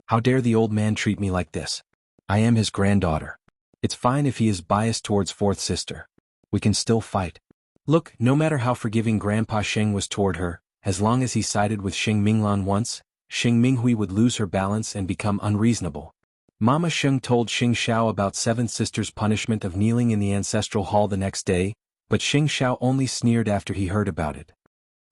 How dare the old man treat me like this? I am his granddaughter. It's fine if he is biased towards fourth sister. We can still fight. Look, no matter how forgiving Grandpa Xing was toward her, as long as he sided with Xing Minglan once, Xing Minghui would lose her balance and become unreasonable. Mama Xing told Xing Xiao about seventh sister's punishment of kneeling in the ancestral hall the next day, but Xing Xiao only sneered after he heard about it.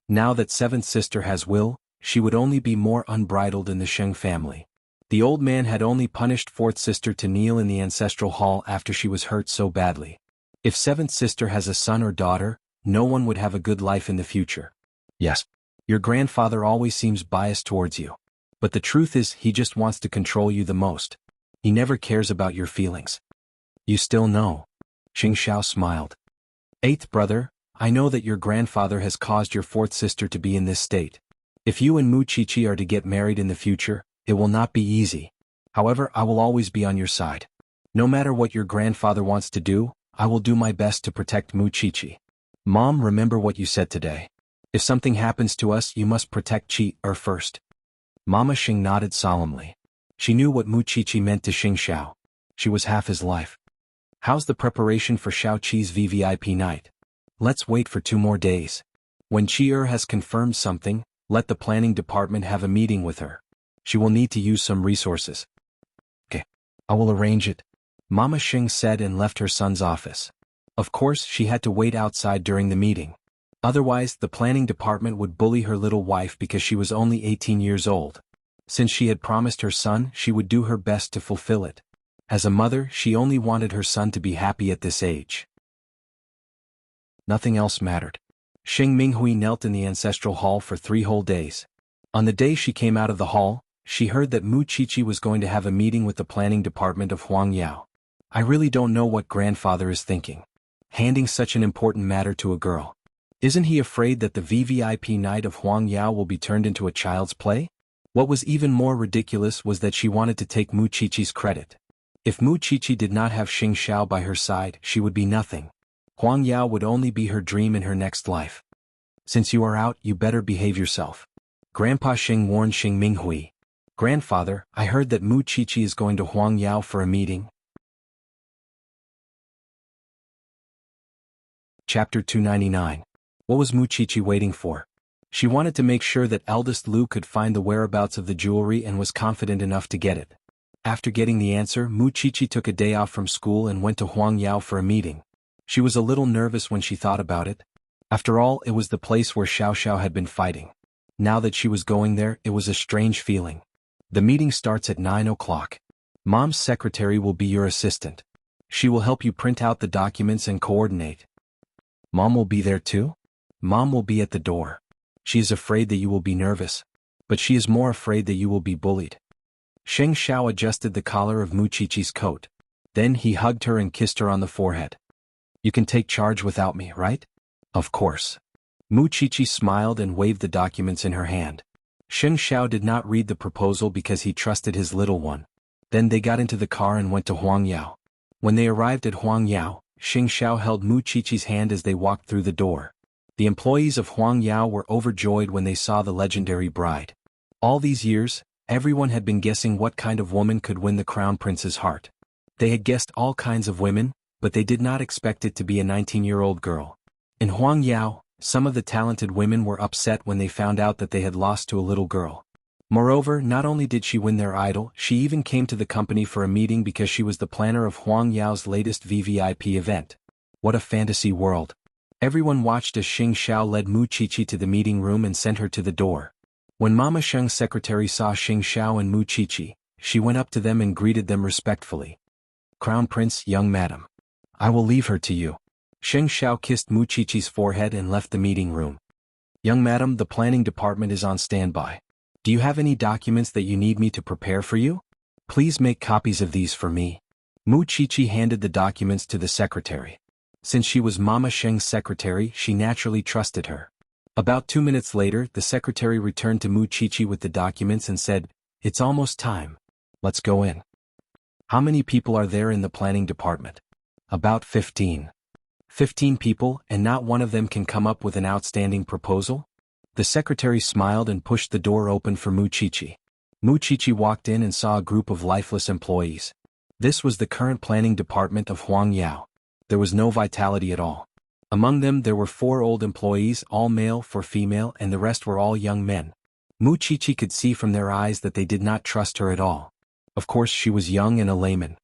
Now that seventh sister has Will, she would only be more unbridled in the Sheng family. The old man had only punished fourth sister to kneel in the ancestral hall after she was hurt so badly. If seventh sister has a son or daughter, no one would have a good life in the future. Yes, your grandfather always seems biased towards you. But the truth is he just wants to control you the most. He never cares about your feelings. You still know. Xing Xiao smiled. Eighth brother, I know that your grandfather has caused your fourth sister to be in this state. If you and Mu Chichi are to get married in the future, it will not be easy. However, I will always be on your side. No matter what your grandfather wants to do, I will do my best to protect Mu Chichi. Mom, remember what you said today. If something happens to us, you must protect Chi first. Mama Xing nodded solemnly. She knew what Mu Chichi meant to Xing Xiao. She was half his life. How's the preparation for Xiao Qi's VVIP night? Let's wait for 2 more days. When Chi has confirmed something, let the planning department have a meeting with her. She will need to use some resources. Okay, I will arrange it. Mama Xing said and left her son's office. Of course, she had to wait outside during the meeting. Otherwise, the planning department would bully her little wife because she was only 18 years old. Since she had promised her son, she would do her best to fulfill it. As a mother, she only wanted her son to be happy at this age. Nothing else mattered. Xing Minghui knelt in the ancestral hall for 3 whole days. On the day she came out of the hall, she heard that Mu Qiqi was going to have a meeting with the planning department of Huang Yao. I really don't know what grandfather is thinking. Handing such an important matter to a girl. Isn't he afraid that the VVIP night of Huang Yao will be turned into a child's play? What was even more ridiculous was that she wanted to take Mu Qiqi's credit. If Mu Qiqi did not have Xing Xiao by her side, she would be nothing. Huang Yao would only be her dream in her next life. Since you are out, you better behave yourself. Grandpa Xing warned Xing Minghui. Grandfather, I heard that Mu Qiqi is going to Huang Yao for a meeting. Chapter 299. What was Mu Qiqi waiting for? She wanted to make sure that eldest Lu could find the whereabouts of the jewelry and was confident enough to get it. After getting the answer, Mu Qiqi took a day off from school and went to Huang Yao for a meeting. She was a little nervous when she thought about it. After all, it was the place where Xiao Xiao had been fighting. Now that she was going there, it was a strange feeling. The meeting starts at 9 o'clock. Mom's secretary will be your assistant. She will help you print out the documents and coordinate. Mom will be there too? Mom will be at the door. She is afraid that you will be nervous. But she is more afraid that you will be bullied. Xing Xiao adjusted the collar of Mu Qiqi's coat. Then he hugged her and kissed her on the forehead. You can take charge without me, right? Of course. Mu Qiqi smiled and waved the documents in her hand. Xing Xiao did not read the proposal because he trusted his little one. Then they got into the car and went to Huang Yao. When they arrived at Huang Yao, Xing Xiao held Mu Qiqi's hand as they walked through the door. The employees of Huang Yao were overjoyed when they saw the legendary bride. All these years, everyone had been guessing what kind of woman could win the crown prince's heart. They had guessed all kinds of women, but they did not expect it to be a 19-year-old girl. In Huang Yao, some of the talented women were upset when they found out that they had lost to a little girl. Moreover, not only did she win their idol, she even came to the company for a meeting because she was the planner of Huang Yao's latest VVIP event. What a fantasy world. Everyone watched as Xing Xiao led Mu Qiqi to the meeting room and sent her to the door. When Mama Sheng's secretary saw Xing Xiao and Mu Qiqi, she went up to them and greeted them respectfully. Crown Prince, young madam. I will leave her to you. Xing Xiao kissed Mu Qiqi's forehead and left the meeting room. Young madam, the planning department is on standby. Do you have any documents that you need me to prepare for you? Please make copies of these for me. Mu Qiqi handed the documents to the secretary. Since she was Mama Sheng's secretary, she naturally trusted her. About 2 minutes later, the secretary returned to Mu Qiqi with the documents and said, It's almost time. Let's go in. How many people are there in the planning department? About 15. 15 people, and not one of them can come up with an outstanding proposal? The secretary smiled and pushed the door open for Mu Qiqi. Mu Qiqi walked in and saw a group of lifeless employees. This was the current planning department of Huang Yao. There was no vitality at all. Among them there were 4 old employees, all male, 4 female, and the rest were all young men. Mu Qiqi could see from their eyes that they did not trust her at all. Of course she was young and a layman.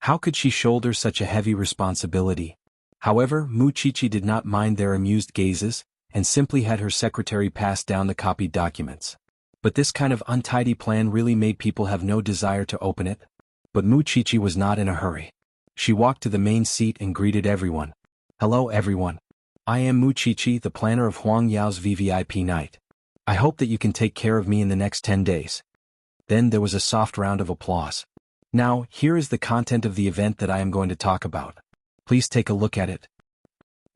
How could she shoulder such a heavy responsibility? However, Mu Qiqi did not mind their amused gazes, and simply had her secretary pass down the copied documents. But this kind of untidy plan really made people have no desire to open it. But Mu Qiqi was not in a hurry. She walked to the main seat and greeted everyone. Hello everyone. I am Mu Qiqi, the planner of Huang Yao's VVIP night. I hope that you can take care of me in the next 10 days. Then there was a soft round of applause. Now, here is the content of the event that I am going to talk about. Please take a look at it.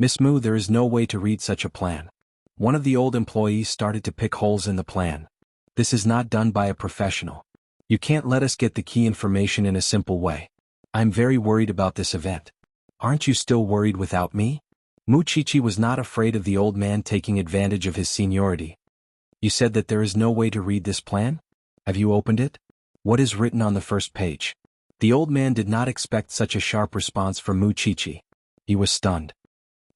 Miss Mu, there is no way to read such a plan. One of the old employees started to pick holes in the plan. This is not done by a professional. You can't let us get the key information in a simple way. I'm very worried about this event. Aren't you still worried without me? Mu Qiqi was not afraid of the old man taking advantage of his seniority. You said that there is no way to read this plan? Have you opened it? What is written on the first page? The old man did not expect such a sharp response from Mu Qiqi. He was stunned.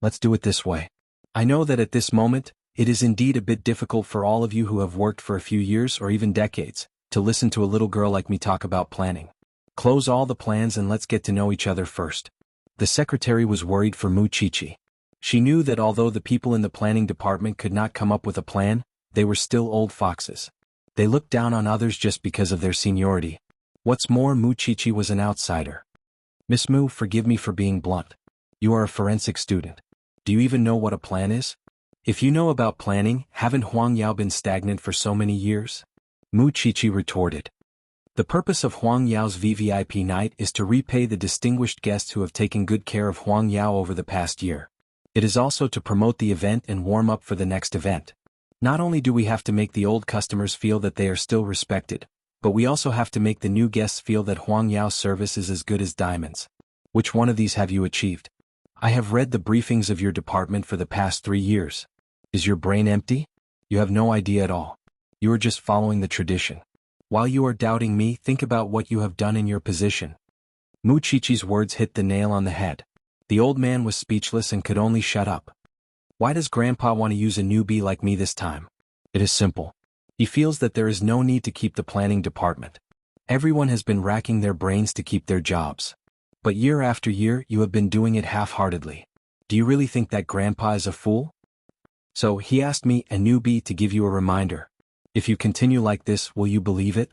Let's do it this way. I know that at this moment, it is indeed a bit difficult for all of you who have worked for a few years or even decades, to listen to a little girl like me talk about planning. Close all the plans and let's get to know each other first. The secretary was worried for Mu Qiqi. She knew that although the people in the planning department could not come up with a plan, they were still old foxes. They looked down on others just because of their seniority. What's more, Muchichi was an outsider. Miss Mu, forgive me for being blunt. You are a forensic student. Do you even know what a plan is? If you know about planning, haven't Huang Yao been stagnant for so many years? Muchichi retorted. The purpose of Huang Yao's VVIP night is to repay the distinguished guests who have taken good care of Huang Yao over the past year. It is also to promote the event and warm up for the next event. Not only do we have to make the old customers feel that they are still respected, but we also have to make the new guests feel that Huang Yao's service is as good as diamonds. Which one of these have you achieved? I have read the briefings of your department for the past 3 years. Is your brain empty? You have no idea at all. You are just following the tradition. While you are doubting me, think about what you have done in your position. Muchichi's words hit the nail on the head. The old man was speechless and could only shut up. Why does Grandpa want to use a newbie like me this time? It is simple. He feels that there is no need to keep the planning department. Everyone has been racking their brains to keep their jobs. But year after year, you have been doing it half-heartedly. Do you really think that Grandpa is a fool? So he asked me, a newbie, to give you a reminder. If you continue like this, will you believe it?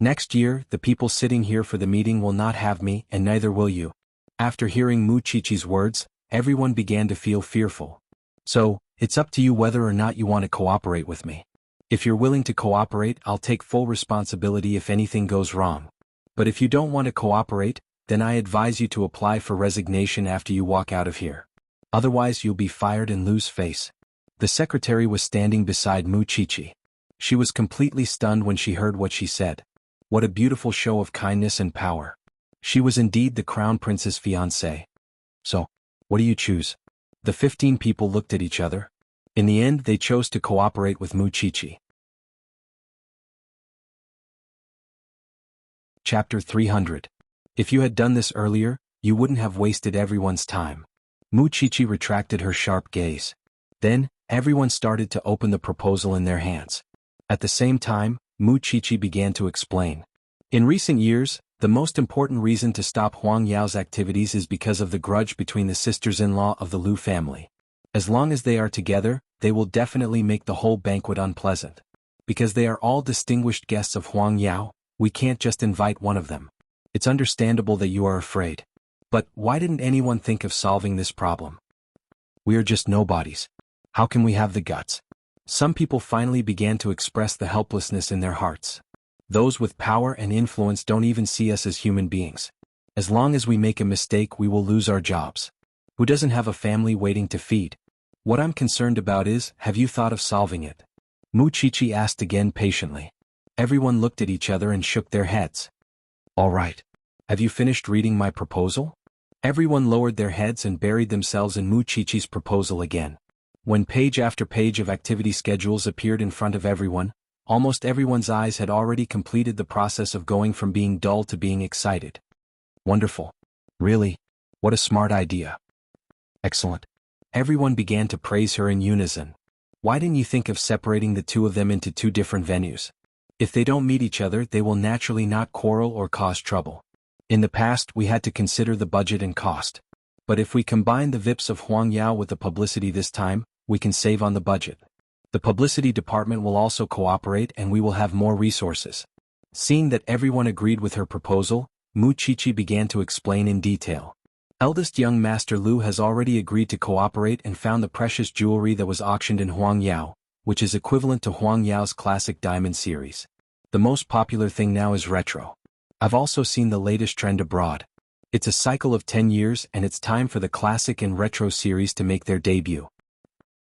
Next year, the people sitting here for the meeting will not have me, and neither will you. After hearing Muchichi's words, everyone began to feel fearful. So, it's up to you whether or not you want to cooperate with me. If you're willing to cooperate, I'll take full responsibility if anything goes wrong. But if you don't want to cooperate, then I advise you to apply for resignation after you walk out of here. Otherwise you'll be fired and lose face. The secretary was standing beside Muchichi. She was completely stunned when she heard what she said. What a beautiful show of kindness and power. She was indeed the crown prince's fiancée. So, what do you choose? The 15 people looked at each other. In the end, they chose to cooperate with Muchichi. Chapter 300. If you had done this earlier, you wouldn't have wasted everyone's time. Muchichi retracted her sharp gaze. Then, everyone started to open the proposal in their hands. At the same time, Muchichi began to explain. In recent years, the most important reason to stop Huang Yao's activities is because of the grudge between the sisters-in-law of the Liu family. As long as they are together, they will definitely make the whole banquet unpleasant. Because they are all distinguished guests of Huang Yao, we can't just invite one of them. It's understandable that you are afraid. But why didn't anyone think of solving this problem? We are just nobodies. How can we have the guts? Some people finally began to express the helplessness in their hearts. Those with power and influence don't even see us as human beings. As long as we make a mistake, we will lose our jobs. Who doesn't have a family waiting to feed? What I'm concerned about is, have you thought of solving it? Muchichi asked again patiently. Everyone looked at each other and shook their heads. All right. Have you finished reading my proposal? Everyone lowered their heads and buried themselves in Muchichi's proposal again. When page after page of activity schedules appeared in front of everyone, almost everyone's eyes had already completed the process of going from being dull to being excited. Wonderful. Really? What a smart idea. Excellent. Everyone began to praise her in unison. Why didn't you think of separating the two of them into 2 different venues? If they don't meet each other, they will naturally not quarrel or cause trouble. In the past, we had to consider the budget and cost. But if we combine the VIPs of Huang Yao with the publicity this time, we can save on the budget. The publicity department will also cooperate and we will have more resources. Seeing that everyone agreed with her proposal, Muchichi began to explain in detail. Eldest young Master Liu has already agreed to cooperate and found the precious jewelry that was auctioned in Huang Yao, which is equivalent to Huang Yao's classic diamond series. The most popular thing now is retro. I've also seen the latest trend abroad. It's a cycle of 10 years and it's time for the classic and retro series to make their debut.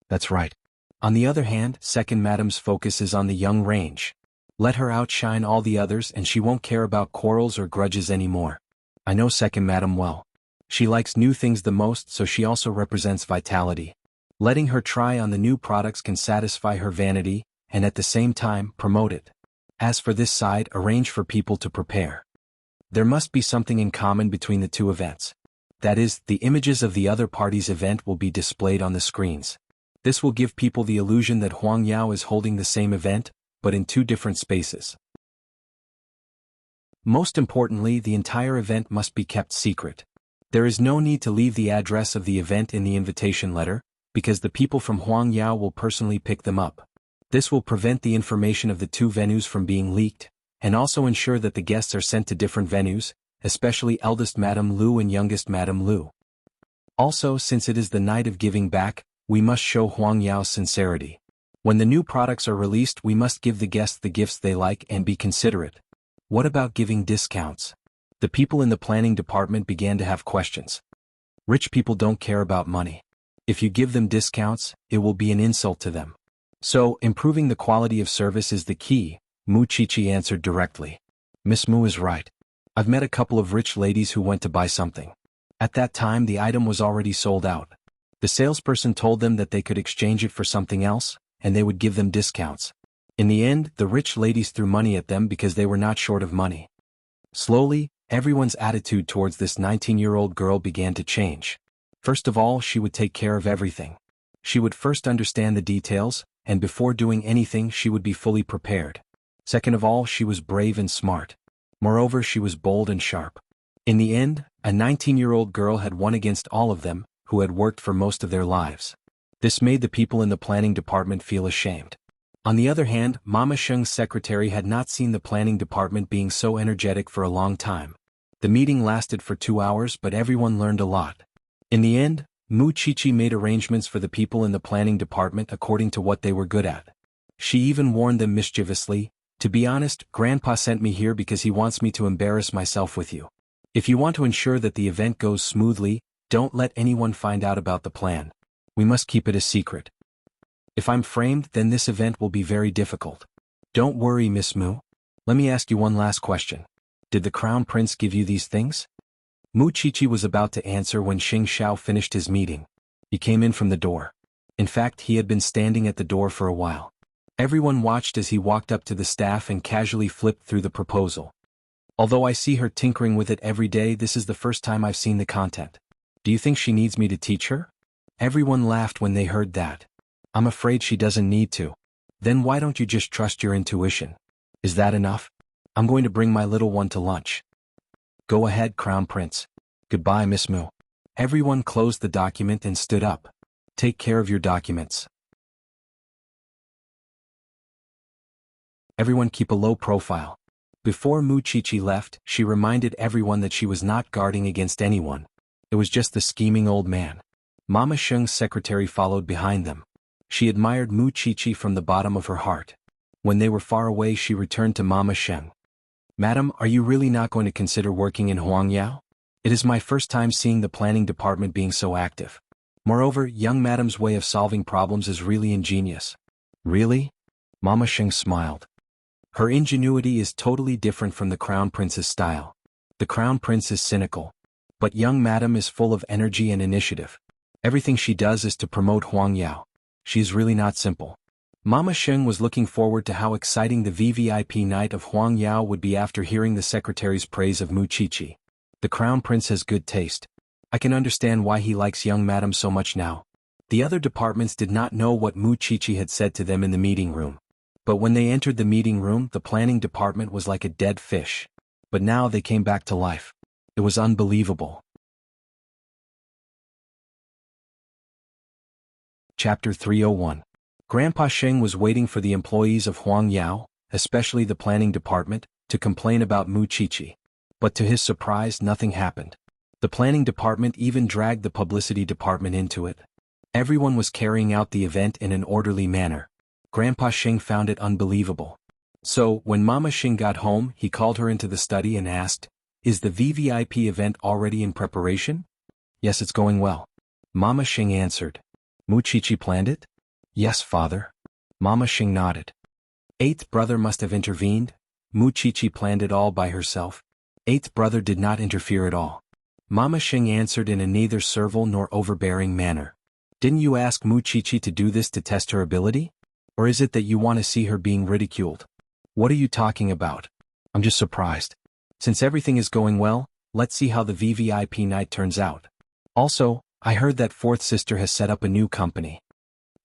That's right. On the other hand, Second Madam's focus is on the young range. Let her outshine all the others and she won't care about quarrels or grudges anymore. I know Second Madam well. She likes new things the most, so she also represents vitality. Letting her try on the new products can satisfy her vanity, and at the same time, promote it. As for this side, arrange for people to prepare. There must be something in common between the 2 events. That is, the images of the other party's event will be displayed on the screens. This will give people the illusion that Huang Yao is holding the same event, but in 2 different spaces. Most importantly, the entire event must be kept secret. There is no need to leave the address of the event in the invitation letter, because the people from Huangyao will personally pick them up. This will prevent the information of the two venues from being leaked, and also ensure that the guests are sent to different venues, especially eldest Madame Lu and youngest Madame Lu. Also, since it is the night of giving back, we must show Huangyao's sincerity. When the new products are released, we must give the guests the gifts they like and be considerate. What about giving discounts? The people in the planning department began to have questions. Rich people don't care about money. If you give them discounts, it will be an insult to them. So, improving the quality of service is the key, Mu Chichi answered directly. Miss Mu is right. I've met a couple of rich ladies who went to buy something. At that time the item was already sold out. The salesperson told them that they could exchange it for something else, and they would give them discounts. In the end, the rich ladies threw money at them because they were not short of money. Slowly, everyone's attitude towards this 19-year-old girl began to change. First of all, she would take care of everything. She would first understand the details, and before doing anything she would be fully prepared. Second of all, she was brave and smart. Moreover, she was bold and sharp. In the end, a 19-year-old girl had won against all of them, who had worked for most of their lives. This made the people in the planning department feel ashamed. On the other hand, Mama Sheng's secretary had not seen the planning department being so energetic for a long time. The meeting lasted for 2 hours, but everyone learned a lot. In the end, Mu Chichi made arrangements for the people in the planning department according to what they were good at. She even warned them mischievously, "To be honest, Grandpa sent me here because he wants me to embarrass myself with you. If you want to ensure that the event goes smoothly, don't let anyone find out about the plan. We must keep it a secret. If I'm framed, then this event will be very difficult. Don't worry, Miss Mu. Let me ask you one last question. Did the Crown Prince give you these things?" Mu Chichi was about to answer when Xing Xiao finished his meeting. He came in from the door. In fact, he had been standing at the door for a while. Everyone watched as he walked up to the staff and casually flipped through the proposal. "Although I see her tinkering with it every day, this is the first time I've seen the content. Do you think she needs me to teach her?" Everyone laughed when they heard that. "I'm afraid she doesn't need to. Then why don't you just trust your intuition? Is that enough? I'm going to bring my little one to lunch." "Go ahead, Crown Prince. Goodbye, Miss Mu." Everyone closed the document and stood up. "Take care of your documents. Everyone keep a low profile." Before Mu Chichi left, she reminded everyone that she was not guarding against anyone. It was just the scheming old man. Mama Sheng's secretary followed behind them. She admired Mu Chichi from the bottom of her heart. When they were far away, she returned to Mama Sheng. "Madam, are you really not going to consider working in Huangyao? It is my first time seeing the planning department being so active. Moreover, young Madam's way of solving problems is really ingenious." "Really?" Mama Sheng smiled. Her ingenuity is totally different from the Crown Prince's style. The Crown Prince is cynical. But young Madam is full of energy and initiative. Everything she does is to promote Huangyao. She is really not simple. Mama Sheng was looking forward to how exciting the VVIP night of Huangyao would be after hearing the secretary's praise of Mu Chichi. The Crown Prince has good taste. I can understand why he likes young Madam so much now. The other departments did not know what Mu Chichi had said to them in the meeting room. But when they entered the meeting room, the planning department was like a dead fish. But now they came back to life. It was unbelievable. Chapter 301. Grandpa Sheng was waiting for the employees of Huangyao, especially the planning department, to complain about Mu Chichi. But to his surprise, nothing happened. The planning department even dragged the publicity department into it. Everyone was carrying out the event in an orderly manner. Grandpa Sheng found it unbelievable. So, when Mama Sheng got home, he called her into the study and asked, "Is the VVIP event already in preparation?" "Yes, it's going well." Mama Sheng answered. "Mu Chichi planned it?" "Yes, father." Mama Sheng nodded. Eighth brother must have intervened. Mu Chichi planned it all by herself. Eighth brother did not interfere at all. Mama Sheng answered in a neither servile nor overbearing manner. "Didn't you ask Mu Chichi to do this to test her ability? Or is it that you want to see her being ridiculed?" "What are you talking about? I'm just surprised. Since everything is going well, let's see how the VVIP night turns out. Also, I heard that fourth sister has set up a new company."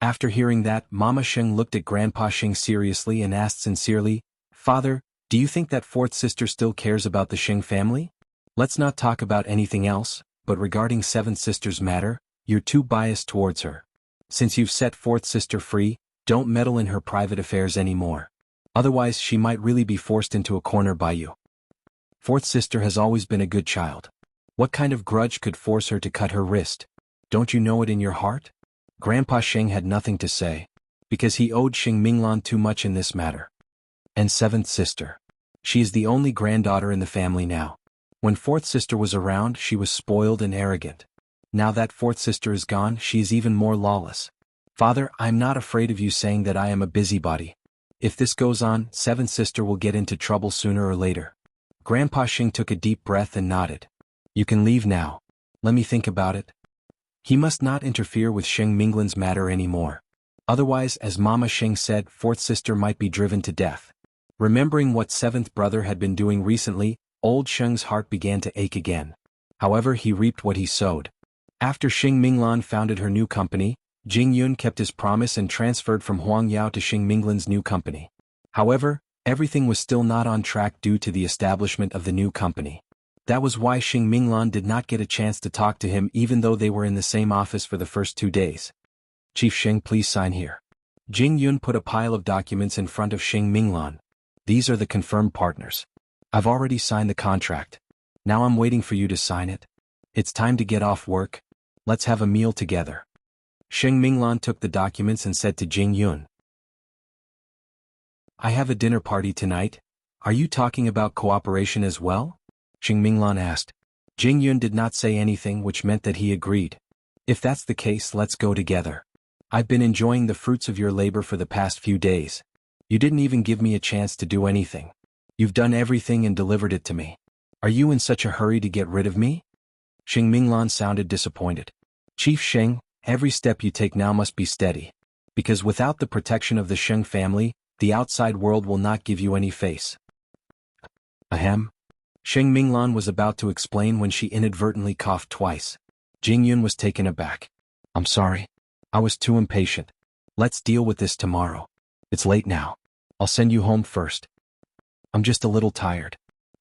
After hearing that, Mama Sheng looked at Grandpa Sheng seriously and asked sincerely, "Father, do you think that fourth sister still cares about the Sheng family? Let's not talk about anything else, but regarding seventh sister's matter, you're too biased towards her." Since you've set fourth sister free, don't meddle in her private affairs anymore. Otherwise she might really be forced into a corner by you. Fourth sister has always been a good child. What kind of grudge could force her to cut her wrist? Don't you know it in your heart? Grandpa Sheng had nothing to say, because he owed Xing Minglan too much in this matter. And seventh sister. She is the only granddaughter in the family now. When fourth sister was around, she was spoiled and arrogant. Now that fourth sister is gone, she is even more lawless. Father, I'm not afraid of you saying that I am a busybody. If this goes on, seventh sister will get into trouble sooner or later. Grandpa Xing took a deep breath and nodded. You can leave now. Let me think about it. He must not interfere with Xing Minglan's matter anymore. Otherwise, as Mama Xing said, fourth sister might be driven to death. Remembering what seventh brother had been doing recently, old Sheng's heart began to ache again. However, he reaped what he sowed. After Xing Minglan founded her new company, Jing Yun kept his promise and transferred from Huang Yao to Xing Minglan's new company. However, everything was still not on track due to the establishment of the new company. That was why Xing Minglan did not get a chance to talk to him even though they were in the same office for the first 2 days. Chief Xing, please sign here. Jing Yun put a pile of documents in front of Xing Minglan. These are the confirmed partners. I've already signed the contract. Now I'm waiting for you to sign it. It's time to get off work. Let's have a meal together. Xing Minglan took the documents and said to Jing Yun, I have a dinner party tonight. Are you talking about cooperation as well? Xing Minglan asked. Jing Yun did not say anything, which meant that he agreed. If that's the case, let's go together. I've been enjoying the fruits of your labor for the past few days. You didn't even give me a chance to do anything. You've done everything and delivered it to me. Are you in such a hurry to get rid of me? Xing Minglan sounded disappointed. Chief Xing, every step you take now must be steady. Because without the protection of the Sheng family, the outside world will not give you any face. Ahem. Xing Minglan was about to explain when she inadvertently coughed twice. Jing Yun was taken aback. I'm sorry. I was too impatient. Let's deal with this tomorrow. It's late now. I'll send you home first. I'm just a little tired.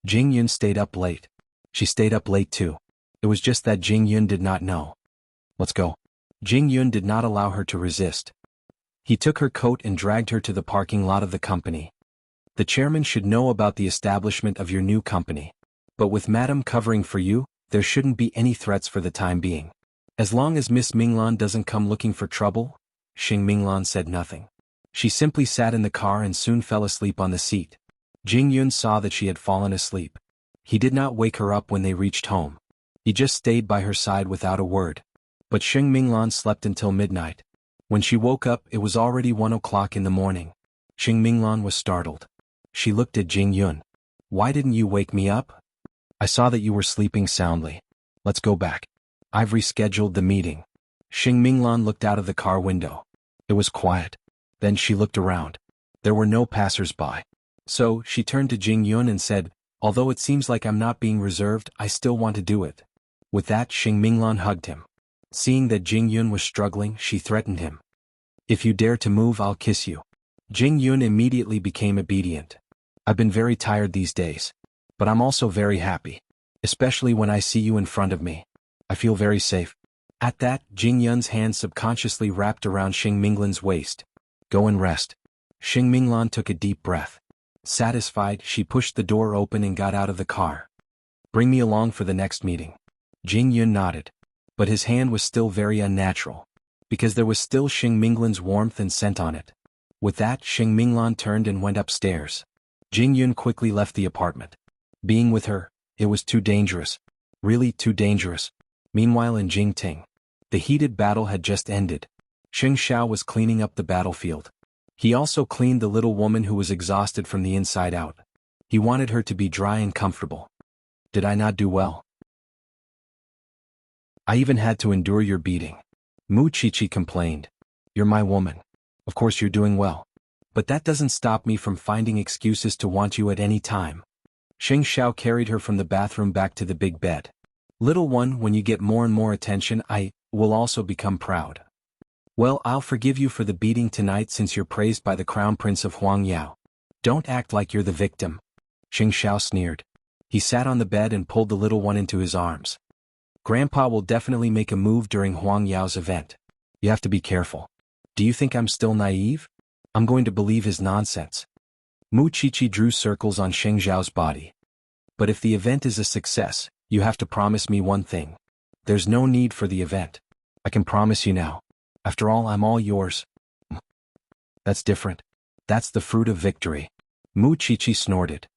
Jing Yun stayed up late. She stayed up late too. It was just that Jing Yun did not know. Let's go. Jing Yun did not allow her to resist. He took her coat and dragged her to the parking lot of the company. The chairman should know about the establishment of your new company. But with Madam covering for you, there shouldn't be any threats for the time being. As long as Miss Minglan doesn't come looking for trouble, Xing Minglan said nothing. She simply sat in the car and soon fell asleep on the seat. Jing Yun saw that she had fallen asleep. He did not wake her up when they reached home. He just stayed by her side without a word. But Xing Minglan slept until midnight. When she woke up, it was already 1 o'clock in the morning. Xing Minglan was startled. She looked at Jing Yun. Why didn't you wake me up? I saw that you were sleeping soundly. Let's go back. I've rescheduled the meeting. Xing Minglan looked out of the car window. It was quiet. Then she looked around. There were no passers-by. So, she turned to Jing Yun and said, although it seems like I'm not being reserved, I still want to do it. With that, Xing Minglan hugged him. Seeing that Jing Yun was struggling, she threatened him. If you dare to move, I'll kiss you. Jing Yun immediately became obedient. I've been very tired these days. But I'm also very happy. Especially when I see you in front of me. I feel very safe. At that, Jing Yun's hand subconsciously wrapped around Xing Minglan's waist. Go and rest. Xing Minglan took a deep breath. Satisfied, she pushed the door open and got out of the car. Bring me along for the next meeting. Jing Yun nodded. But his hand was still very unnatural. Because there was still Xing Minglan's warmth and scent on it. With that, Xing Minglan turned and went upstairs. Jing Yun quickly left the apartment. Being with her, it was too dangerous. Really too dangerous. Meanwhile in Jingting, the heated battle had just ended. Xing Xiao was cleaning up the battlefield. He also cleaned the little woman who was exhausted from the inside out. He wanted her to be dry and comfortable. Did I not do well? I even had to endure your beating. Mu Chichi complained. You're my woman. Of course you're doing well. But that doesn't stop me from finding excuses to want you at any time. Xing Xiao carried her from the bathroom back to the big bed. Little one, when you get more and more attention, I will also become proud. Well, I'll forgive you for the beating tonight since you're praised by the Crown Prince of Huang Yao. Don't act like you're the victim. Xing Xiao sneered. He sat on the bed and pulled the little one into his arms. Grandpa will definitely make a move during Huang Yao's event. You have to be careful. Do you think I'm still naive? I'm going to believe his nonsense. Mu Qiqi drew circles on Xing Zhao's body. But if the event is a success, you have to promise me one thing. There's no need for the event. I can promise you now. After all, I'm all yours. That's different. That's the fruit of victory. Mu Qiqi snorted.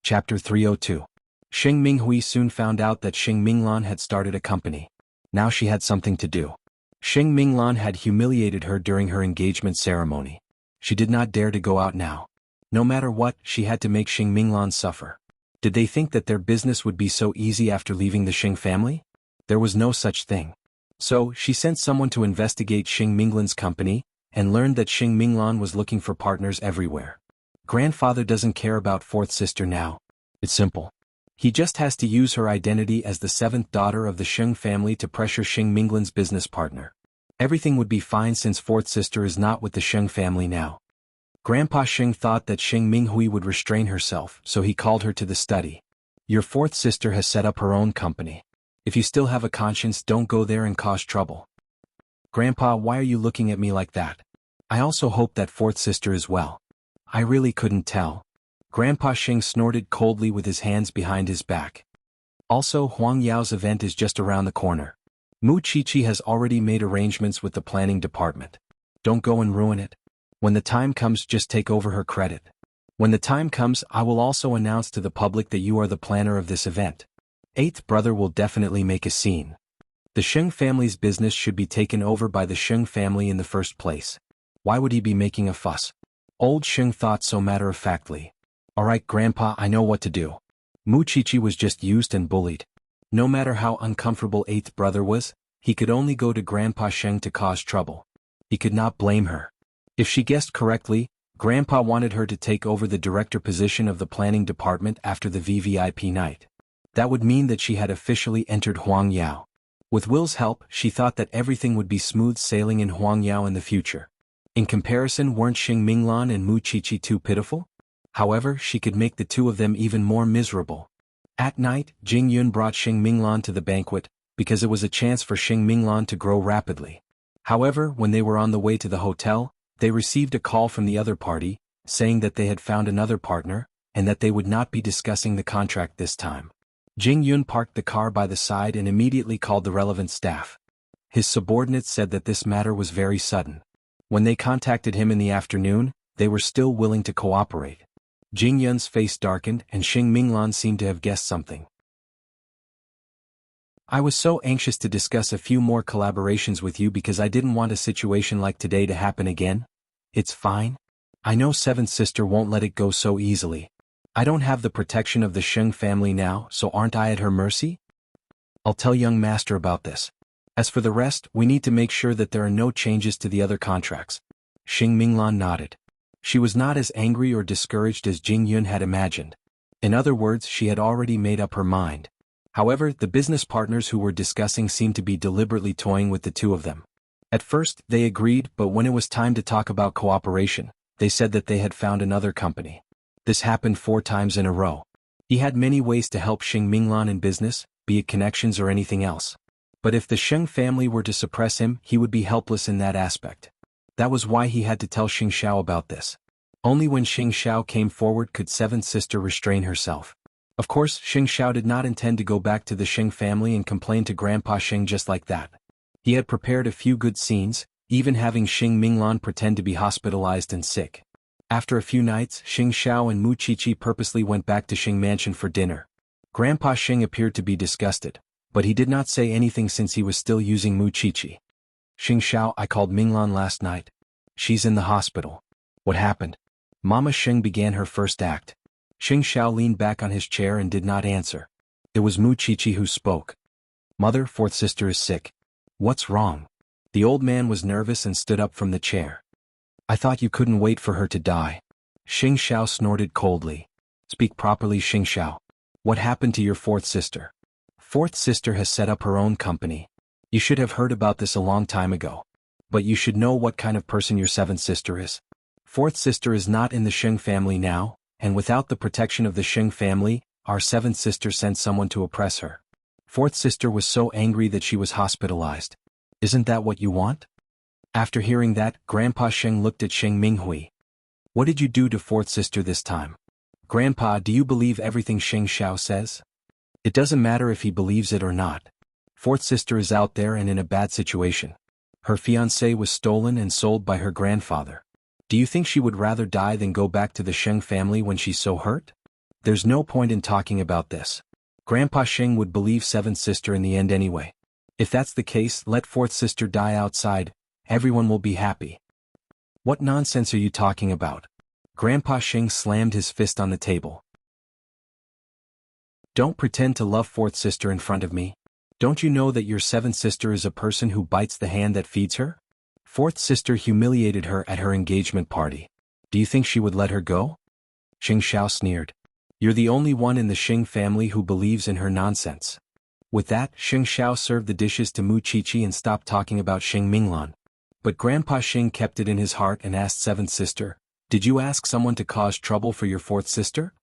Chapter 302. Xing Minghui soon found out that Xing Minglan had started a company. Now she had something to do. Xing Minglan had humiliated her during her engagement ceremony. She did not dare to go out now. No matter what, she had to make Xing Minglan suffer. Did they think that their business would be so easy after leaving the Xing family? There was no such thing. So, she sent someone to investigate Xing Minglan's company, and learned that Xing Minglan was looking for partners everywhere. Grandfather doesn't care about fourth sister now. It's simple. He just has to use her identity as the seventh daughter of the Xing family to pressure Xing Minglan's business partner. Everything would be fine since fourth sister is not with the Xing family now. Grandpa Xing thought that Xing Minghui would restrain herself, so he called her to the study. Your fourth sister has set up her own company. If you still have a conscience, don't go there and cause trouble. Grandpa, why are you looking at me like that? I also hope that fourth sister is well. I really couldn't tell. Grandpa Xing snorted coldly with his hands behind his back. Also, Huang Yao's event is just around the corner. Mu Qiqi has already made arrangements with the planning department. Don't go and ruin it. When the time comes, just take over her credit. When the time comes, I will also announce to the public that you are the planner of this event. Eighth brother will definitely make a scene. The Xing family's business should be taken over by the Xing family in the first place. Why would he be making a fuss? Old Xing thought so matter-of-factly. Alright, Grandpa, I know what to do. Mu Qiqi was just used and bullied. No matter how uncomfortable eighth brother was, he could only go to Grandpa Xing to cause trouble. He could not blame her. If she guessed correctly, Grandpa wanted her to take over the director position of the planning department after the VVIP night. That would mean that she had officially entered Huang Yao. With Will's help, she thought that everything would be smooth sailing in Huang Yao in the future. In comparison, weren't Xing Minglan and Mu Qiqi too pitiful? However, she could make the two of them even more miserable. At night, Jing Yun brought Xing Minglan to the banquet, because it was a chance for Xing Minglan to grow rapidly. However, when they were on the way to the hotel, they received a call from the other party, saying that they had found another partner, and that they would not be discussing the contract this time. Jing Yun parked the car by the side and immediately called the relevant staff. His subordinates said that this matter was very sudden. When they contacted him in the afternoon, they were still willing to cooperate. Jing Yun's face darkened and Xing Minglan seemed to have guessed something. I was so anxious to discuss a few more collaborations with you because I didn't want a situation like today to happen again. It's fine. I know seventh sister won't let it go so easily. I don't have the protection of the Xing family now, so aren't I at her mercy? I'll tell young master about this. As for the rest, we need to make sure that there are no changes to the other contracts. Xing Minglan nodded. She was not as angry or discouraged as Jing Yun had imagined. In other words, she had already made up her mind. However, the business partners who were discussing seemed to be deliberately toying with the two of them. At first, they agreed, but when it was time to talk about cooperation, they said that they had found another company. This happened 4 times in a row. He had many ways to help Xing Minglan in business, be it connections or anything else. But if the Xing family were to suppress him, he would be helpless in that aspect. That was why he had to tell Xing Xiao about this. Only when Xing Xiao came forward could seventh sister restrain herself. Of course, Xing Xiao did not intend to go back to the Xing family and complain to Grandpa Xing just like that. He had prepared a few good scenes, even having Xing Minglan pretend to be hospitalized and sick. After a few nights, Xing Xiao and Mu Qiqi purposely went back to Xing Mansion for dinner. Grandpa Xing appeared to be disgusted, but he did not say anything since he was still using Mu Qiqi. Xing Xiao, I called Minglan last night. She's in the hospital. What happened? Mama Xing began her first act. Xing Xiao leaned back on his chair and did not answer. It was Mu Qiqi who spoke. Mother, fourth sister is sick. What's wrong? The old man was nervous and stood up from the chair. I thought you couldn't wait for her to die. Xing Xiao snorted coldly. Speak properly, Xing Xiao. What happened to your fourth sister? Fourth sister has set up her own company. You should have heard about this a long time ago. But you should know what kind of person your seventh sister is. Fourth sister is not in the Xing family now, and without the protection of the Xing family, our seventh sister sent someone to oppress her. Fourth sister was so angry that she was hospitalized. Isn't that what you want? After hearing that, Grandpa Sheng looked at Sheng Minghui. What did you do to fourth sister this time? Grandpa, do you believe everything Sheng Xiao says? It doesn't matter if he believes it or not. Fourth sister is out there and in a bad situation. Her fiancé was stolen and sold by her grandfather. Do you think she would rather die than go back to the Sheng family when she's so hurt? There's no point in talking about this. Grandpa Sheng would believe seventh sister in the end anyway. If that's the case, let fourth sister die outside. Everyone will be happy. What nonsense are you talking about? Grandpa Sheng slammed his fist on the table. Don't pretend to love fourth sister in front of me. Don't you know that your seventh sister is a person who bites the hand that feeds her? Fourth sister humiliated her at her engagement party. Do you think she would let her go? Sheng Xiao sneered. You're the only one in the Sheng family who believes in her nonsense. With that, Sheng Xiao served the dishes to Mu Qiqi and stopped talking about Sheng Minglan. But Grandpa Sheng kept it in his heart and asked seventh sister, did you ask someone to cause trouble for your fourth sister?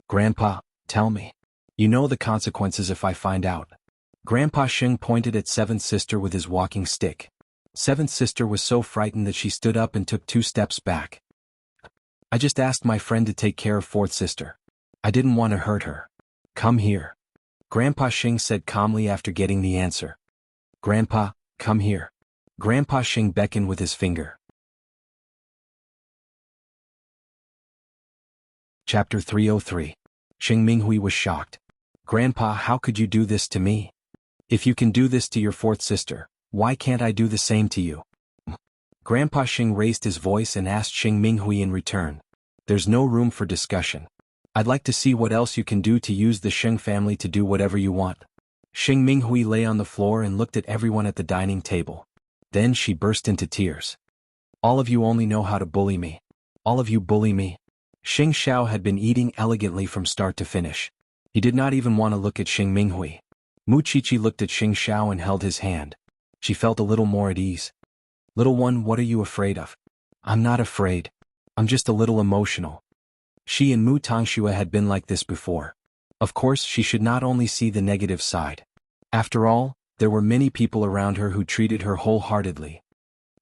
Grandpa, tell me. You know the consequences if I find out. Grandpa Sheng pointed at seventh sister with his walking stick. Seventh sister was so frightened that she stood up and took 2 steps back. I just asked my friend to take care of fourth sister. I didn't want to hurt her. Come here. Grandpa Sheng said calmly after getting the answer. Grandpa, come here. Grandpa Sheng beckoned with his finger. Chapter 303. Sheng Minghui was shocked. Grandpa, how could you do this to me? If you can do this to your fourth sister, why can't I do the same to you? Grandpa Sheng raised his voice and asked Sheng Minghui in return. There's no room for discussion. I'd like to see what else you can do to use the Sheng family to do whatever you want. Sheng Minghui lay on the floor and looked at everyone at the dining table. Then she burst into tears. All of you only know how to bully me. All of you bully me. Sheng Xiao had been eating elegantly from start to finish. He did not even want to look at Sheng Minghui. Mu Qiqi looked at Sheng Xiao and held his hand. She felt a little more at ease. Little one, what are you afraid of? I'm not afraid. I'm just a little emotional. She and Mu Tangxue had been like this before. Of course, she should not only see the negative side. After all, there were many people around her who treated her wholeheartedly.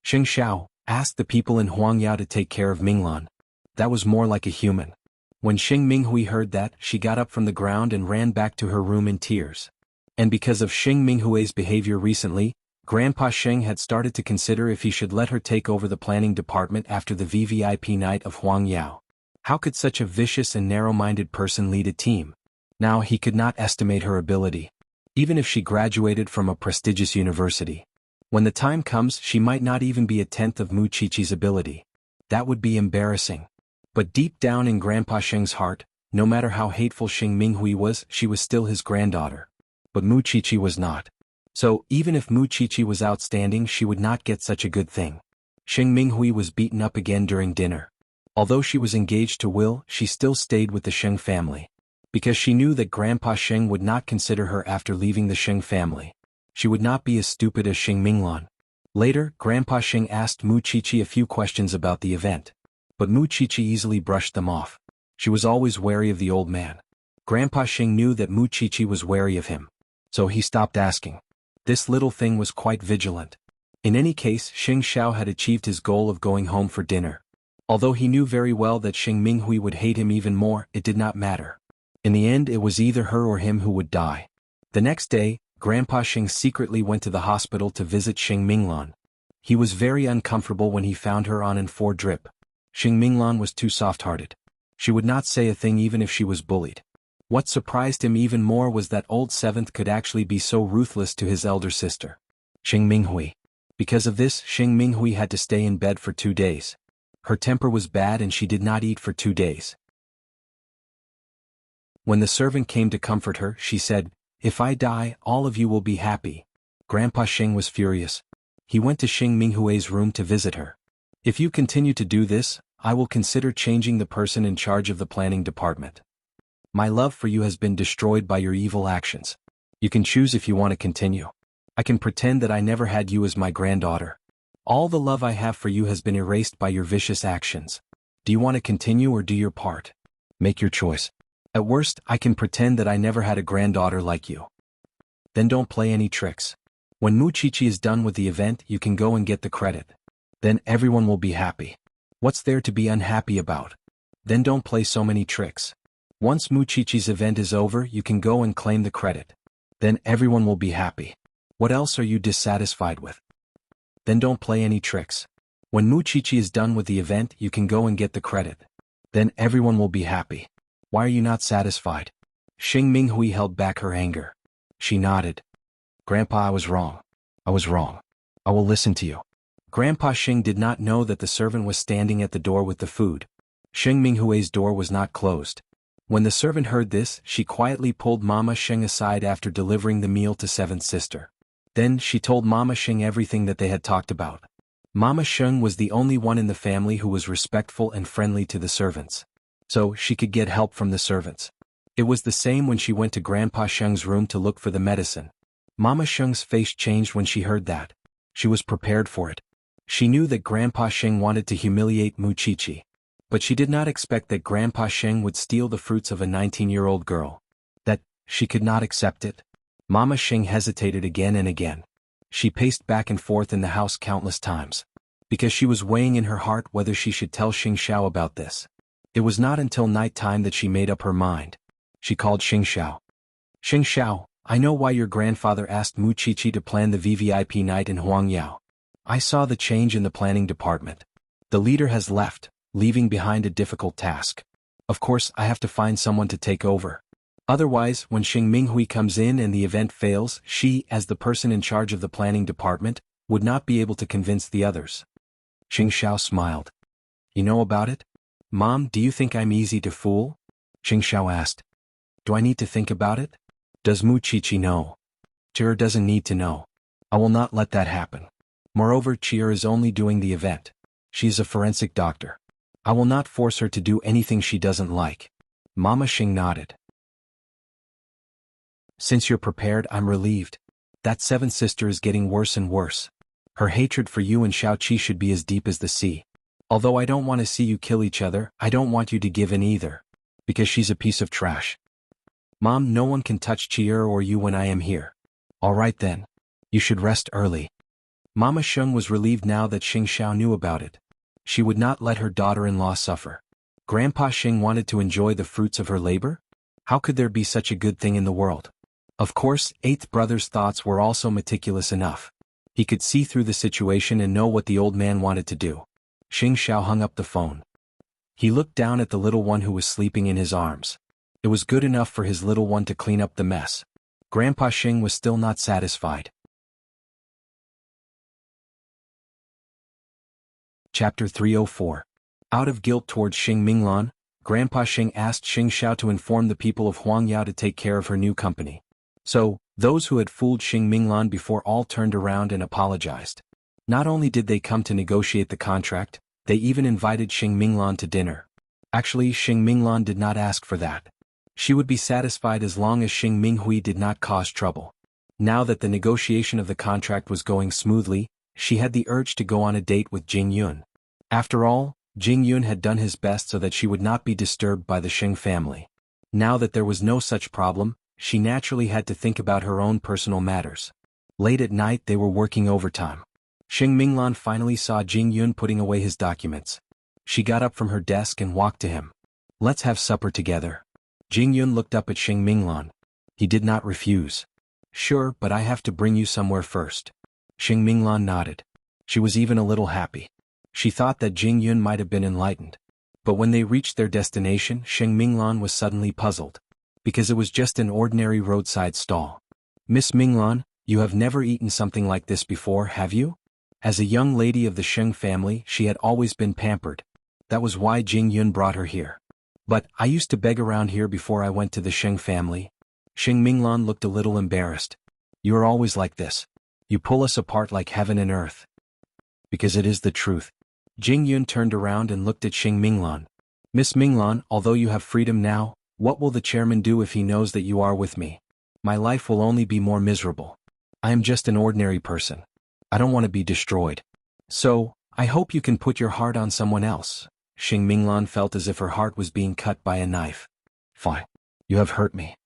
Sheng Xiao asked the people in Huangyao to take care of Minglan. That was more like a human. When Sheng Minghui heard that, she got up from the ground and ran back to her room in tears. And because of Sheng Minghui's behavior recently, Grandpa Sheng had started to consider if he should let her take over the planning department after the VVIP night of Huangyao. How could such a vicious and narrow-minded person lead a team? Now he could not estimate her ability. Even if she graduated from a prestigious university. When the time comes, she might not even be a tenth of Mu Qiqi's ability. That would be embarrassing. But deep down in Grandpa Sheng's heart, no matter how hateful Sheng Minghui was, she was still his granddaughter. But Mu Qiqi was not. So, even if Mu Qiqi was outstanding, she would not get such a good thing. Sheng Minghui was beaten up again during dinner. Although she was engaged to Will, she still stayed with the Sheng family. Because she knew that Grandpa Sheng would not consider her after leaving the Sheng family. She would not be as stupid as Sheng Minglan. Later, Grandpa Sheng asked Mu Qiqi a few questions about the event. But Mu Qiqi easily brushed them off. She was always wary of the old man. Grandpa Sheng knew that Mu Qiqi was wary of him. So he stopped asking. This little thing was quite vigilant. In any case, Sheng Xiao had achieved his goal of going home for dinner. Although he knew very well that Sheng Minghui would hate him even more, it did not matter. In the end, it was either her or him who would die. The next day, Grandpa Sheng secretly went to the hospital to visit Sheng Minglan. He was very uncomfortable when he found her on an 4 drip. Sheng Minglan was too soft-hearted. She would not say a thing even if she was bullied. What surprised him even more was that old seventh could actually be so ruthless to his elder sister, Sheng Minghui. Because of this, Sheng Minghui had to stay in bed for 2 days. Her temper was bad and she did not eat for 2 days. When the servant came to comfort her, she said, "If I die, all of you will be happy." Grandpa Sheng was furious. He went to Sheng Minghui's room to visit her. "If you continue to do this, I will consider changing the person in charge of the planning department. My love for you has been destroyed by your evil actions. You can choose if you want to continue. I can pretend that I never had you as my granddaughter. All the love I have for you has been erased by your vicious actions. Do you want to continue or do your part? Make your choice. At worst, I can pretend that I never had a granddaughter like you." Then don't play any tricks. When Muchichi is done with the event, you can go and get the credit. Then everyone will be happy. What's there to be unhappy about? Then don't play so many tricks. Once Muchichi's event is over, you can go and claim the credit. Then everyone will be happy. What else are you dissatisfied with? Then don't play any tricks. When Muchichi is done with the event, you can go and get the credit. Then everyone will be happy. Why are you not satisfied? Xing Minghui held back her anger. She nodded. Grandpa, I was wrong. I was wrong. I will listen to you. Grandpa Xing did not know that the servant was standing at the door with the food. Xing Minghui's door was not closed. When the servant heard this, she quietly pulled Mama Xing aside after delivering the meal to seventh sister. Then she told Mama Xing everything that they had talked about. Mama Xing was the only one in the family who was respectful and friendly to the servants. So she could get help from the servants. It was the same when she went to Grandpa Xing's room to look for the medicine. Mama Xing's face changed when she heard that. She was prepared for it. She knew that Grandpa Xing wanted to humiliate Muchichi. But she did not expect that Grandpa Xing would steal the fruits of a 19-year-old girl. That she could not accept it. Mama Xing hesitated again and again. She paced back and forth in the house countless times. Because she was weighing in her heart whether she should tell Xing Xiao about this. It was not until night time that she made up her mind. She called Xing Xiao. Xing Xiao, I know why your grandfather asked Muchichi to plan the VVIP night in Huangyao. I saw the change in the planning department. The leader has left, leaving behind a difficult task. Of course, I have to find someone to take over. Otherwise, when Xing Minghui comes in and the event fails, she, as the person in charge of the planning department, would not be able to convince the others. Xing Xiao smiled. You know about it? Mom, do you think I'm easy to fool? Xing Xiao asked. Do I need to think about it? Does Muchichi know? Chier doesn't need to know. I will not let that happen. Moreover, Chier is only doing the event. She is a forensic doctor. I will not force her to do anything she doesn't like. Mama Xing nodded. Since you're prepared, I'm relieved. That seventh sister is getting worse and worse. Her hatred for you and Xiaoqi should be as deep as the sea. Although I don't want to see you kill each other, I don't want you to give in either. Because she's a piece of trash. Mom, no one can touch Chier or you when I am here. All right then. You should rest early. Mama Xing was relieved now that Xing Xiao knew about it. She would not let her daughter-in-law suffer. Grandpa Xing wanted to enjoy the fruits of her labor? How could there be such a good thing in the world? Of course, eighth brother's thoughts were also meticulous enough. He could see through the situation and know what the old man wanted to do. Xing Xiao hung up the phone. He looked down at the little one who was sleeping in his arms. It was good enough for his little one to clean up the mess. Grandpa Xing was still not satisfied. Chapter 304. Out of guilt towards Xing Minglan, Grandpa Xing asked Xing Xiao to inform the people of Huangyao to take care of her new company. So, those who had fooled Xing Minglan before all turned around and apologized. Not only did they come to negotiate the contract, they even invited Xing Minglan to dinner. Actually, Xing Minglan did not ask for that. She would be satisfied as long as Xing Minghui did not cause trouble. Now that the negotiation of the contract was going smoothly, she had the urge to go on a date with Jing Yun. After all, Jing Yun had done his best so that she would not be disturbed by the Xing family. Now that there was no such problem, she naturally had to think about her own personal matters. Late at night they were working overtime. Xing Minglan finally saw Jing Yun putting away his documents. She got up from her desk and walked to him. Let's have supper together. Jing Yun looked up at Xing Minglan. He did not refuse. Sure, but I have to bring you somewhere first. Xing Minglan nodded. She was even a little happy. She thought that Jing Yun might have been enlightened. But when they reached their destination, Xing Minglan was suddenly puzzled. Because it was just an ordinary roadside stall. Miss Minglan, you have never eaten something like this before, have you? As a young lady of the Xing family, she had always been pampered. That was why Jing Yun brought her here. But I used to beg around here before I went to the Xing family. Xing Minglan looked a little embarrassed. You are always like this. You pull us apart like heaven and earth. Because it is the truth. Jing Yun turned around and looked at Xing Minglan. Miss Minglan, although you have freedom now, what will the chairman do if he knows that you are with me? My life will only be more miserable. I am just an ordinary person. I don't want to be destroyed. So, I hope you can put your heart on someone else. Xing Minglan felt as if her heart was being cut by a knife. Fine. You have hurt me.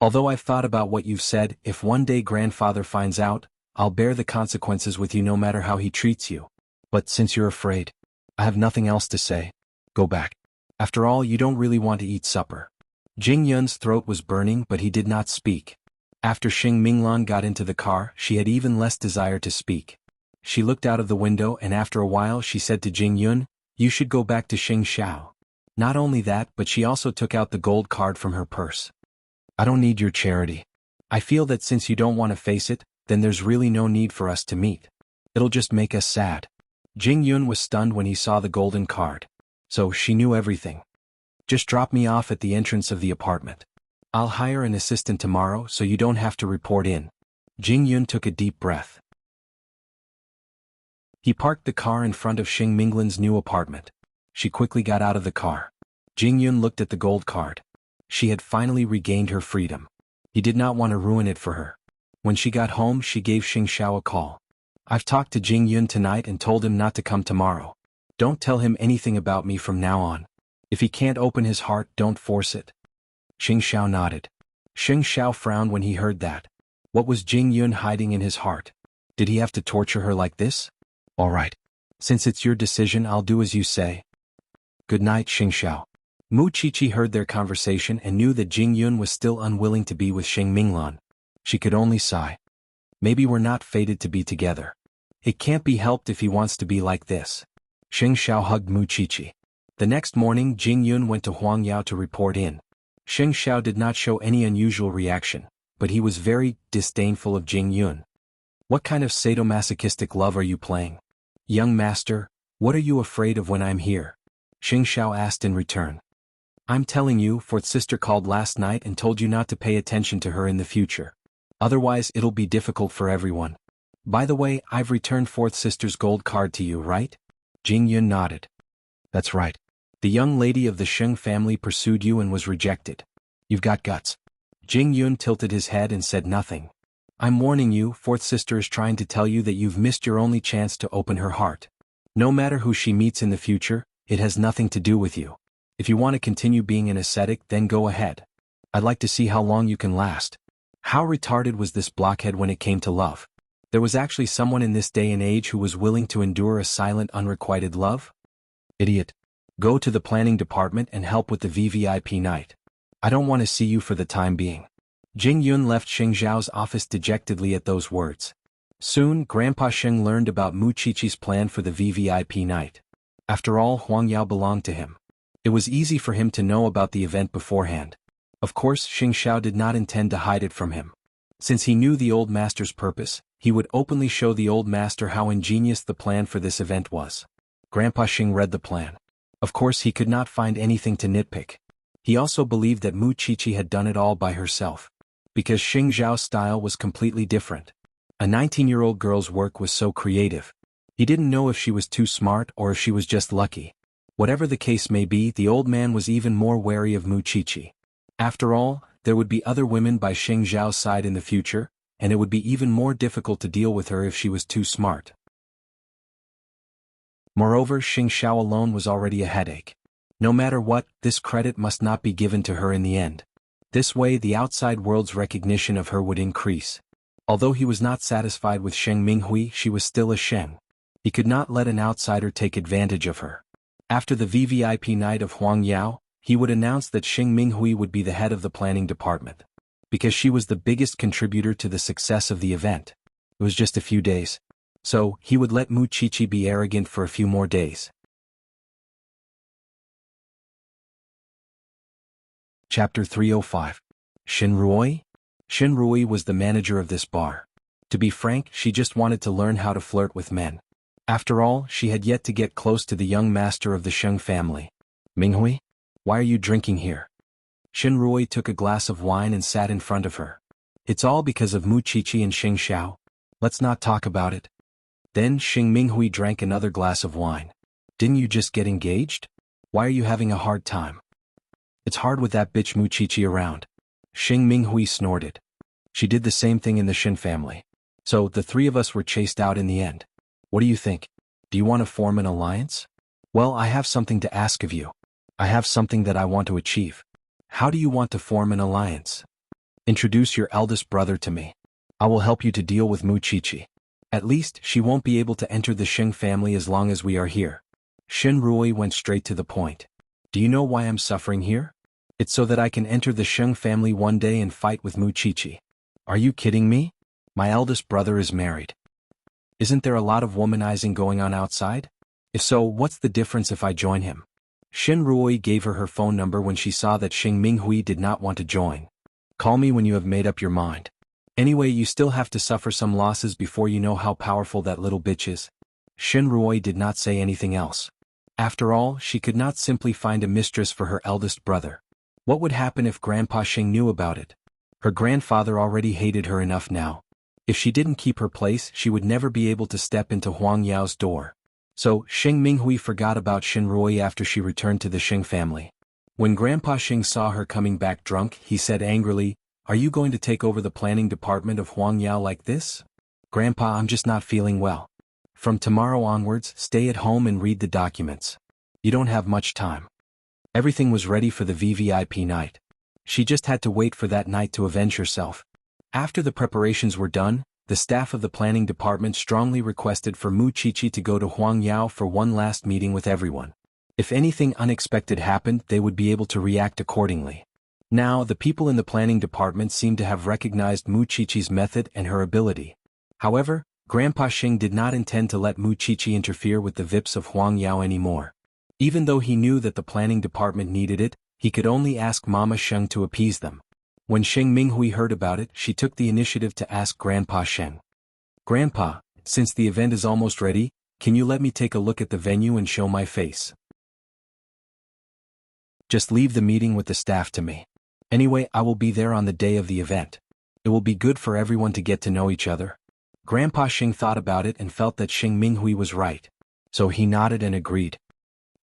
Although I've thought about what you've said, if one day grandfather finds out, I'll bear the consequences with you no matter how he treats you. But since you're afraid, I have nothing else to say. Go back. After all, you don't really want to eat supper. Jing Yun's throat was burning, but he did not speak. After Xing Minglan got into the car, she had even less desire to speak. She looked out of the window and after a while she said to Jing Yun, "You should go back to Xing Xiao." Not only that, but she also took out the gold card from her purse. "I don't need your charity. I feel that since you don't want to face it, then there's really no need for us to meet. It'll just make us sad." Jing Yun was stunned when he saw the golden card. So she knew everything. "Just drop me off at the entrance of the apartment. I'll hire an assistant tomorrow so you don't have to report in." Jing Yun took a deep breath. He parked the car in front of Xing Minglan's new apartment. She quickly got out of the car. Jing Yun looked at the gold card. She had finally regained her freedom. He did not want to ruin it for her. When she got home, she gave Xing Xiao a call. "I've talked to Jing Yun tonight and told him not to come tomorrow. Don't tell him anything about me from now on. If he can't open his heart, don't force it." Xing Xiao nodded. Xing Xiao frowned when he heard that. What was Jing Yun hiding in his heart? Did he have to torture her like this? "All right. Since it's your decision, I'll do as you say. Good night, Xing Xiao." Mu Qiqi heard their conversation and knew that Jing Yun was still unwilling to be with Xing Minglan. She could only sigh. Maybe we're not fated to be together. It can't be helped if he wants to be like this. Xing Xiao hugged Mu Qiqi. The next morning, Jing Yun went to Huang Yao to report in. Xing Xiao did not show any unusual reaction, but he was very disdainful of Jing Yun. "What kind of sadomasochistic love are you playing? Young master, what are you afraid of when I'm here?" Xing Xiao asked in return. "I'm telling you, fourth sister called last night and told you not to pay attention to her in the future. Otherwise it'll be difficult for everyone. By the way, I've returned fourth sister's gold card to you, right?" Jing Yun nodded. "That's right. The young lady of the Sheng family pursued you and was rejected. You've got guts." Jing Yun tilted his head and said nothing. "I'm warning you, fourth sister is trying to tell you that you've missed your only chance to open her heart. No matter who she meets in the future, it has nothing to do with you. If you want to continue being an ascetic, then go ahead. I'd like to see how long you can last." How retarded was this blockhead when it came to love? There was actually someone in this day and age who was willing to endure a silent, unrequited love? Idiot. Go to the planning department and help with the VVIP night. I don't want to see you for the time being. Jing Yun left Xing Zhao's office dejectedly at those words. Soon, Grandpa Sheng learned about Mu Qiqi's plan for the VVIP night. After all, Huang Yao belonged to him. It was easy for him to know about the event beforehand. Of course, Xing Xiao did not intend to hide it from him. Since he knew the old master's purpose, he would openly show the old master how ingenious the plan for this event was. Grandpa Xing read the plan. Of course, he could not find anything to nitpick. He also believed that Mu Qiqi had done it all by herself. Because Xing Zhao's style was completely different. A 19-year-old girl's work was so creative. He didn't know if she was too smart or if she was just lucky. Whatever the case may be, the old man was even more wary of Mu Qiqi. After all, there would be other women by Xing Zhao's side in the future, and it would be even more difficult to deal with her if she was too smart. Moreover, Xing Xiao alone was already a headache. No matter what, this credit must not be given to her in the end. This way the outside world's recognition of her would increase. Although he was not satisfied with Sheng Minghui, she was still a Sheng. He could not let an outsider take advantage of her. After the VVIP night of Huang Yao, he would announce that Xing Minghui would be the head of the planning department. Because she was the biggest contributor to the success of the event. It was just a few days. So, he would let Mu Qiqi be arrogant for a few more days. Chapter 305. Shin Rui? Shin Rui was the manager of this bar. To be frank, she just wanted to learn how to flirt with men. After all, she had yet to get close to the young master of the Sheng family. Minghui? Why are you drinking here? Shin Rui took a glass of wine and sat in front of her. It's all because of Mu Qiqi and Xing Xiao. Let's not talk about it. Then Xing Minghui drank another glass of wine. Didn't you just get engaged? Why are you having a hard time? It's hard with that bitch Mu Qiqi around. Xing Minghui snorted. She did the same thing in the Shin family. So the three of us were chased out in the end. What do you think? Do you want to form an alliance? Well, I have something to ask of you. I have something that I want to achieve. How do you want to form an alliance? Introduce your eldest brother to me. I will help you to deal with Mu Chichi. At least, she won't be able to enter the Sheng family as long as we are here. Shen Rui went straight to the point. Do you know why I'm suffering here? It's so that I can enter the Sheng family one day and fight with Mu Chichi. Are you kidding me? My eldest brother is married. Isn't there a lot of womanizing going on outside? If so, what's the difference if I join him? Shen Rui gave her phone number when she saw that Xing Minghui did not want to join. Call me when you have made up your mind. Anyway, you still have to suffer some losses before you know how powerful that little bitch is. Shen Rui did not say anything else. After all, she could not simply find a mistress for her eldest brother. What would happen if Grandpa Xing knew about it? Her grandfather already hated her enough now. If she didn't keep her place, she would never be able to step into Huang Yao's door. So, Xing Minghui forgot about Shen Rui after she returned to the Xing family. When Grandpa Xing saw her coming back drunk, he said angrily, "Are you going to take over the planning department of Huang Yao like this?" "Grandpa, I'm just not feeling well. From tomorrow onwards, stay at home and read the documents. You don't have much time." Everything was ready for the VVIP night. She just had to wait for that night to avenge herself. After the preparations were done, the staff of the planning department strongly requested for Mu Chichi to go to Huang Yao for one last meeting with everyone. If anything unexpected happened, they would be able to react accordingly. Now, the people in the planning department seemed to have recognized Mu Chichi's method and her ability. However, Grandpa Xing did not intend to let Mu Chichi interfere with the VIPs of Huang Yao anymore. Even though he knew that the planning department needed it, he could only ask Mama Sheng to appease them. When Xing Minghui heard about it, she took the initiative to ask Grandpa Sheng. "Grandpa, since the event is almost ready, can you let me take a look at the venue and show my face? Just leave the meeting with the staff to me. Anyway, I will be there on the day of the event. It will be good for everyone to get to know each other." Grandpa Xing thought about it and felt that Xing Minghui was right. So he nodded and agreed.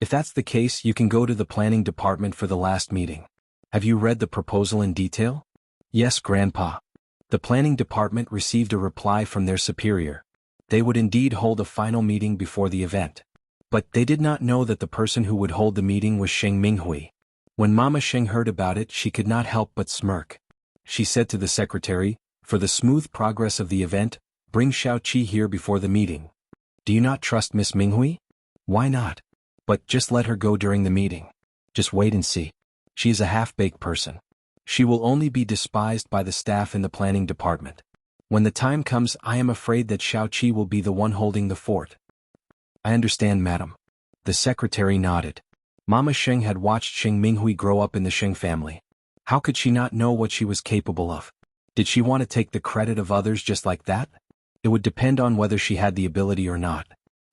"If that's the case, you can go to the planning department for the last meeting. Have you read the proposal in detail?" "Yes, Grandpa." The planning department received a reply from their superior. They would indeed hold a final meeting before the event. But they did not know that the person who would hold the meeting was Xing Minghui. When Mama Xing heard about it, she could not help but smirk. She said to the secretary, "For the smooth progress of the event, bring Xiao Qi here before the meeting." "Do you not trust Miss Minghui?" "Why not? But just let her go during the meeting. Just wait and see. She is a half-baked person. She will only be despised by the staff in the planning department. When the time comes, I am afraid that Xiao Qi will be the one holding the fort." "I understand, madam." The secretary nodded. Mama Sheng had watched Xing Minghui grow up in the Sheng family. How could she not know what she was capable of? Did she want to take the credit of others just like that? It would depend on whether she had the ability or not.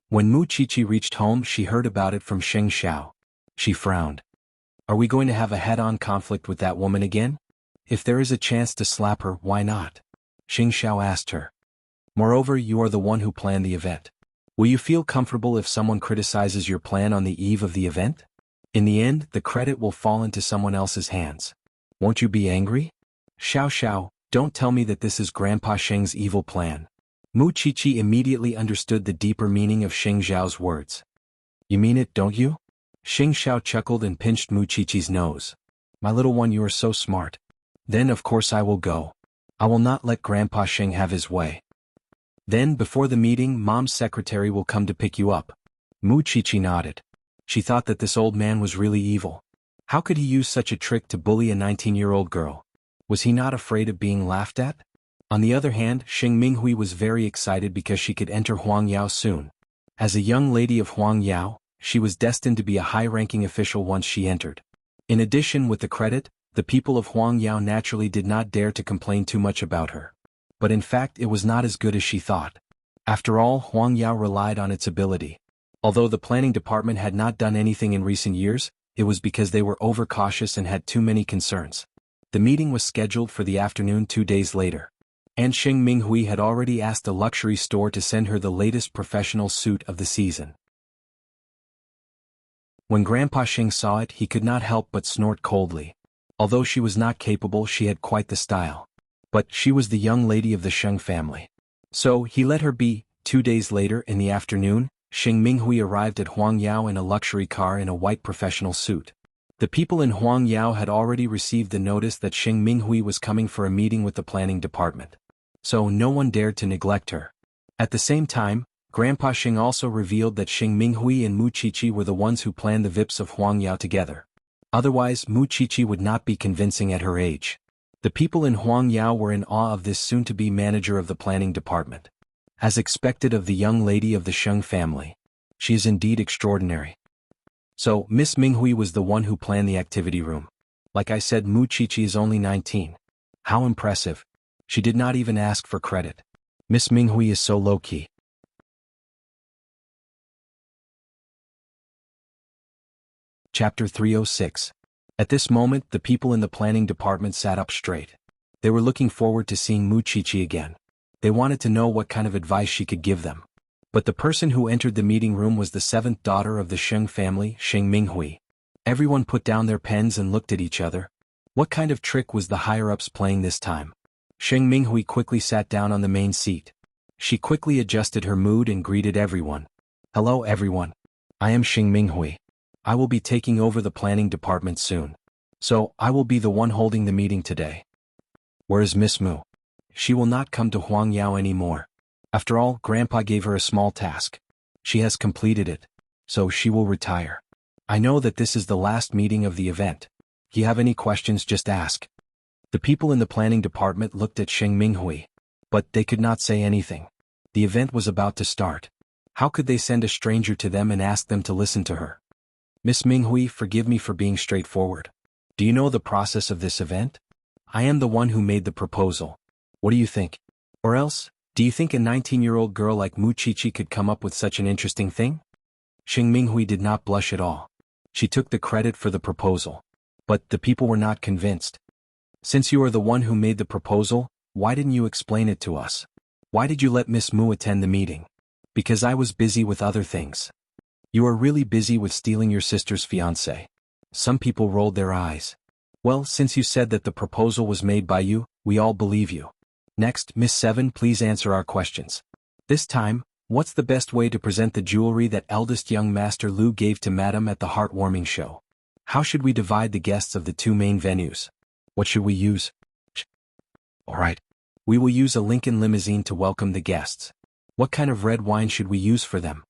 When Mu Chichi reached home, she heard about it from Sheng Xiao. She frowned. "Are we going to have a head-on conflict with that woman again? If there is a chance to slap her, why not?" Sheng Xiao asked her. "Moreover, you are the one who planned the event. Will you feel comfortable if someone criticizes your plan on the eve of the event? In the end, the credit will fall into someone else's hands. Won't you be angry?" "Xiao Xiao, don't tell me that this is Grandpa Sheng's evil plan." Mu Chichi immediately understood the deeper meaning of Sheng Xiao's words. "You mean it, don't you?" Sheng Xiao chuckled and pinched Mu Chichi's nose. "My little one, you are so smart. Then of course I will go. I will not let Grandpa Sheng have his way. Then before the meeting, Mom's secretary will come to pick you up." Mu Chichi nodded. She thought that this old man was really evil. How could he use such a trick to bully a 19-year-old girl? Was he not afraid of being laughed at? On the other hand, Xing Minghui was very excited because she could enter Huang Yao soon. As a young lady of Huang Yao, she was destined to be a high-ranking official once she entered. In addition, with the credit, the people of Huang Yao naturally did not dare to complain too much about her. But in fact, it was not as good as she thought. After all, Huang Yao relied on its ability. Although the planning department had not done anything in recent years, it was because they were overcautious and had too many concerns. The meeting was scheduled for the afternoon 2 days later. And Xing Minghui had already asked a luxury store to send her the latest professional suit of the season. When Grandpa Xing saw it, he could not help but snort coldly. Although she was not capable, she had quite the style. But she was the young lady of the Sheng family. So he let her be. 2 days later, in the afternoon, Xing Minghui arrived at Huang Yao in a luxury car in a white professional suit. The people in Huangyao had already received the notice that Xing Minghui was coming for a meeting with the planning department. So no one dared to neglect her. At the same time, Grandpa Xing also revealed that Xing Minghui and Mu Qiqi were the ones who planned the VIPs of Huangyao together. Otherwise, Mu Qiqi would not be convincing at her age. The people in Huangyao were in awe of this soon-to-be manager of the planning department. As expected of the young lady of the Sheng family. She is indeed extraordinary. So, Miss Minghui was the one who planned the activity room. Like I said, Mu Qiqi is only 19. How impressive. She did not even ask for credit. Miss Minghui is so low-key. Chapter 306. At this moment, the people in the planning department sat up straight. They were looking forward to seeing Mu Qiqi again. They wanted to know what kind of advice she could give them. But the person who entered the meeting room was the seventh daughter of the Sheng family, Xing Minghui. Everyone put down their pens and looked at each other. What kind of trick was the higher-ups playing this time? Xing Minghui quickly sat down on the main seat. She quickly adjusted her mood and greeted everyone. Hello everyone. I am Xing Minghui. I will be taking over the planning department soon. So, I will be the one holding the meeting today. Where is Miss Mu? She will not come to Huangyao anymore. After all, Grandpa gave her a small task. She has completed it. So she will retire. I know that this is the last meeting of the event. If you have any questions, just ask. The people in the planning department looked at Xing Minghui. But they could not say anything. The event was about to start. How could they send a stranger to them and ask them to listen to her? Miss Minghui, forgive me for being straightforward. Do you know the process of this event? I am the one who made the proposal. What do you think? Or else, do you think a 19-year-old girl like Mu Qiqi could come up with such an interesting thing? Xing Minghui did not blush at all. She took the credit for the proposal. But the people were not convinced. Since you are the one who made the proposal, why didn't you explain it to us? Why did you let Miss Mu attend the meeting? Because I was busy with other things. You are really busy with stealing your sister's fiancé. Some people rolled their eyes. Well, since you said that the proposal was made by you, we all believe you. Next, Miss Seven, please answer our questions. This time, what's the best way to present the jewelry that eldest young Master Lu gave to Madam at the heartwarming show? How should we divide the guests of the two main venues? What should we use? Alright. We will use a Lincoln limousine to welcome the guests. What kind of red wine should we use for them?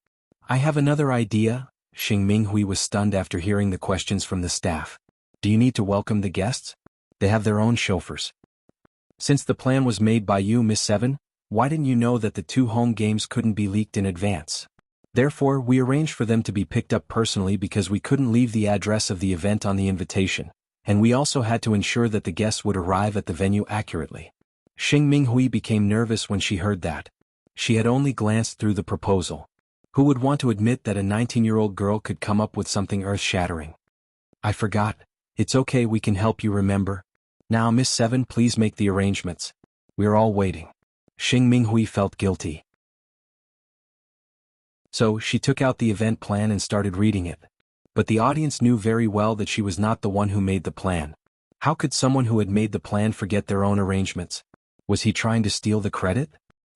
I have another idea. Xing Minghui was stunned after hearing the questions from the staff. Do you need to welcome the guests? They have their own chauffeurs. Since the plan was made by you, Miss Seven, why didn't you know that the two home games couldn't be leaked in advance? Therefore, we arranged for them to be picked up personally because we couldn't leave the address of the event on the invitation, and we also had to ensure that the guests would arrive at the venue accurately. Xing Minghui became nervous when she heard that. She had only glanced through the proposal. Who would want to admit that a 19-year-old girl could come up with something earth-shattering? I forgot. It's okay, we can help you remember. Now Miss Seven, please make the arrangements. We are all waiting. Xing Minghui felt guilty. So she took out the event plan and started reading it. But the audience knew very well that she was not the one who made the plan. How could someone who had made the plan forget their own arrangements? Was he trying to steal the credit?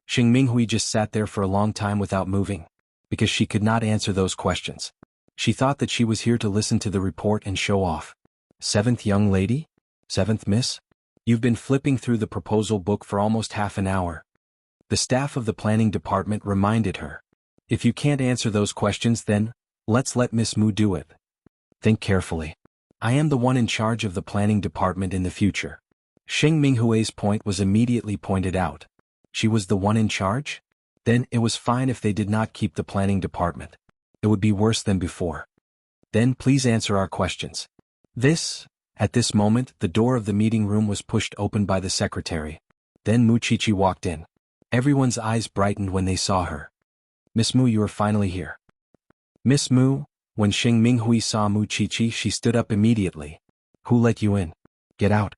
Xing Minghui just sat there for a long time without moving. Because she could not answer those questions. She thought that she was here to listen to the report and show off. Seventh young lady? Seventh miss? You've been flipping through the proposal book for almost half an hour. The staff of the planning department reminded her. If you can't answer those questions, then, let's let Miss Mu do it. Think carefully. I am the one in charge of the planning department in the future. Xing Minghui's point was immediately pointed out. She was the one in charge? Then it was fine if they did not keep the planning department. It would be worse than before. Then please answer our questions. At this moment, the door of the meeting room was pushed open by the secretary. Then Mu Qiqi walked in. Everyone's eyes brightened when they saw her. Miss Mu, you are finally here. Miss Mu, when Xing Minghui saw Mu Qiqi, she stood up immediately. Who let you in? Get out.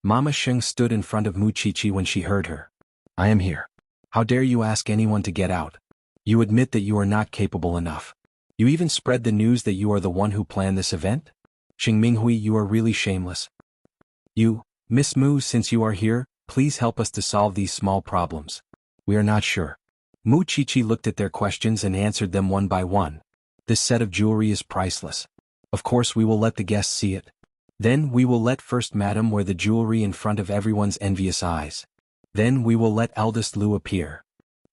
Mama Xing stood in front of Mu Qiqi when she heard her. I am here. How dare you ask anyone to get out? You admit that you are not capable enough. You even spread the news that you are the one who planned this event? Xing Minghui, you are really shameless. Miss Mu, since you are here, please help us to solve these small problems. We are not sure. Mu Qiqi looked at their questions and answered them one by one. This set of jewelry is priceless. Of course we will let the guests see it. Then we will let First Madam wear the jewelry in front of everyone's envious eyes. Then we will let eldest Lu appear.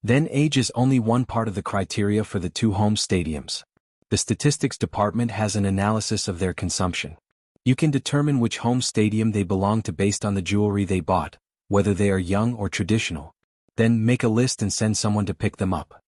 Then age is only one part of the criteria for the 2 home stadiums. The statistics department has an analysis of their consumption. You can determine which home stadium they belong to based on the jewelry they bought, whether they are young or traditional. Then make a list and send someone to pick them up.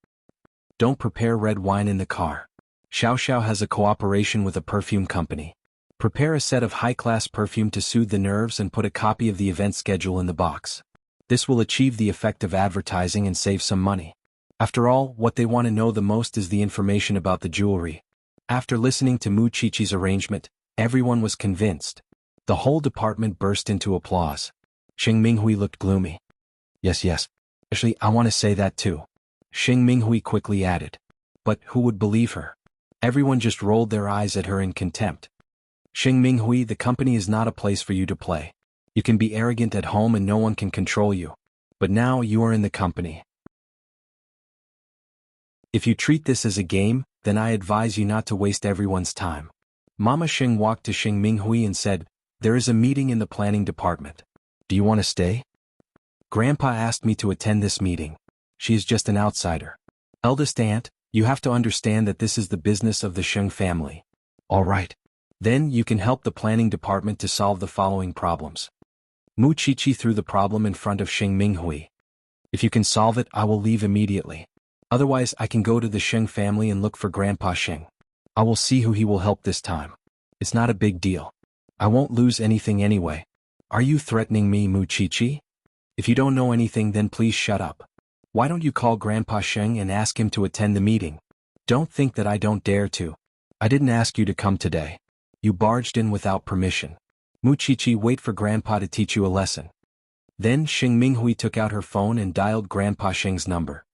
Don't prepare red wine in the car. Xiao Xiao has a cooperation with a perfume company. Prepare a set of high-class perfume to soothe the nerves and put a copy of the event schedule in the box. This will achieve the effect of advertising and save some money. After all, what they want to know the most is the information about the jewelry. After listening to Mu Qiqi's arrangement, everyone was convinced. The whole department burst into applause. Xing Minghui looked gloomy. Yes. Actually, I want to say that too. Xing Minghui quickly added. But who would believe her? Everyone just rolled their eyes at her in contempt. Xing Minghui, the company is not a place for you to play. You can be arrogant at home and no one can control you. But now you are in the company. If you treat this as a game, then I advise you not to waste everyone's time. Mama Xing walked to Xing Minghui and said, there is a meeting in the planning department. Do you want to stay? Grandpa asked me to attend this meeting. She is just an outsider. Eldest aunt, you have to understand that this is the business of the Xing family. All right. Then you can help the planning department to solve the following problems. Mu Qiqi threw the problem in front of Xing Minghui. If you can solve it, I will leave immediately. Otherwise, I can go to the Xing family and look for Grandpa Xing. I will see who he will help this time. It's not a big deal. I won't lose anything anyway. Are you threatening me, Mu Qiqi? If you don't know anything, then please shut up. Why don't you call Grandpa Xing and ask him to attend the meeting? Don't think that I don't dare to. I didn't ask you to come today. You barged in without permission. Mu Qiqi, wait for Grandpa to teach you a lesson. Then Xing Minghui took out her phone and dialed Grandpa Xing's number.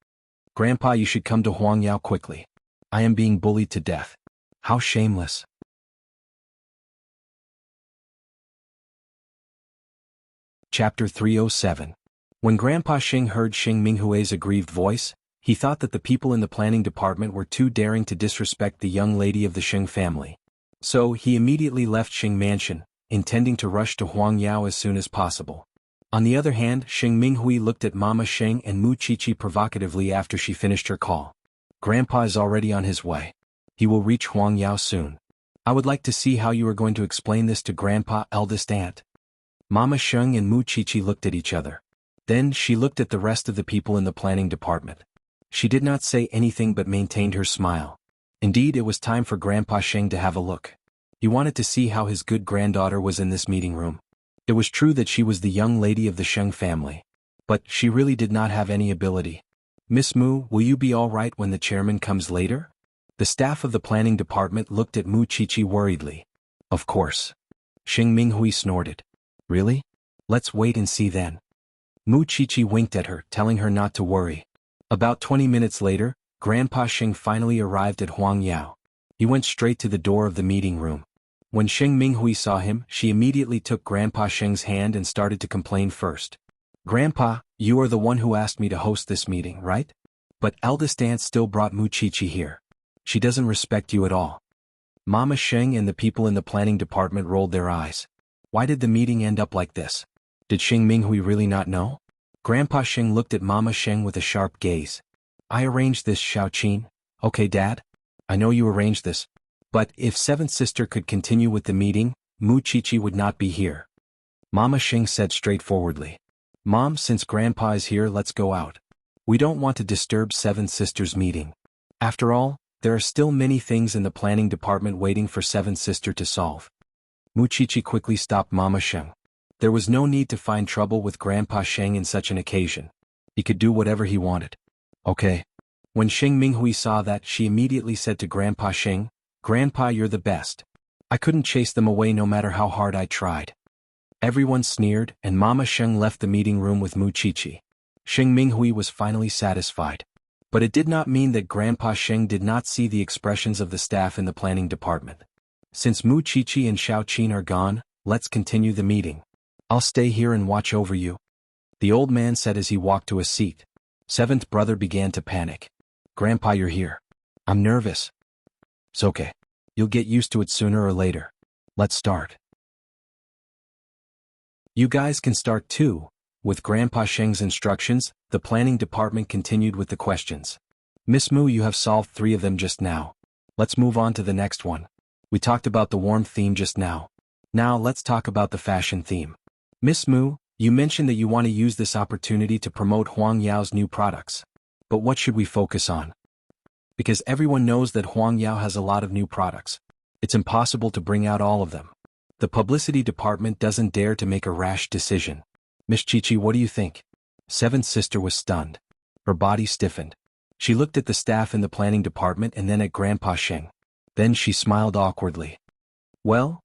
Grandpa, you should come to Huangyao quickly. I am being bullied to death. How shameless. Chapter 307. When Grandpa Xing heard Xing Minghui's aggrieved voice, he thought that the people in the planning department were too daring to disrespect the young lady of the Xing family. So he immediately left Xing Mansion, intending to rush to Huangyao as soon as possible. On the other hand, Xing Minghui looked at Mama Xing and Mu Qiqi provocatively after she finished her call. Grandpa is already on his way. He will reach Huangyao soon. I would like to see how you are going to explain this to Grandpa, eldest aunt. Mama Xing and Mu Qiqi looked at each other. Then she looked at the rest of the people in the planning department. She did not say anything but maintained her smile. Indeed, it was time for Grandpa Xing to have a look. He wanted to see how his good granddaughter was in this meeting room. It was true that she was the young lady of the Xing family. But she really did not have any ability. Miss Mu, will you be all right when the chairman comes later? The staff of the planning department looked at Mu Qiqi worriedly. Of course. Xing Minghui snorted. Really? Let's wait and see then. Mu Qiqi winked at her, telling her not to worry. About 20 minutes later, Grandpa Xing finally arrived at Huangyao. He went straight to the door of the meeting room. When Xing Minghui saw him, she immediately took Grandpa Xing's hand and started to complain first. Grandpa, you are the one who asked me to host this meeting, right? But eldest aunt still brought Mu Qiqi here. She doesn't respect you at all. Mama Xing and the people in the planning department rolled their eyes. Why did the meeting end up like this? Did Xing Minghui really not know? Grandpa Xing looked at Mama Xing with a sharp gaze. I arranged this, Xiaoqin. Okay, Dad? I know you arranged this. But if seventh sister could continue with the meeting, Mu Qiqi would not be here. Mama Xing said straightforwardly. Mom, since Grandpa is here, let's go out. We don't want to disturb seventh sister's meeting. After all, there are still many things in the planning department waiting for seventh sister to solve. Mu Qiqi quickly stopped Mama Xing. There was no need to find trouble with Grandpa Xing in such an occasion. He could do whatever he wanted. Okay. When Xing Minghui saw that, she immediately said to Grandpa Xing, Grandpa, you're the best. I couldn't chase them away no matter how hard I tried. Everyone sneered, and Mama Xing left the meeting room with Mu Qiqi. Xing Minghui was finally satisfied. But it did not mean that Grandpa Xing did not see the expressions of the staff in the planning department. Since Mu Qiqi and Xiaoqin are gone, let's continue the meeting. I'll stay here and watch over you. The old man said as he walked to a seat. Seventh brother began to panic. Grandpa, you're here. I'm nervous. It's okay. You'll get used to it sooner or later. Let's start. You guys can start too. With Grandpa Sheng's instructions, the planning department continued with the questions. Miss Mu, you have solved 3 of them just now. Let's move on to the next one. We talked about the warm theme just now. Now let's talk about the fashion theme. Miss Mu, you mentioned that you want to use this opportunity to promote Huang Yao's new products. But what should we focus on? Because everyone knows that Huang Yao has a lot of new products. It's impossible to bring out all of them. The publicity department doesn't dare to make a rash decision. Miss Chi-Chi, what do you think? Seventh sister was stunned. Her body stiffened. She looked at the staff in the planning department and then at Grandpa Sheng. Then she smiled awkwardly. Well,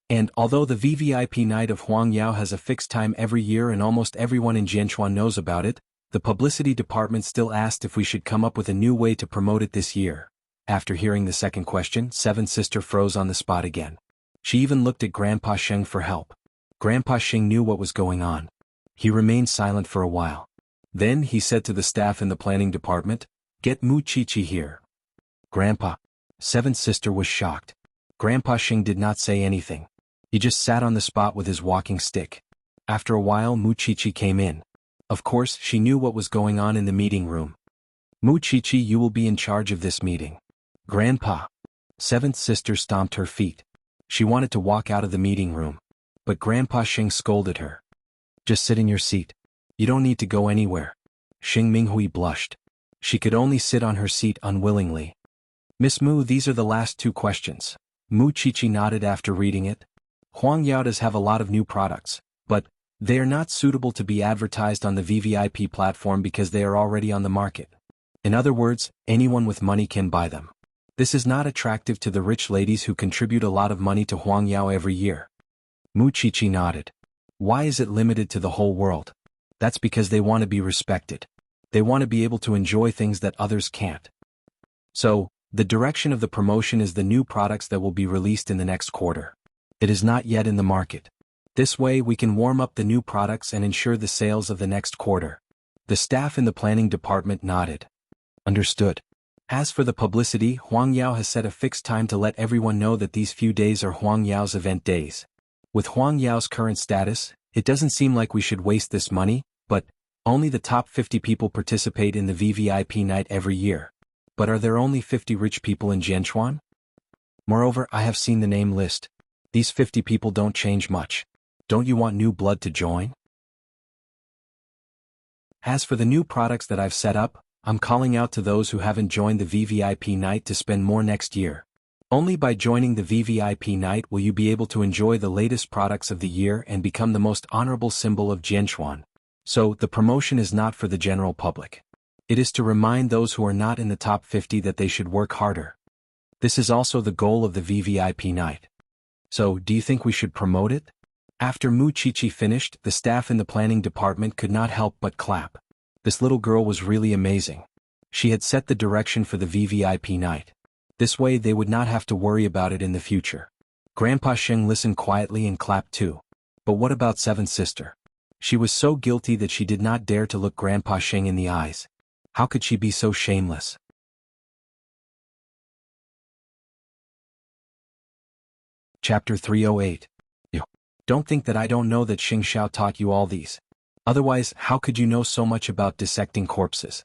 and although the VVIP night of Huang Yao has a fixed time every year and almost everyone in Jianchuan knows about it, the publicity department still asked if we should come up with a new way to promote it this year. After hearing the second question, Seventh sister froze on the spot again. She even looked at Grandpa Sheng for help. Grandpa Sheng knew what was going on. He remained silent for a while. Then he said to the staff in the planning department, "Get Mu Chi-Chi here." Grandpa. Seventh sister was shocked. Grandpa Sheng did not say anything. He just sat on the spot with his walking stick. After a while, Mu Chi-Chi came in. Of course, she knew what was going on in the meeting room. Mu Chi-Chi, you will be in charge of this meeting. Grandpa. Seventh sister stomped her feet. She wanted to walk out of the meeting room. But Grandpa Sheng scolded her. Just sit in your seat. You don't need to go anywhere. Xing Minghui blushed. She could only sit on her seat unwillingly. Miss Mu, these are the last 2 questions. Mu Chi-Chi nodded after reading it. Huang Yao does have a lot of new products, but they are not suitable to be advertised on the VVIP platform because they are already on the market. In other words, anyone with money can buy them. This is not attractive to the rich ladies who contribute a lot of money to Huang Yao every year. Mu Chi-Chi nodded. Why is it limited to the whole world? That's because they want to be respected. They want to be able to enjoy things that others can't. So, the direction of the promotion is the new products that will be released in the next quarter. It is not yet in the market. This way we can warm up the new products and ensure the sales of the next quarter. The staff in the planning department nodded. Understood. As for the publicity, Huang Yao has set a fixed time to let everyone know that these few days are Huang Yao's event days. With Huang Yao's current status, it doesn't seem like we should waste this money, but only the top 50 people participate in the VVIP night every year. But are there only 50 rich people in Jianchuan? Moreover, I have seen the name list. These 50 people don't change much. Don't you want new blood to join? As for the new products that I've set up, I'm calling out to those who haven't joined the VVIP night to spend more next year. Only by joining the VVIP night will you be able to enjoy the latest products of the year and become the most honorable symbol of Jianchuan. So, the promotion is not for the general public. It is to remind those who are not in the top 50 that they should work harder. This is also the goal of the VVIP night. So, do you think we should promote it? After Mu Chi-Chi finished, the staff in the planning department could not help but clap. This little girl was really amazing. She had set the direction for the VVIP night. This way they would not have to worry about it in the future. Grandpa Sheng listened quietly and clapped too. But what about Seventh sister? She was so guilty that she did not dare to look Grandpa Sheng in the eyes. How could she be so shameless? Chapter 308. Don't think that I don't know that Xing Xiao taught you all these. Otherwise, how could you know so much about dissecting corpses?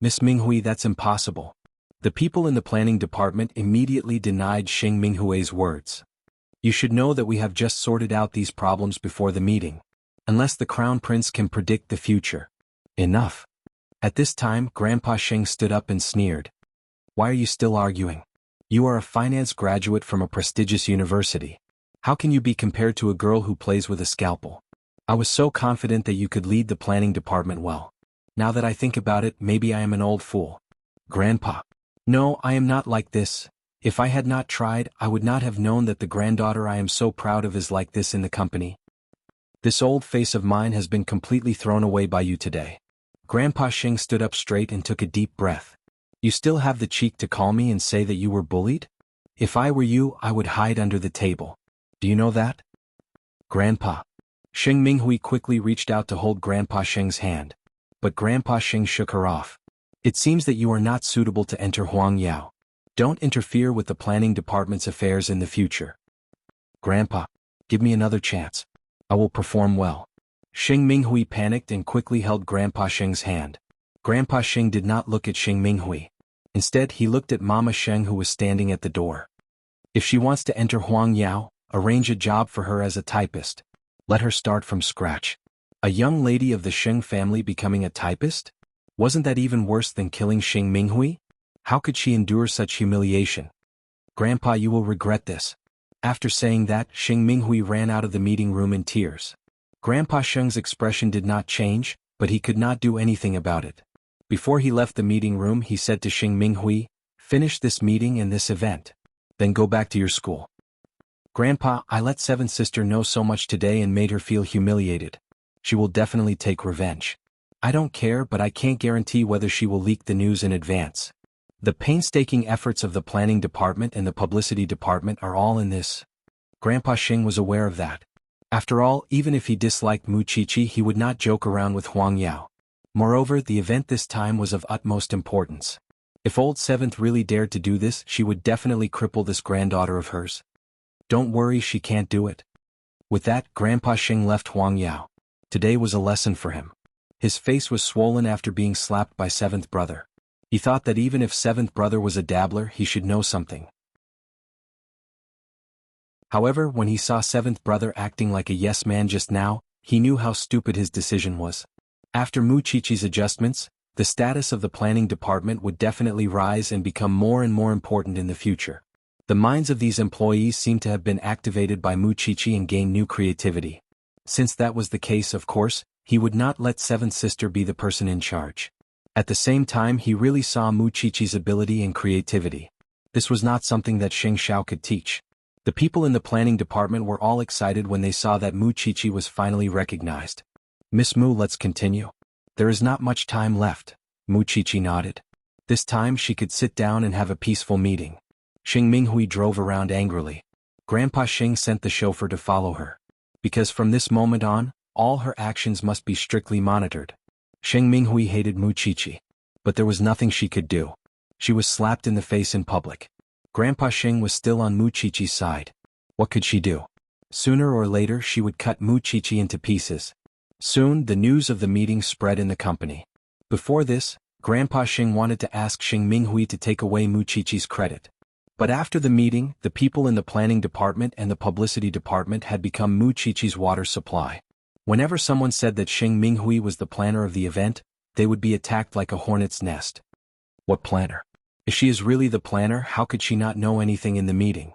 Miss Minghui, that's impossible. The people in the planning department immediately denied Xing Minghui's words. You should know that we have just sorted out these problems before the meeting. Unless the crown prince can predict the future. Enough. At this time, Grandpa Sheng stood up and sneered. Why are you still arguing? You are a finance graduate from a prestigious university. How can you be compared to a girl who plays with a scalpel? I was so confident that you could lead the planning department well. Now that I think about it, maybe I am an old fool. Grandpa. No, I am not like this. If I had not tried, I would not have known that the granddaughter I am so proud of is like this in the company. This old face of mine has been completely thrown away by you today. Grandpa Sheng stood up straight and took a deep breath. You still have the cheek to call me and say that you were bullied? If I were you, I would hide under the table. Do you know that? Grandpa. Xing Minghui quickly reached out to hold Grandpa Sheng's hand. But Grandpa Sheng shook her off. It seems that you are not suitable to enter Huang Yao. Don't interfere with the planning department's affairs in the future. Grandpa, give me another chance. I will perform well. Xing Minghui panicked and quickly held Grandpa Sheng's hand. Grandpa Sheng did not look at Xing Minghui. Instead, he looked at Mama Sheng, who was standing at the door. If she wants to enter Huang Yao, arrange a job for her as a typist. Let her start from scratch. A young lady of the Sheng family becoming a typist? Wasn't that even worse than killing Xing Minghui? How could she endure such humiliation? Grandpa, you will regret this. After saying that, Xing Minghui ran out of the meeting room in tears. Grandpa Sheng's expression did not change, but he could not do anything about it. Before he left the meeting room, he said to Xing Minghui, "Finish this meeting and this event. Then go back to your school." Grandpa, I let Seventh Sister know so much today and made her feel humiliated. She will definitely take revenge. I don't care, but I can't guarantee whether she will leak the news in advance. The painstaking efforts of the planning department and the publicity department are all in this. Grandpa Xing was aware of that. After all, even if he disliked Mu Qiqi, he would not joke around with Huang Yao. Moreover, the event this time was of utmost importance. If old Seventh really dared to do this, she would definitely cripple this granddaughter of hers. Don't worry, she can't do it. With that, Grandpa Xing left Huang Yao. Today was a lesson for him. His face was swollen after being slapped by Seventh Brother. He thought that even if Seventh Brother was a dabbler, he should know something. However, when he saw Seventh Brother acting like a yes man just now, he knew how stupid his decision was. After Mu Qiqi's adjustments, the status of the planning department would definitely rise and become more and more important in the future. The minds of these employees seemed to have been activated by Mu Qiqi and gained new creativity. Since that was the case, of course, he would not let Seventh Sister be the person in charge. At the same time, he really saw Mu Qiqi's ability and creativity. This was not something that Xing Xiao could teach. The people in the planning department were all excited when they saw that Mu Qiqi was finally recognized. Miss Mu, let's continue. There is not much time left. Mu Qiqi nodded. This time she could sit down and have a peaceful meeting. Xing Minghui drove around angrily. Grandpa Xing sent the chauffeur to follow her. Because from this moment on, all her actions must be strictly monitored. Xing Minghui hated Mu Qiqi. But there was nothing she could do. She was slapped in the face in public. Grandpa Xing was still on Mu Qiqi's side. What could she do? Sooner or later she would cut Mu Qiqi into pieces. Soon, the news of the meeting spread in the company. Before this, Grandpa Xing wanted to ask Xing Minghui to take away Mu Qiqi's credit. But after the meeting, the people in the planning department and the publicity department had become Mu Qiqi's water supply. Whenever someone said that Xing Minghui was the planner of the event, they would be attacked like a hornet's nest. What planner? If she is really the planner, how could she not know anything in the meeting?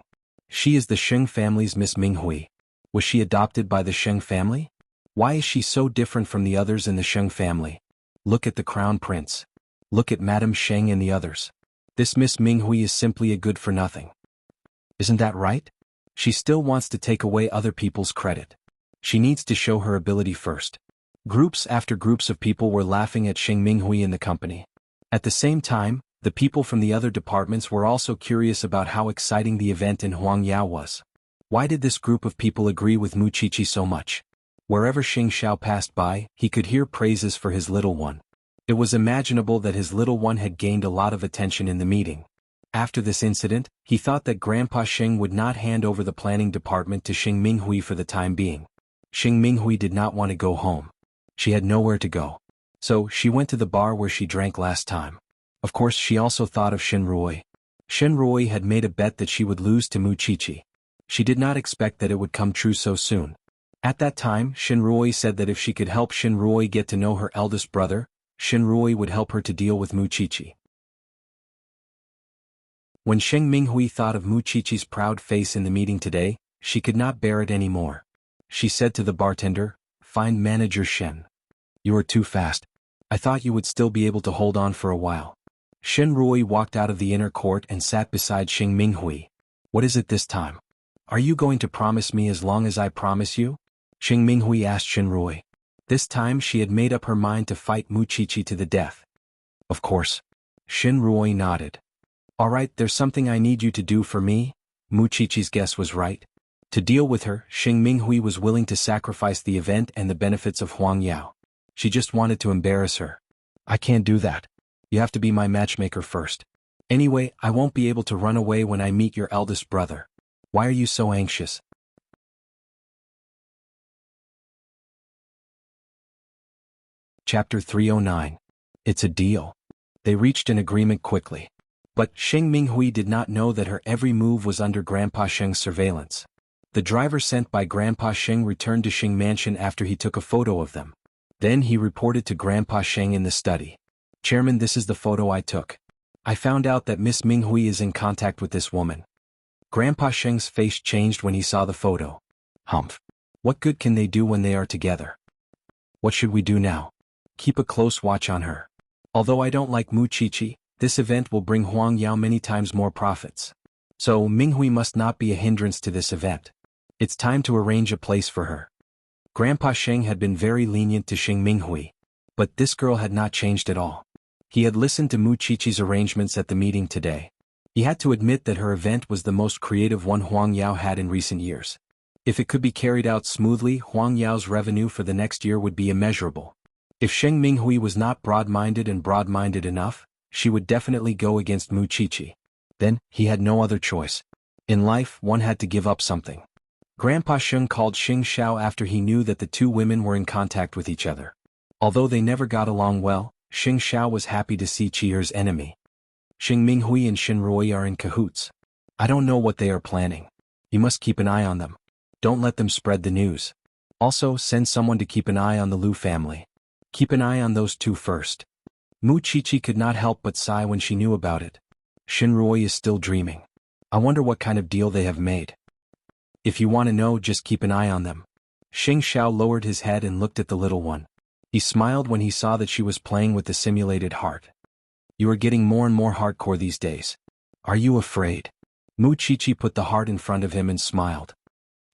She is the Sheng family's Miss Minghui. Was she adopted by the Sheng family? Why is she so different from the others in the Sheng family? Look at the crown prince. Look at Madame Sheng and the others. This Miss Minghui is simply a good-for-nothing. Isn't that right? She still wants to take away other people's credit. She needs to show her ability first. Groups after groups of people were laughing at Xing Minghui in the company. At the same time, the people from the other departments were also curious about how exciting the event in Huang Yao was. Why did this group of people agree with Mu Qiqi so much? Wherever Xing Xiao passed by, he could hear praises for his little one. It was imaginable that his little one had gained a lot of attention in the meeting. After this incident, he thought that Grandpa Xing would not hand over the planning department to Xing Minghui for the time being. Xing Minghui did not want to go home. She had nowhere to go. So, she went to the bar where she drank last time. Of course, she also thought of Shen Ruoi. Shen Ruoi had made a bet that she would lose to Mu Qiqi. She did not expect that it would come true so soon. At that time, Shen Ruoi said that if she could help Shen Ruoi get to know her eldest brother, Shen Ruoi would help her to deal with Mu Qiqi. When Xing Minghui thought of Mu Qiqi's proud face in the meeting today, she could not bear it anymore. She said to the bartender, "Find manager Shen. You are too fast. I thought you would still be able to hold on for a while." Shen Ruoi walked out of the inner court and sat beside Xing Minghui. "What is it this time? Are you going to promise me as long as I promise you?" Xing Minghui asked Shen Ruoi. This time she had made up her mind to fight Mu Qiqi to the death. "Of course." Shen Ruoi nodded. "Alright, there's something I need you to do for me." Mu Qiqi's guess was right. To deal with her, Xing Minghui was willing to sacrifice the event and the benefits of Huang Yao. She just wanted to embarrass her. "I can't do that. You have to be my matchmaker first." Anyway, I won't be able to run away when I meet your eldest brother. Why are you so anxious? Chapter 309. It's a deal. They reached an agreement quickly. But Xing Minghui did not know that her every move was under Grandpa Sheng's surveillance. The driver sent by Grandpa Sheng returned to Xing Mansion after he took a photo of them. Then he reported to Grandpa Sheng in the study. Chairman, this is the photo I took. I found out that Miss Minghui is in contact with this woman. Grandpa Sheng's face changed when he saw the photo. Humph. What good can they do when they are together? What should we do now? Keep a close watch on her. Although I don't like Mu Chichi, this event will bring Huang Yao many times more profits. So Minghui must not be a hindrance to this event. It's time to arrange a place for her. Grandpa Sheng had been very lenient to Xing Minghui, but this girl had not changed at all. He had listened to Mu Chichi's arrangements at the meeting today. He had to admit that her event was the most creative one Huang Yao had in recent years. If it could be carried out smoothly, Huang Yao's revenue for the next year would be immeasurable. If Xing Minghui was not broad-minded enough, she would definitely go against Mu Chichi. Then, he had no other choice. In life, one had to give up something. Grandpa Sheng called Xing Xiao after he knew that the two women were in contact with each other. Although they never got along well, Xing Xiao was happy to see Chi'er's enemy. Xing Minghui and Xin Rui are in cahoots. I don't know what they are planning. You must keep an eye on them. Don't let them spread the news. Also, send someone to keep an eye on the Lu family. Keep an eye on those two first. Mu Chichi could not help but sigh when she knew about it. Xin Rui is still dreaming. I wonder what kind of deal they have made. If you want to know, just keep an eye on them. Xing Xiao lowered his head and looked at the little one. He smiled when he saw that she was playing with the simulated heart. You are getting more and more hardcore these days. Are you afraid? Mu Chichi put the heart in front of him and smiled.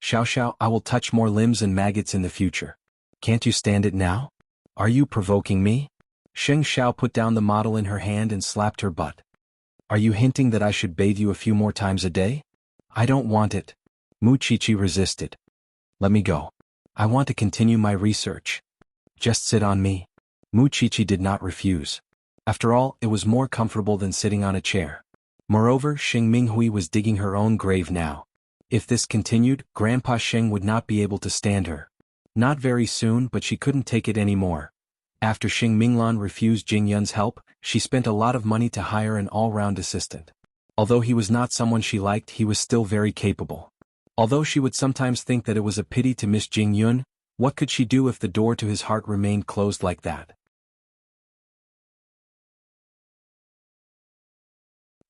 Xiao Xiao, I will touch more limbs and maggots in the future. Can't you stand it now? Are you provoking me? Xing Xiao put down the model in her hand and slapped her butt. Are you hinting that I should bathe you a few more times a day? I don't want it. Mu Chichi resisted. Let me go. I want to continue my research. Just sit on me. Mu Chichi did not refuse. After all, it was more comfortable than sitting on a chair. Moreover, Xing Minghui was digging her own grave now. If this continued, Grandpa Sheng would not be able to stand her. Not very soon, but she couldn't take it anymore. After Xing Minglan refused Jing Yun's help, she spent a lot of money to hire an all-round assistant. Although he was not someone she liked, he was still very capable. Although she would sometimes think that it was a pity to miss Jing Yun, what could she do if the door to his heart remained closed like that?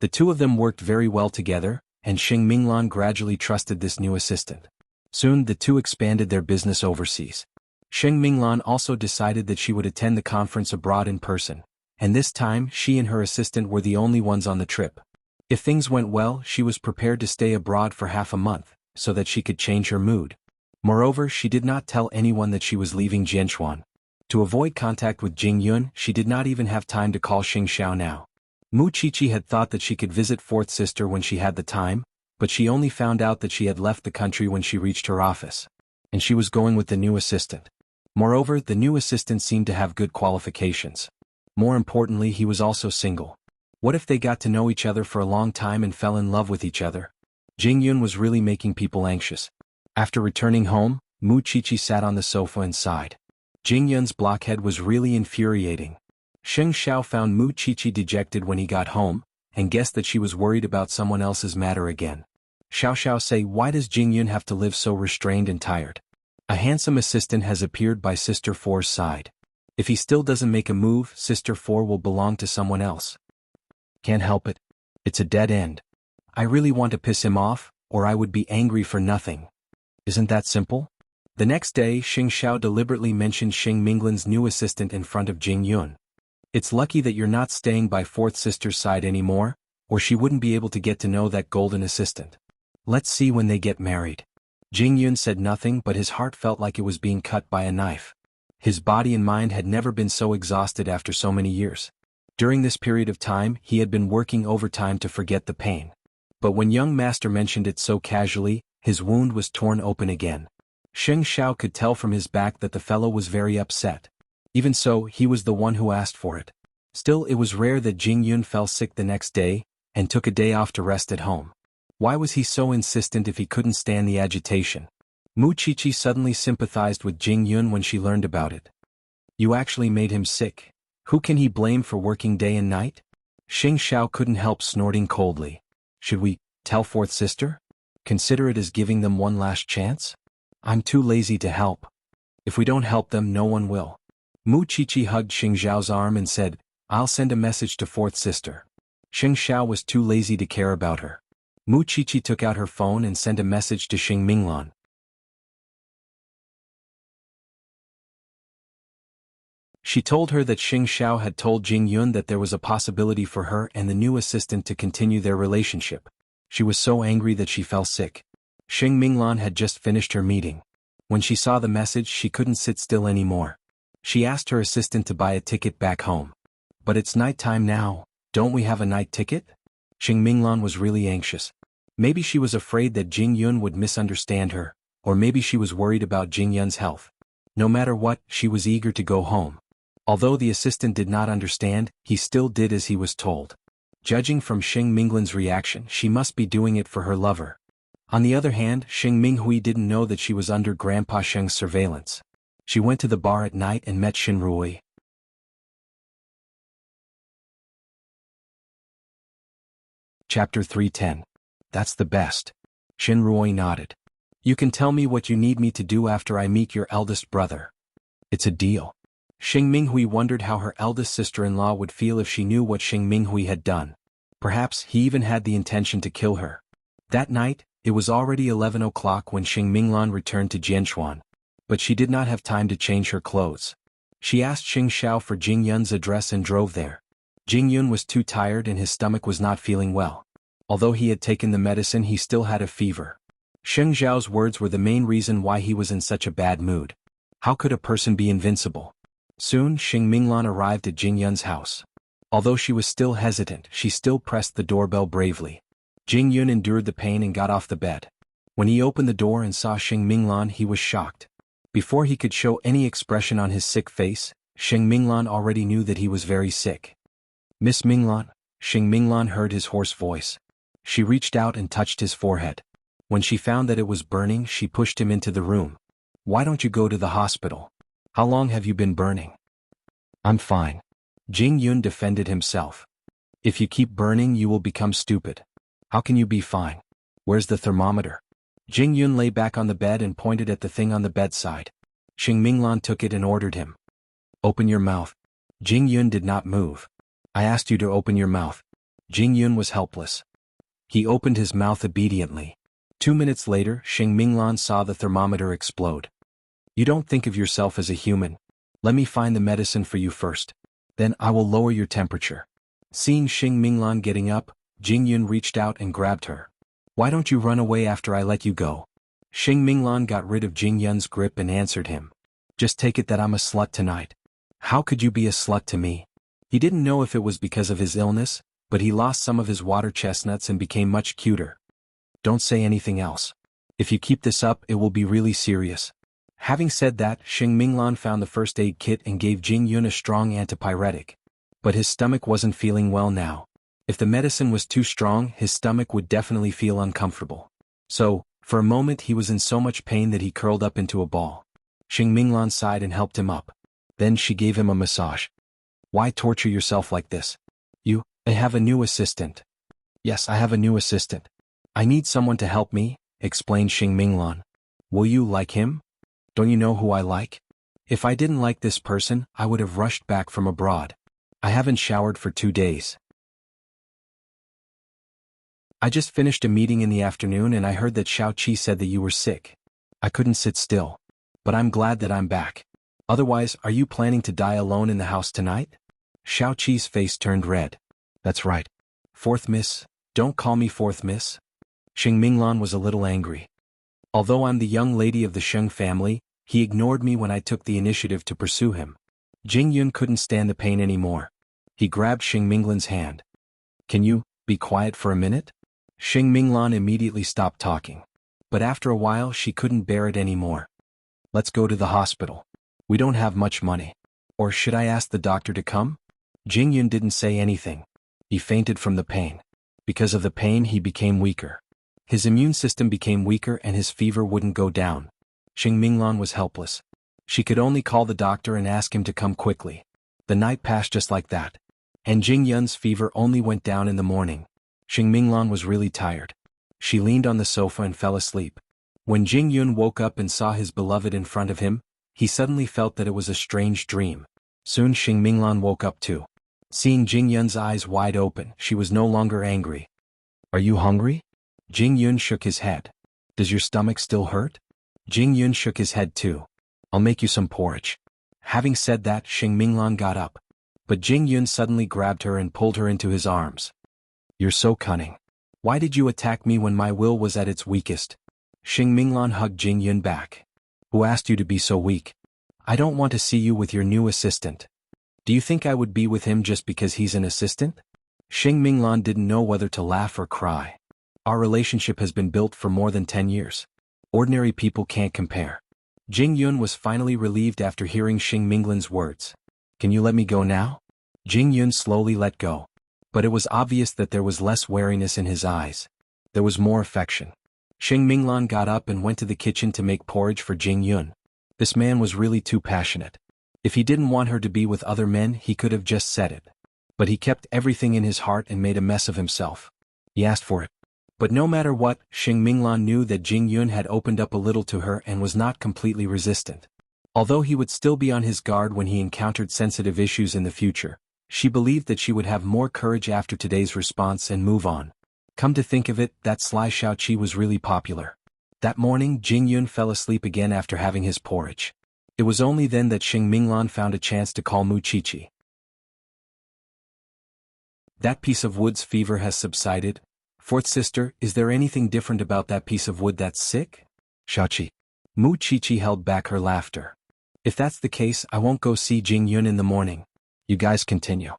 The two of them worked very well together, and Xing Minglan gradually trusted this new assistant. Soon the two expanded their business overseas. Xing Minglan also decided that she would attend the conference abroad in person, and this time she and her assistant were the only ones on the trip. If things went well, she was prepared to stay abroad for half a month, so that she could change her mood. Moreover, she did not tell anyone that she was leaving Jianchuan. To avoid contact with Jing Yun, she did not even have time to call Xing Xiao now. Mu Chichi had thought that she could visit fourth sister when she had the time, but she only found out that she had left the country when she reached her office. And she was going with the new assistant. Moreover, the new assistant seemed to have good qualifications. More importantly, he was also single. What if they got to know each other for a long time and fell in love with each other? Jing Yun was really making people anxious. After returning home, Mu Chichi sat on the sofa and sighed. Jing Yun's blockhead was really infuriating. Xing Xiao found Mu Chichi dejected when he got home, and guessed that she was worried about someone else's matter again. Xiao Xiao say, why does Jing Yun have to live so restrained and tired? A handsome assistant has appeared by Sister Four's side. If he still doesn't make a move, Sister Four will belong to someone else. Can't help it. It's a dead end. I really want to piss him off, or I would be angry for nothing. Isn't that simple? The next day, Xing Xiao deliberately mentioned Xing Minglan's new assistant in front of Jing Yun. It's lucky that you're not staying by fourth sister's side anymore, or she wouldn't be able to get to know that golden assistant. Let's see when they get married. Jing Yun said nothing, but his heart felt like it was being cut by a knife. His body and mind had never been so exhausted after so many years. During this period of time, he had been working overtime to forget the pain. But when young master mentioned it so casually, his wound was torn open again. Xing Xiao could tell from his back that the fellow was very upset. Even so, he was the one who asked for it. Still, it was rare that Jing Yun fell sick the next day, and took a day off to rest at home. Why was he so insistent if he couldn't stand the agitation? Mu Qiqi suddenly sympathized with Jing Yun when she learned about it. You actually made him sick. Who can he blame for working day and night? Xing Xiao couldn't help snorting coldly. Should we tell fourth sister? Consider it as giving them one last chance? I'm too lazy to help. If we don't help them, no one will. Mu Qiqi hugged Xing Xiao's arm and said, I'll send a message to fourth sister. Xing Xiao was too lazy to care about her. Mu Qiqi took out her phone and sent a message to Xing Minglan. She told her that Xing Xiao had told Jing Yun that there was a possibility for her and the new assistant to continue their relationship. She was so angry that she fell sick. Xing Minglan had just finished her meeting. When she saw the message, she couldn't sit still anymore. She asked her assistant to buy a ticket back home. But it's nighttime now, don't we have a night ticket? Xing Minglan was really anxious. Maybe she was afraid that Jing Yun would misunderstand her, or maybe she was worried about Jing Yun's health. No matter what, she was eager to go home. Although the assistant did not understand, he still did as he was told. Judging from Xing Minglan's reaction, she must be doing it for her lover. On the other hand, Xing Minghui didn't know that she was under Grandpa Sheng's surveillance. She went to the bar at night and met Xin Rui. Chapter 310. That's the best. Xin Rui nodded. You can tell me what you need me to do after I meet your eldest brother. It's a deal. Xing Minghui wondered how her eldest sister-in-law would feel if she knew what Xing Minghui had done. Perhaps he even had the intention to kill her. That night, it was already 11 o'clock when Xing Minglan returned to Jianchuan. But she did not have time to change her clothes. She asked Xing Xiao for Jing Yun's address and drove there. Jing Yun was too tired and his stomach was not feeling well. Although he had taken the medicine, he still had a fever. Xing Xiao's words were the main reason why he was in such a bad mood. How could a person be invincible? Soon, Xing Minglan arrived at Jing Yun's house. Although she was still hesitant, she still pressed the doorbell bravely. Jing Yun endured the pain and got off the bed. When he opened the door and saw Xing Minglan, he was shocked. Before he could show any expression on his sick face, Xing Minglan already knew that he was very sick. Miss Minglan? Xing Minglan heard his hoarse voice. She reached out and touched his forehead. When she found that it was burning, she pushed him into the room. Why don't you go to the hospital? How long have you been burning? I'm fine. Jing Yun defended himself. If you keep burning, you will become stupid. How can you be fine? Where's the thermometer? Jing Yun lay back on the bed and pointed at the thing on the bedside. Xing Minglan took it and ordered him. Open your mouth. Jing Yun did not move. I asked you to open your mouth. Jing Yun was helpless. He opened his mouth obediently. 2 minutes later, Xing Minglan saw the thermometer explode. You don't think of yourself as a human. Let me find the medicine for you first. Then I will lower your temperature. Seeing Xing Minglan getting up, Jing Yun reached out and grabbed her. Why don't you run away after I let you go? Xing Minglan got rid of Jing Yun's grip and answered him. Just take it that I'm a slut tonight. How could you be a slut to me? He didn't know if it was because of his illness, but he lost some of his water chestnuts and became much cuter. Don't say anything else. If you keep this up, it will be really serious. Having said that, Xing Minglan found the first aid kit and gave Jing Yun a strong antipyretic. But his stomach wasn't feeling well now. If the medicine was too strong, his stomach would definitely feel uncomfortable. So, for a moment he was in so much pain that he curled up into a ball. Xing Minglan sighed and helped him up. Then she gave him a massage. Why torture yourself like this? I have a new assistant. Yes, I have a new assistant. I need someone to help me, explained Xing Minglan. Will you like him? Don't you know who I like? If I didn't like this person, I would have rushed back from abroad. I haven't showered for 2 days. I just finished a meeting in the afternoon and I heard that Xiao Qi said that you were sick. I couldn't sit still. But I'm glad that I'm back. Otherwise, are you planning to die alone in the house tonight? Xiao Qi's face turned red. That's right. Fourth miss, don't call me fourth miss. Xing Minglan was a little angry. Although I'm the young lady of the Sheng family, he ignored me when I took the initiative to pursue him. Jing Yun couldn't stand the pain anymore. He grabbed Xing Minglan's hand. Can you be quiet for a minute? Xing Minglan immediately stopped talking. But after a while she couldn't bear it anymore. Let's go to the hospital. We don't have much money. Or should I ask the doctor to come? Jing Yun didn't say anything. He fainted from the pain. Because of the pain he became weaker. His immune system became weaker and his fever wouldn't go down. Xing Minglan was helpless. She could only call the doctor and ask him to come quickly. The night passed just like that. And Jing Yun's fever only went down in the morning. Xing Minglan was really tired. She leaned on the sofa and fell asleep. When Jing Yun woke up and saw his beloved in front of him, he suddenly felt that it was a strange dream. Soon Xing Minglan woke up too. Seeing Jing Yun's eyes wide open, she was no longer angry. Are you hungry? Jing Yun shook his head. Does your stomach still hurt? Jing Yun shook his head too. I'll make you some porridge. Having said that, Xing Minglan got up. But Jing Yun suddenly grabbed her and pulled her into his arms. You're so cunning. Why did you attack me when my will was at its weakest? Xing Minglan hugged Jing Yun back. Who asked you to be so weak? I don't want to see you with your new assistant. Do you think I would be with him just because he's an assistant? Xing Minglan didn't know whether to laugh or cry. Our relationship has been built for more than 10 years. Ordinary people can't compare. Jing Yun was finally relieved after hearing Xing Minglan's words. Can you let me go now? Jing Yun slowly let go. But it was obvious that there was less wariness in his eyes. There was more affection. Xing Minglan got up and went to the kitchen to make porridge for Jing Yun. This man was really too passionate. If he didn't want her to be with other men, he could have just said it. But he kept everything in his heart and made a mess of himself. He asked for it. But no matter what, Xing Minglan knew that Jing Yun had opened up a little to her and was not completely resistant. Although he would still be on his guard when he encountered sensitive issues in the future, she believed that she would have more courage after today's response and move on. Come to think of it, that sly Xiao Qi was really popular. That morning, Jing Yun fell asleep again after having his porridge. It was only then that Xing Minglan found a chance to call Mu Qiqi. That piece of wood's fever has subsided. Fourth sister, is there anything different about that piece of wood that's sick? Xiao Qi. Mu Qiqi held back her laughter. If that's the case, I won't go see Jing Yun in the morning. You guys continue.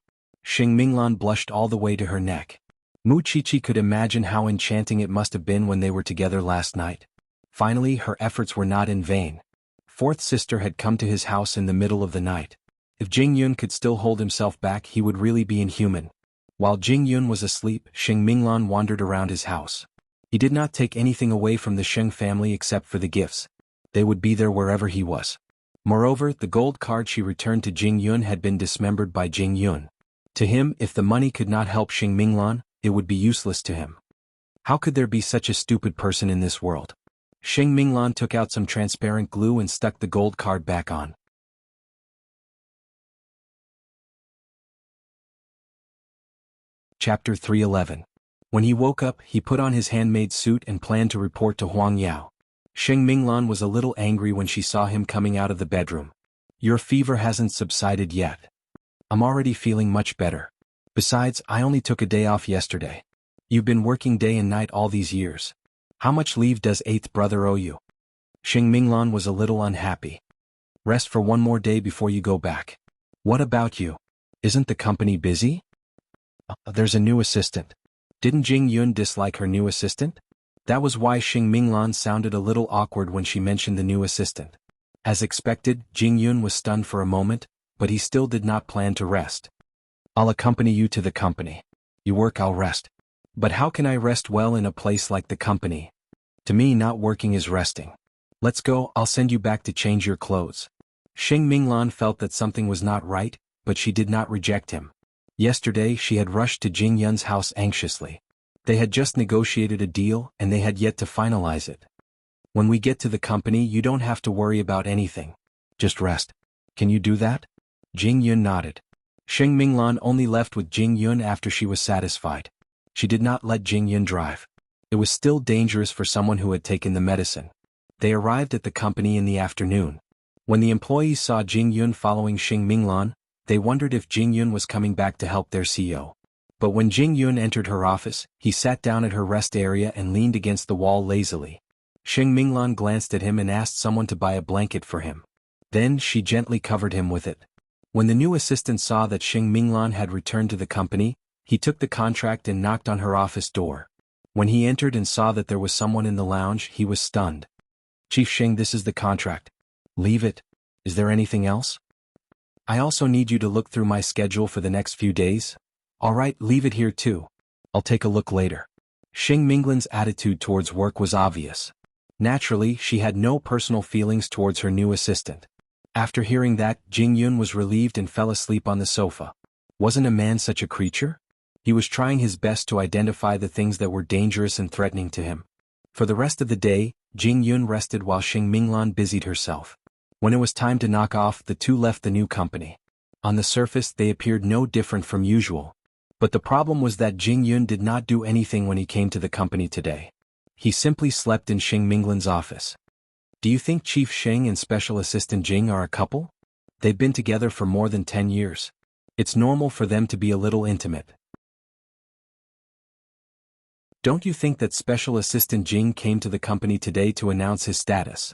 Xing Minglan blushed all the way to her neck. Mu Qiqi could imagine how enchanting it must have been when they were together last night. Finally, her efforts were not in vain. Fourth sister had come to his house in the middle of the night. If Jing Yun could still hold himself back, he would really be inhuman. While Jing Yun was asleep, Xing Minglan wandered around his house. He did not take anything away from the Sheng family except for the gifts. They would be there wherever he was. Moreover, the gold card she returned to Jing Yun had been dismembered by Jing Yun. To him, if the money could not help Xing Minglan, it would be useless to him. How could there be such a stupid person in this world? Xing Minglan took out some transparent glue and stuck the gold card back on. Chapter 311. When he woke up, he put on his handmade suit and planned to report to Huang Yao. Xing Minglan was a little angry when she saw him coming out of the bedroom. Your fever hasn't subsided yet. I'm already feeling much better. Besides, I only took a day off yesterday. You've been working day and night all these years. How much leave does eighth brother owe you? Xing Minglan was a little unhappy. Rest for one more day before you go back. What about you? Isn't the company busy? There's a new assistant. Didn't Jing Yun dislike her new assistant? That was why Xing Minglan sounded a little awkward when she mentioned the new assistant. As expected, Jing Yun was stunned for a moment, but he still did not plan to rest. I'll accompany you to the company. You work, I'll rest. But how can I rest well in a place like the company? To me, not working is resting. Let's go, I'll send you back to change your clothes. Xing Minglan felt that something was not right, but she did not reject him. Yesterday, she had rushed to Jing Yun's house anxiously. They had just negotiated a deal, and they had yet to finalize it. When we get to the company, you don't have to worry about anything. Just rest. Can you do that? Jing Yun nodded. Xing Minglan only left with Jing Yun after she was satisfied. She did not let Jing Yun drive. It was still dangerous for someone who had taken the medicine. They arrived at the company in the afternoon. When the employees saw Jing Yun following Xing Minglan, they wondered if Jing Yun was coming back to help their CEO. But when Jing Yun entered her office, he sat down at her rest area and leaned against the wall lazily. Xing Minglan glanced at him and asked someone to buy a blanket for him. Then she gently covered him with it. When the new assistant saw that Xing Minglan had returned to the company, he took the contract and knocked on her office door. When he entered and saw that there was someone in the lounge, he was stunned. Chief Xing, this is the contract. Leave it. Is there anything else? I also need you to look through my schedule for the next few days. All right, leave it here too. I'll take a look later. Xing Minglan's attitude towards work was obvious. Naturally, she had no personal feelings towards her new assistant. After hearing that, Jing Yun was relieved and fell asleep on the sofa. Wasn't a man such a creature? He was trying his best to identify the things that were dangerous and threatening to him. For the rest of the day, Jing Yun rested while Xing Minglan busied herself. When it was time to knock off, the two left the new company. On the surface, they appeared no different from usual. But the problem was that Jing Yun did not do anything when he came to the company today. He simply slept in Xing Minglan's office. Do you think Chief Xing and Special Assistant Jing are a couple? They've been together for more than 10 years. It's normal for them to be a little intimate. Don't you think that Special Assistant Jing came to the company today to announce his status?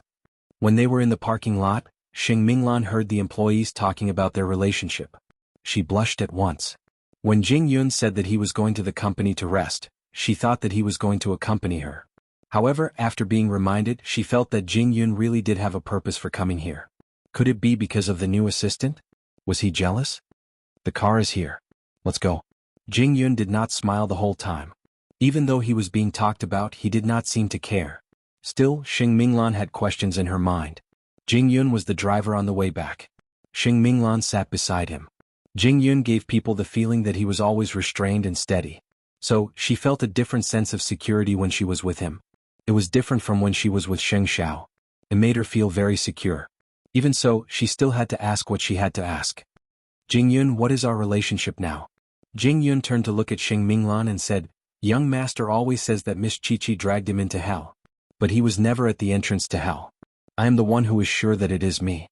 When they were in the parking lot, Xing Minglan heard the employees talking about their relationship. She blushed at once. When Jing Yun said that he was going to the company to rest, she thought that he was going to accompany her. However, after being reminded, she felt that Jing Yun really did have a purpose for coming here. Could it be because of the new assistant? Was he jealous? The car is here. Let's go. Jing Yun did not smile the whole time. Even though he was being talked about, he did not seem to care. Still, Xing Minglan had questions in her mind. Jing Yun was the driver on the way back. Xing Minglan sat beside him. Jing Yun gave people the feeling that he was always restrained and steady. So, she felt a different sense of security when she was with him. It was different from when she was with Sheng Xiao. It made her feel very secure. Even so, she still had to ask what she had to ask. Jing Yun, what is our relationship now? Jing Yun turned to look at Xing Minglan and said, Young master always says that Miss Chi-Chi dragged him into hell. But he was never at the entrance to hell. I am the one who is sure that it is me.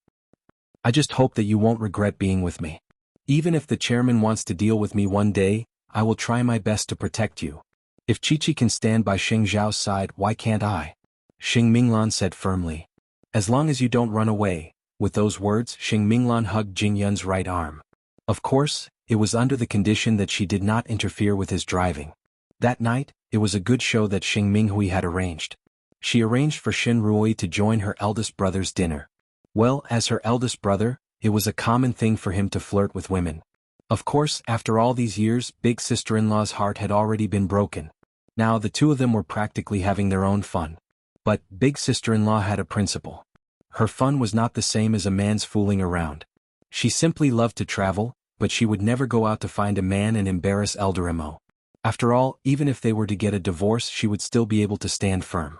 I just hope that you won't regret being with me. Even if the chairman wants to deal with me one day, I will try my best to protect you. If Chi-Chi can stand by Sheng Zhao's side, why can't I? Xing Minglan said firmly. As long as you don't run away. With those words, Xing Minglan hugged Jing Yun's right arm. Of course, it was under the condition that she did not interfere with his driving. That night, it was a good show that Xing Minghui had arranged. She arranged for Shin Ruoyi to join her eldest brother's dinner. Well, as her eldest brother, it was a common thing for him to flirt with women. Of course, after all these years, big sister-in-law's heart had already been broken. Now the two of them were practically having their own fun. But big sister-in-law had a principle. Her fun was not the same as a man's fooling around. She simply loved to travel, but she would never go out to find a man and embarrass Elder Mo. After all, even if they were to get a divorce, she would still be able to stand firm.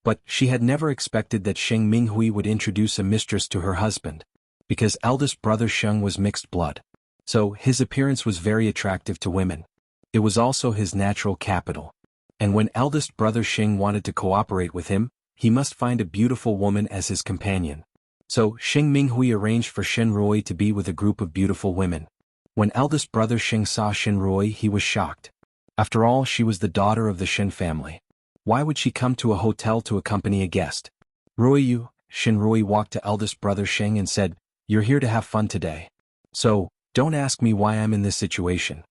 But she had never expected that Sheng Minghui would introduce a mistress to her husband. Because eldest brother Sheng was mixed blood. So, his appearance was very attractive to women. It was also his natural capital. And when eldest brother Sheng wanted to cooperate with him, he must find a beautiful woman as his companion. So, Sheng Minghui arranged for Shin Ruoyi to be with a group of beautiful women. When eldest brother Sheng saw Shin Ruoyi, he was shocked. After all, she was the daughter of the Shin family. Why would she come to a hotel to accompany a guest? Ruoyi, Shin Ruoyi walked to eldest brother Sheng and said, You're here to have fun today. So, don't ask me why I'm in this situation.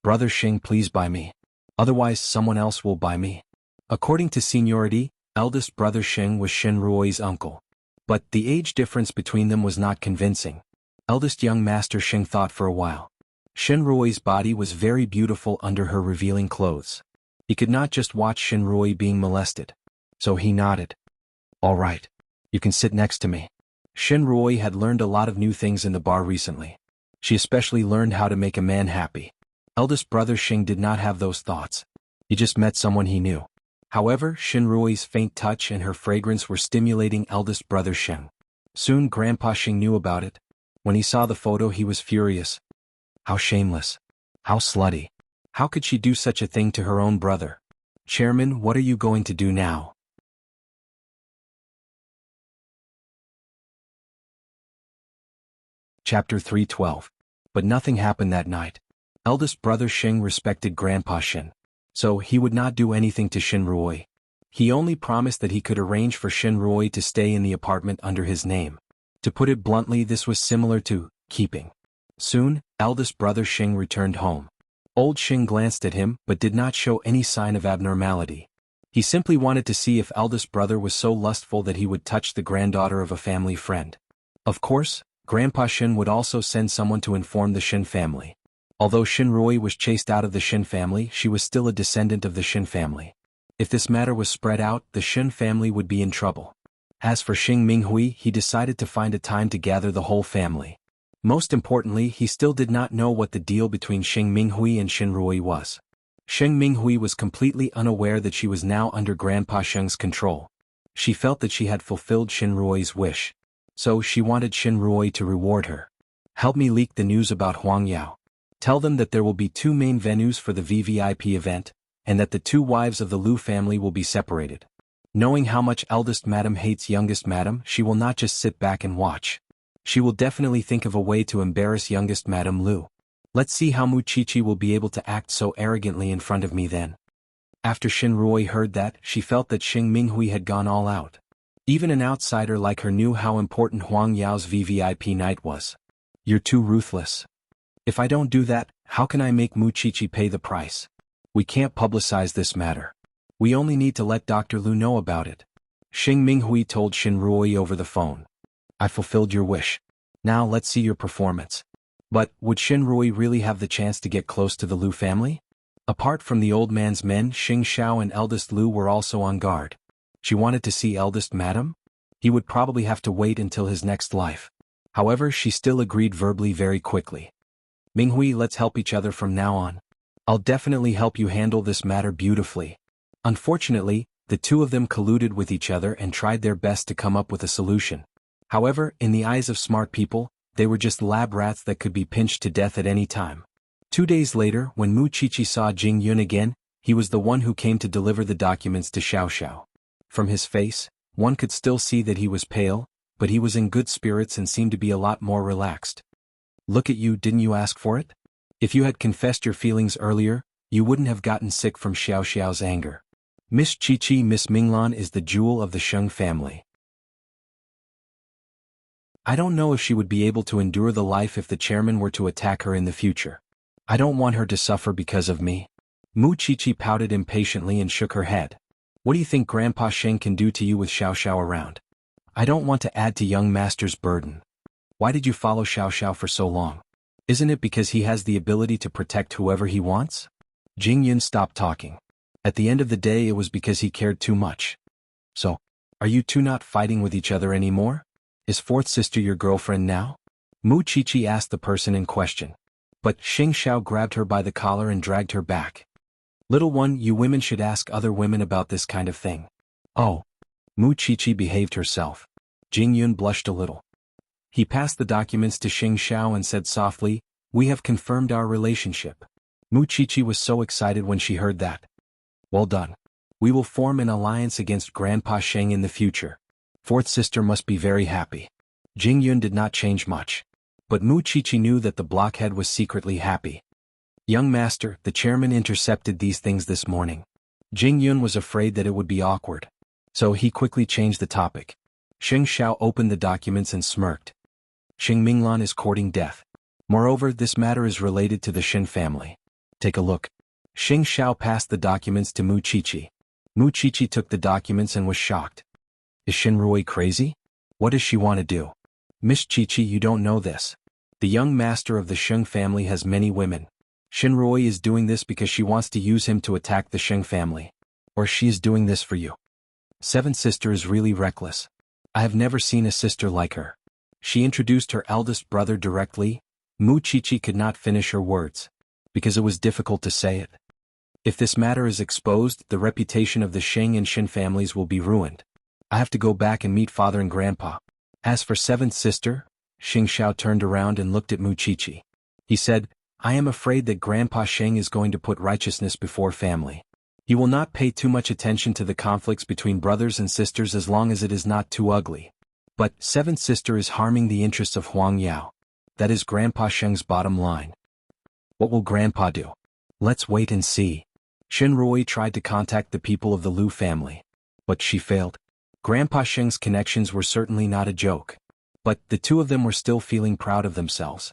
Brother Sheng, please buy me. Otherwise someone else will buy me. According to seniority, eldest brother Sheng was Shin Ruoyi's uncle. But the age difference between them was not convincing. Eldest young master Sheng thought for a while. Shin Ruoyi's body was very beautiful under her revealing clothes. He could not just watch Shin Ruoyi being molested. So he nodded. All right. You can sit next to me. Shin Ruoyi had learned a lot of new things in the bar recently. She especially learned how to make a man happy. Eldest brother Sheng did not have those thoughts. He just met someone he knew. However, Shin Ruoyi's faint touch and her fragrance were stimulating eldest brother Sheng. Soon Grandpa Sheng knew about it. When he saw the photo, he was furious. How shameless. How slutty. How could she do such a thing to her own brother? Chairman, what are you going to do now? Chapter 312. But nothing happened that night. Eldest brother Sheng respected Grandpa Shin. So he would not do anything to Shin Ruoyi. He only promised that he could arrange for Shin Ruoyi to stay in the apartment under his name. To put it bluntly, this was similar to keeping. Soon, eldest brother Sheng returned home. Old Sheng glanced at him but did not show any sign of abnormality. He simply wanted to see if eldest brother was so lustful that he would touch the granddaughter of a family friend. Of course, Grandpa Shin would also send someone to inform the Shin family. Although Shinrui was chased out of the Shin family, she was still a descendant of the Shin family. If this matter was spread out, the Shin family would be in trouble. As for Xing Minghui, he decided to find a time to gather the whole family. Most importantly, he still did not know what the deal between Xing Minghui and Shinrui was. Xing Minghui was completely unaware that she was now under Grandpa Sheng's control. She felt that she had fulfilled Shinrui's wish. So she wanted Shinrui to reward her. Help me leak the news about Huang Yao. Tell them that there will be 2 main venues for the VVIP event, and that the 2 wives of the Liu family will be separated. Knowing how much eldest madam hates youngest madam, she will not just sit back and watch. She will definitely think of a way to embarrass youngest madam Liu. Let's see how Mu Qiqi will be able to act so arrogantly in front of me then. After Shinrui heard that, she felt that Xing Minghui had gone all out. Even an outsider like her knew how important Huang Yao's VVIP night was. You're too ruthless. If I don't do that, how can I make Mu Qiqi pay the price? We can't publicize this matter. We only need to let Dr. Liu know about it. Xing Minghui told Shinrui over the phone. I fulfilled your wish. Now let's see your performance. But, would Shinrui really have the chance to get close to the Liu family? Apart from the old man's men, Xing Xiao and eldest Liu were also on guard. She wanted to see eldest madam? He would probably have to wait until his next life. However, she still agreed verbally very quickly. Minghui, let's help each other from now on. I'll definitely help you handle this matter beautifully. Unfortunately, the 2 of them colluded with each other and tried their best to come up with a solution. However, in the eyes of smart people, they were just lab rats that could be pinched to death at any time. 2 days later, when Mu Qiqi saw Jing Yun again, he was the one who came to deliver the documents to Xiao Xiao. From his face, one could still see that he was pale, but he was in good spirits and seemed to be a lot more relaxed. Look at you, didn't you ask for it? If you had confessed your feelings earlier, you wouldn't have gotten sick from Xiao Xiao's anger. Miss Qiqi, Miss Minglan is the jewel of the Sheng family. I don't know if she would be able to endure the life if the chairman were to attack her in the future. I don't want her to suffer because of me. Mu Qiqi pouted impatiently and shook her head. What do you think Grandpa Sheng can do to you with Xiao Xiao around? I don't want to add to young master's burden. Why did you follow Xiao Xiao for so long? Isn't it because he has the ability to protect whoever he wants? Jing Yun stopped talking. At the end of the day, it was because he cared too much. So, are you 2 not fighting with each other anymore? Is 4th sister your girlfriend now? Mu Qiqi asked the person in question. But Xing Xiao grabbed her by the collar and dragged her back. Little one, you women should ask other women about this kind of thing. Oh. Mu Qiqi behaved herself. Jing Yun blushed a little. He passed the documents to Xing Xiao and said softly, we have confirmed our relationship. Mu Qiqi was so excited when she heard that. Well done. We will form an alliance against Grandpa Sheng in the future. 4th sister must be very happy. Jing Yun did not change much. But Mu Qiqi knew that the blockhead was secretly happy. Young master, the chairman intercepted these things this morning. Jing Yun was afraid that it would be awkward. So he quickly changed the topic. Xing Xiao opened the documents and smirked. Xing Minglan is courting death. Moreover, this matter is related to the Shin family. Take a look. Xing Xiao passed the documents to Mu Qiqi. Mu Qiqi took the documents and was shocked. Is Shinrui crazy? What does she want to do? Miss Qiqi, you don't know this. The young master of the Sheng family has many women. Shinrui is doing this because she wants to use him to attack the Sheng family. Or she is doing this for you. 7th sister is really reckless. I have never seen a sister like her. She introduced her eldest brother directly. Mu Qiqi could not finish her words, because it was difficult to say it. If this matter is exposed, the reputation of the Sheng and Shin families will be ruined. I have to go back and meet father and grandpa. As for 7th sister, Xing Xiao turned around and looked at Mu Qiqi. He said, I am afraid that Grandpa Sheng is going to put righteousness before family. He will not pay too much attention to the conflicts between brothers and sisters as long as it is not too ugly. But 7th sister is harming the interests of Huang Yao. That is Grandpa Sheng's bottom line. What will Grandpa do? Let's wait and see. Shinrui tried to contact the people of the Liu family. But she failed. Grandpa Sheng's connections were certainly not a joke. But the 2 of them were still feeling proud of themselves.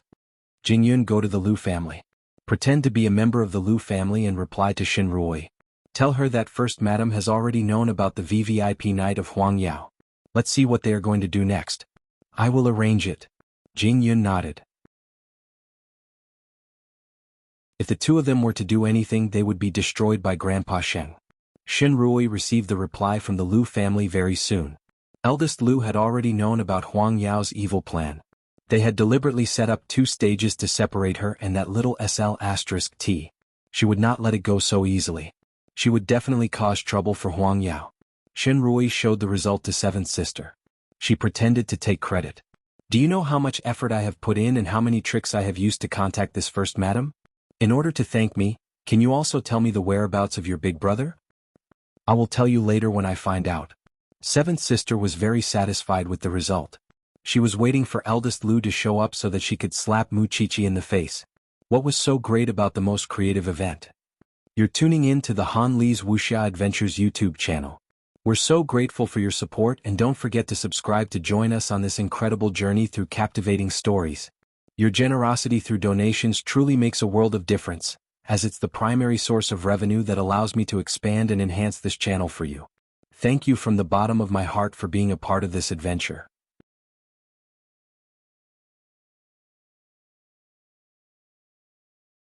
Jingyun, go to the Liu family. Pretend to be a member of the Liu family and reply to Shinrui. Tell her that First Madam has already known about the VVIP night of Huang Yao. Let's see what they are going to do next. I will arrange it. Jingyun nodded. If the two of them were to do anything, they would be destroyed by Grandpa Sheng. Shen Rui received the reply from the Liu family very soon. Eldest Liu had already known about Huang Yao's evil plan. They had deliberately set up 2 stages to separate her and that little SL*T. She would not let it go so easily. She would definitely cause trouble for Huang Yao. Shen Rui showed the result to 7th sister. She pretended to take credit. Do you know how much effort I have put in and how many tricks I have used to contact this first madam? In order to thank me, can you also tell me the whereabouts of your big brother? I will tell you later when I find out. 7th sister was very satisfied with the result. She was waiting for eldest Liu to show up so that she could slap Mu Chichi in the face. What was so great about the most creative event? You're tuning in to the Han Li's Wuxia Adventures YouTube channel. We're so grateful for your support, and don't forget to subscribe to join us on this incredible journey through captivating stories. Your generosity through donations truly makes a world of difference, as it's the primary source of revenue that allows me to expand and enhance this channel for you. Thank you from the bottom of my heart for being a part of this adventure.